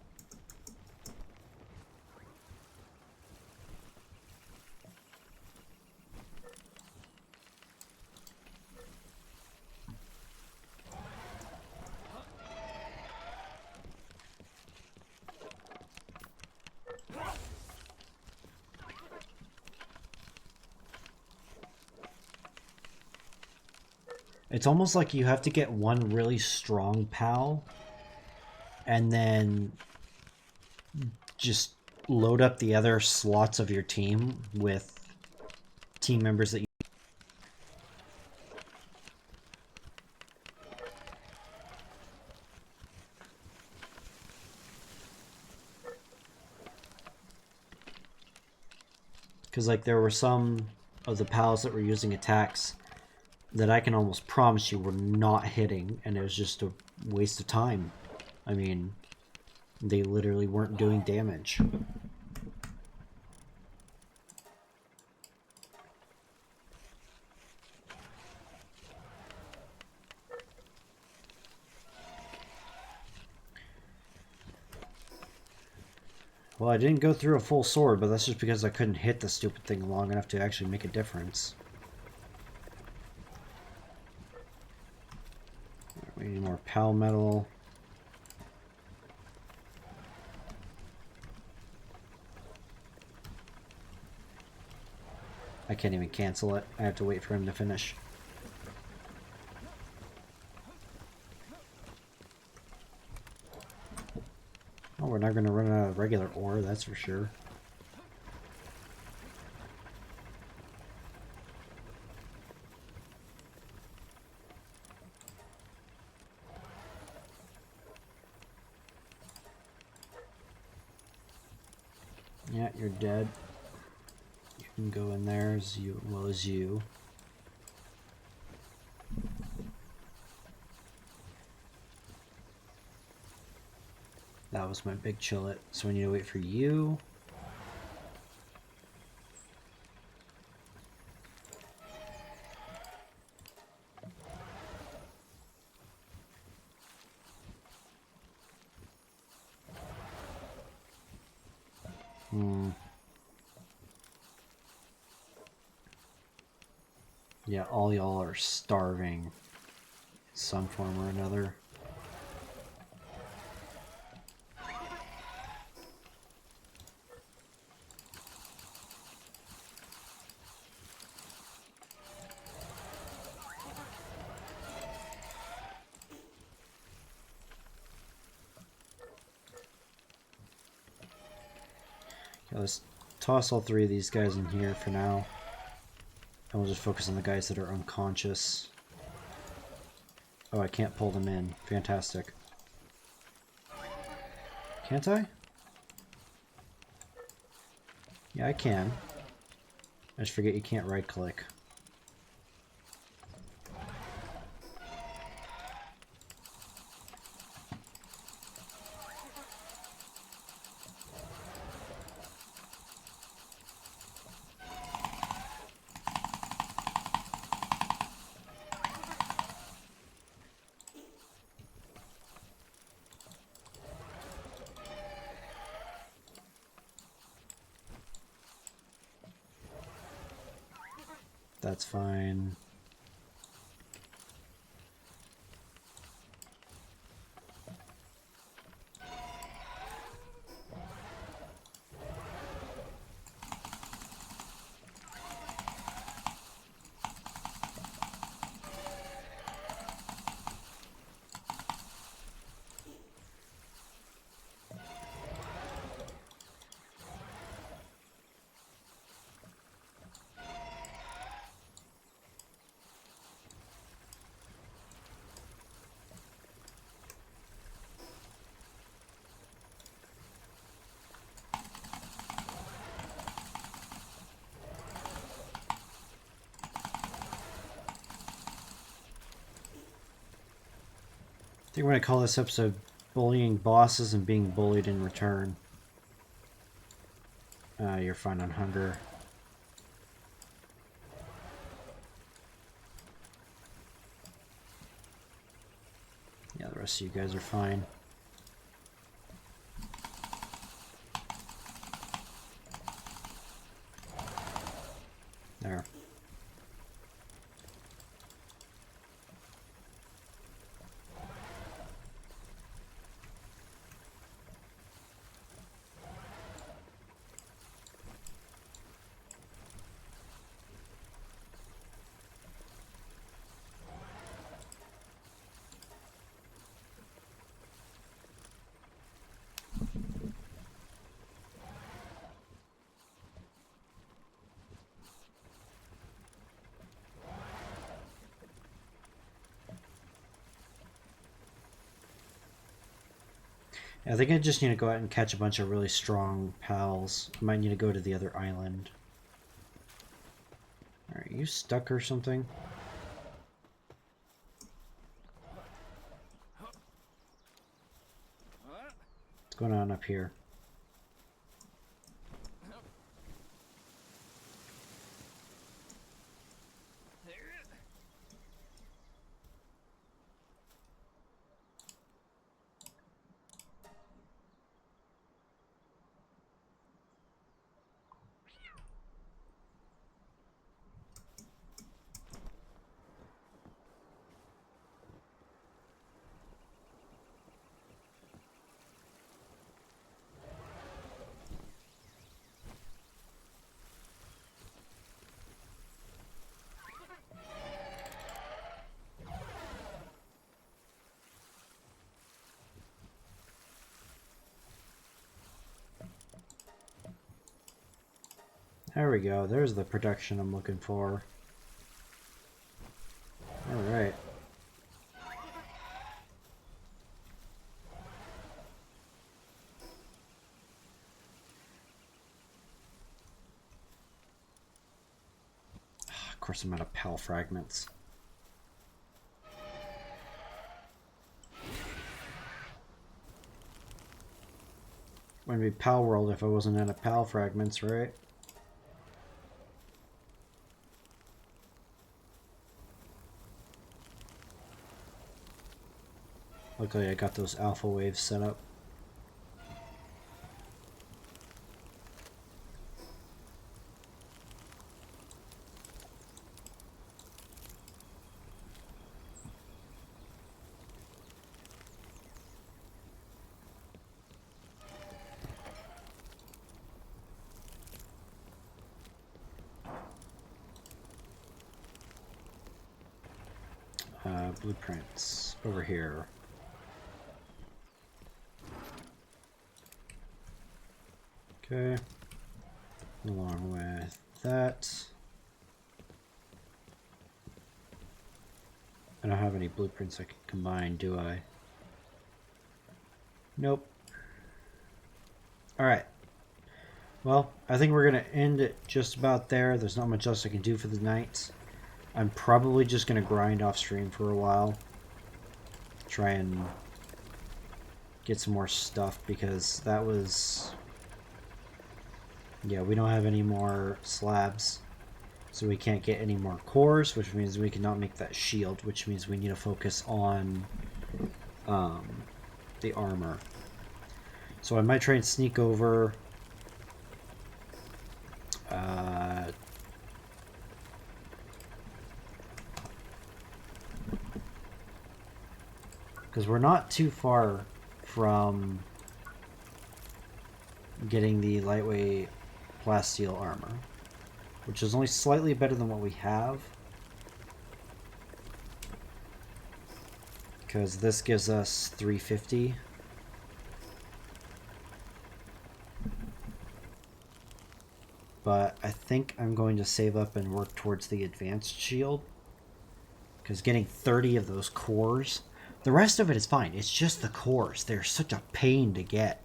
It's almost like you have to get one really strong pal and then just load up the other slots of your team with team members that you... Because like there were some of the pals that were using attacks that I can almost promise you were not hitting, and it was just a waste of time. I mean, they literally weren't doing damage. Well, I didn't go through a full sword, but that's just because I couldn't hit the stupid thing long enough to actually make a difference. We need more pal metal. I can't even cancel it. I have to wait for him to finish. Oh, we're not going to run out of regular ore, that's for sure. Yeah, you're dead. You can go in there as well as you. That was my big chillet. So we need to wait for you. Yeah, all y'all are starving in some form or another. Okay, let's toss all three of these guys in here for now. And we'll just focus on the guys that are unconscious. Oh, I can't pull them in. Fantastic. Can't I? Yeah, I can. I just forget you can't right-click. That's fine. think we're going to call this episode Bullying Bosses and Being Bullied in Return. You're fine on hunger. Yeah, the rest of you guys are fine. There. I think I just need to go out and catch a bunch of really strong pals. I might need to go to the other island. Alright, you stuck or something? What's going on up here? There we go. There's the production I'm looking for. Alright. Of course I'm out of PAL fragments. Wouldn't be Palworld if I wasn't out of PAL fragments, right? Luckily I got those alpha waves set up. Blueprints over here. Okay, along with that. I don't have any blueprints I can combine, do I? Nope. Alright. Well, I think we're going to end it just about there. There's not much else I can do for the night. I'm probably just going to grind off stream for a while. Try and get some more stuff because that was... Yeah, we don't have any more slabs, so we can't get any more cores, which means we cannot make that shield, which means we need to focus on the armor. So I might try and sneak over because we're not too far from getting the lightweight plasteel armor, which is only slightly better than what we have, because this gives us 350. But I think I'm going to save up and work towards the advanced shield, because getting 30 of those cores, the rest of it is fine, it's just the cores, they're such a pain to get.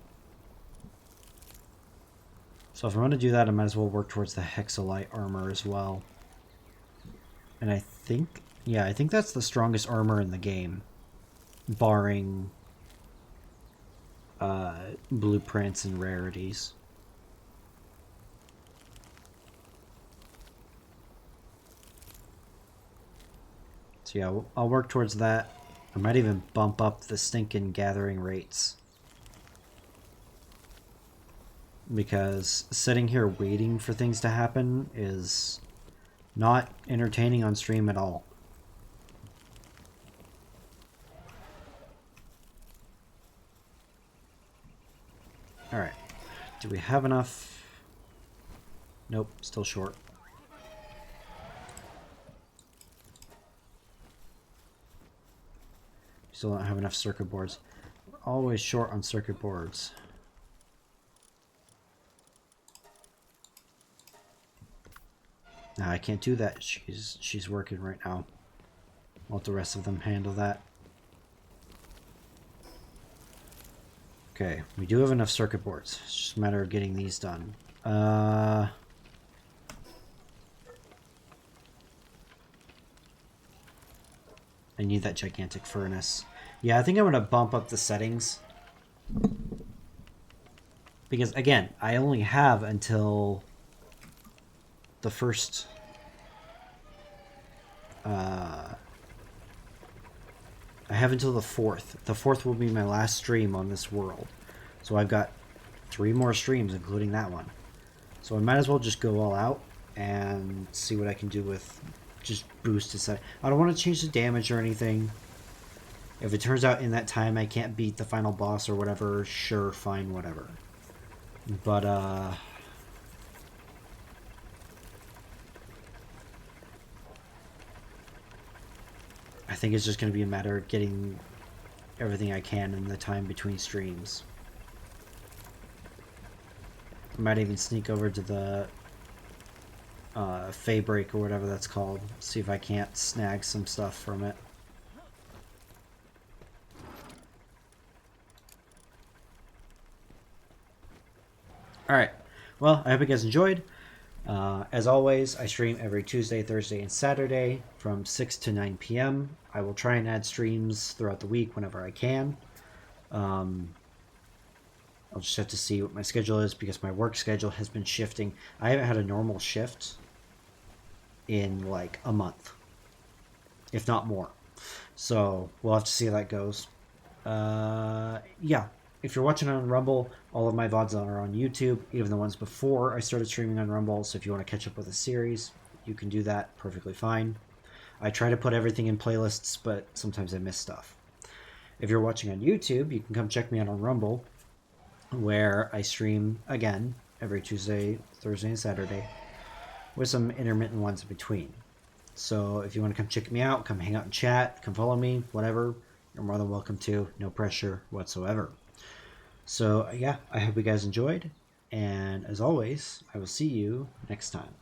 So if I'm going to do that, I might as well work towards the Hexalite armor as well. And I think, yeah, I think that's the strongest armor in the game. barring blueprints and rarities. So yeah, I'll work towards that. I might even bump up the stinking gathering rates. Because sitting here waiting for things to happen is not entertaining on stream at all. Alright. Do we have enough? Nope, still short. Still don't have enough circuit boards. We're always short on circuit boards. Nah, I can't do that. She's working right now. I'll let the rest of them handle that. Okay, we do have enough circuit boards. It's just a matter of getting these done. I need that gigantic furnace. Yeah, I think I'm going to bump up the settings. Because, again, I only have until the first... I have until the 4th. The 4th will be my last stream on this world. So I've got 3 more streams, including that one. So I might as well just go all out and see what I can do with just boost to set. I don't want to change the damage or anything. If it turns out in that time I can't beat the final boss or whatever, sure, fine, whatever. But, I think it's just going to be a matter of getting everything I can in the time between streams. I might even sneak over to the Fey Break or whatever that's called. See if I can't snag some stuff from it. Alright, well, I hope you guys enjoyed. As always, I stream every Tuesday, Thursday, and Saturday from 6 to 9 p.m. I will try and add streams throughout the week whenever I can. I'll just have to see what my schedule is because my work schedule has been shifting. I haven't had a normal shift in like a month, if not more. So we'll have to see how that goes. Yeah. If you're watching on Rumble, all of my VODs are on YouTube, even the ones before I started streaming on Rumble. So if you want to catch up with a series, you can do that perfectly fine. I try to put everything in playlists, but sometimes I miss stuff. If you're watching on YouTube, you can come check me out on Rumble, where I stream, again, every Tuesday, Thursday, and Saturday, with some intermittent ones in between. So if you want to come check me out, come hang out and chat, come follow me, whatever, you're more than welcome to. No pressure whatsoever. So, yeah, I hope you guys enjoyed, and as always, I will see you next time.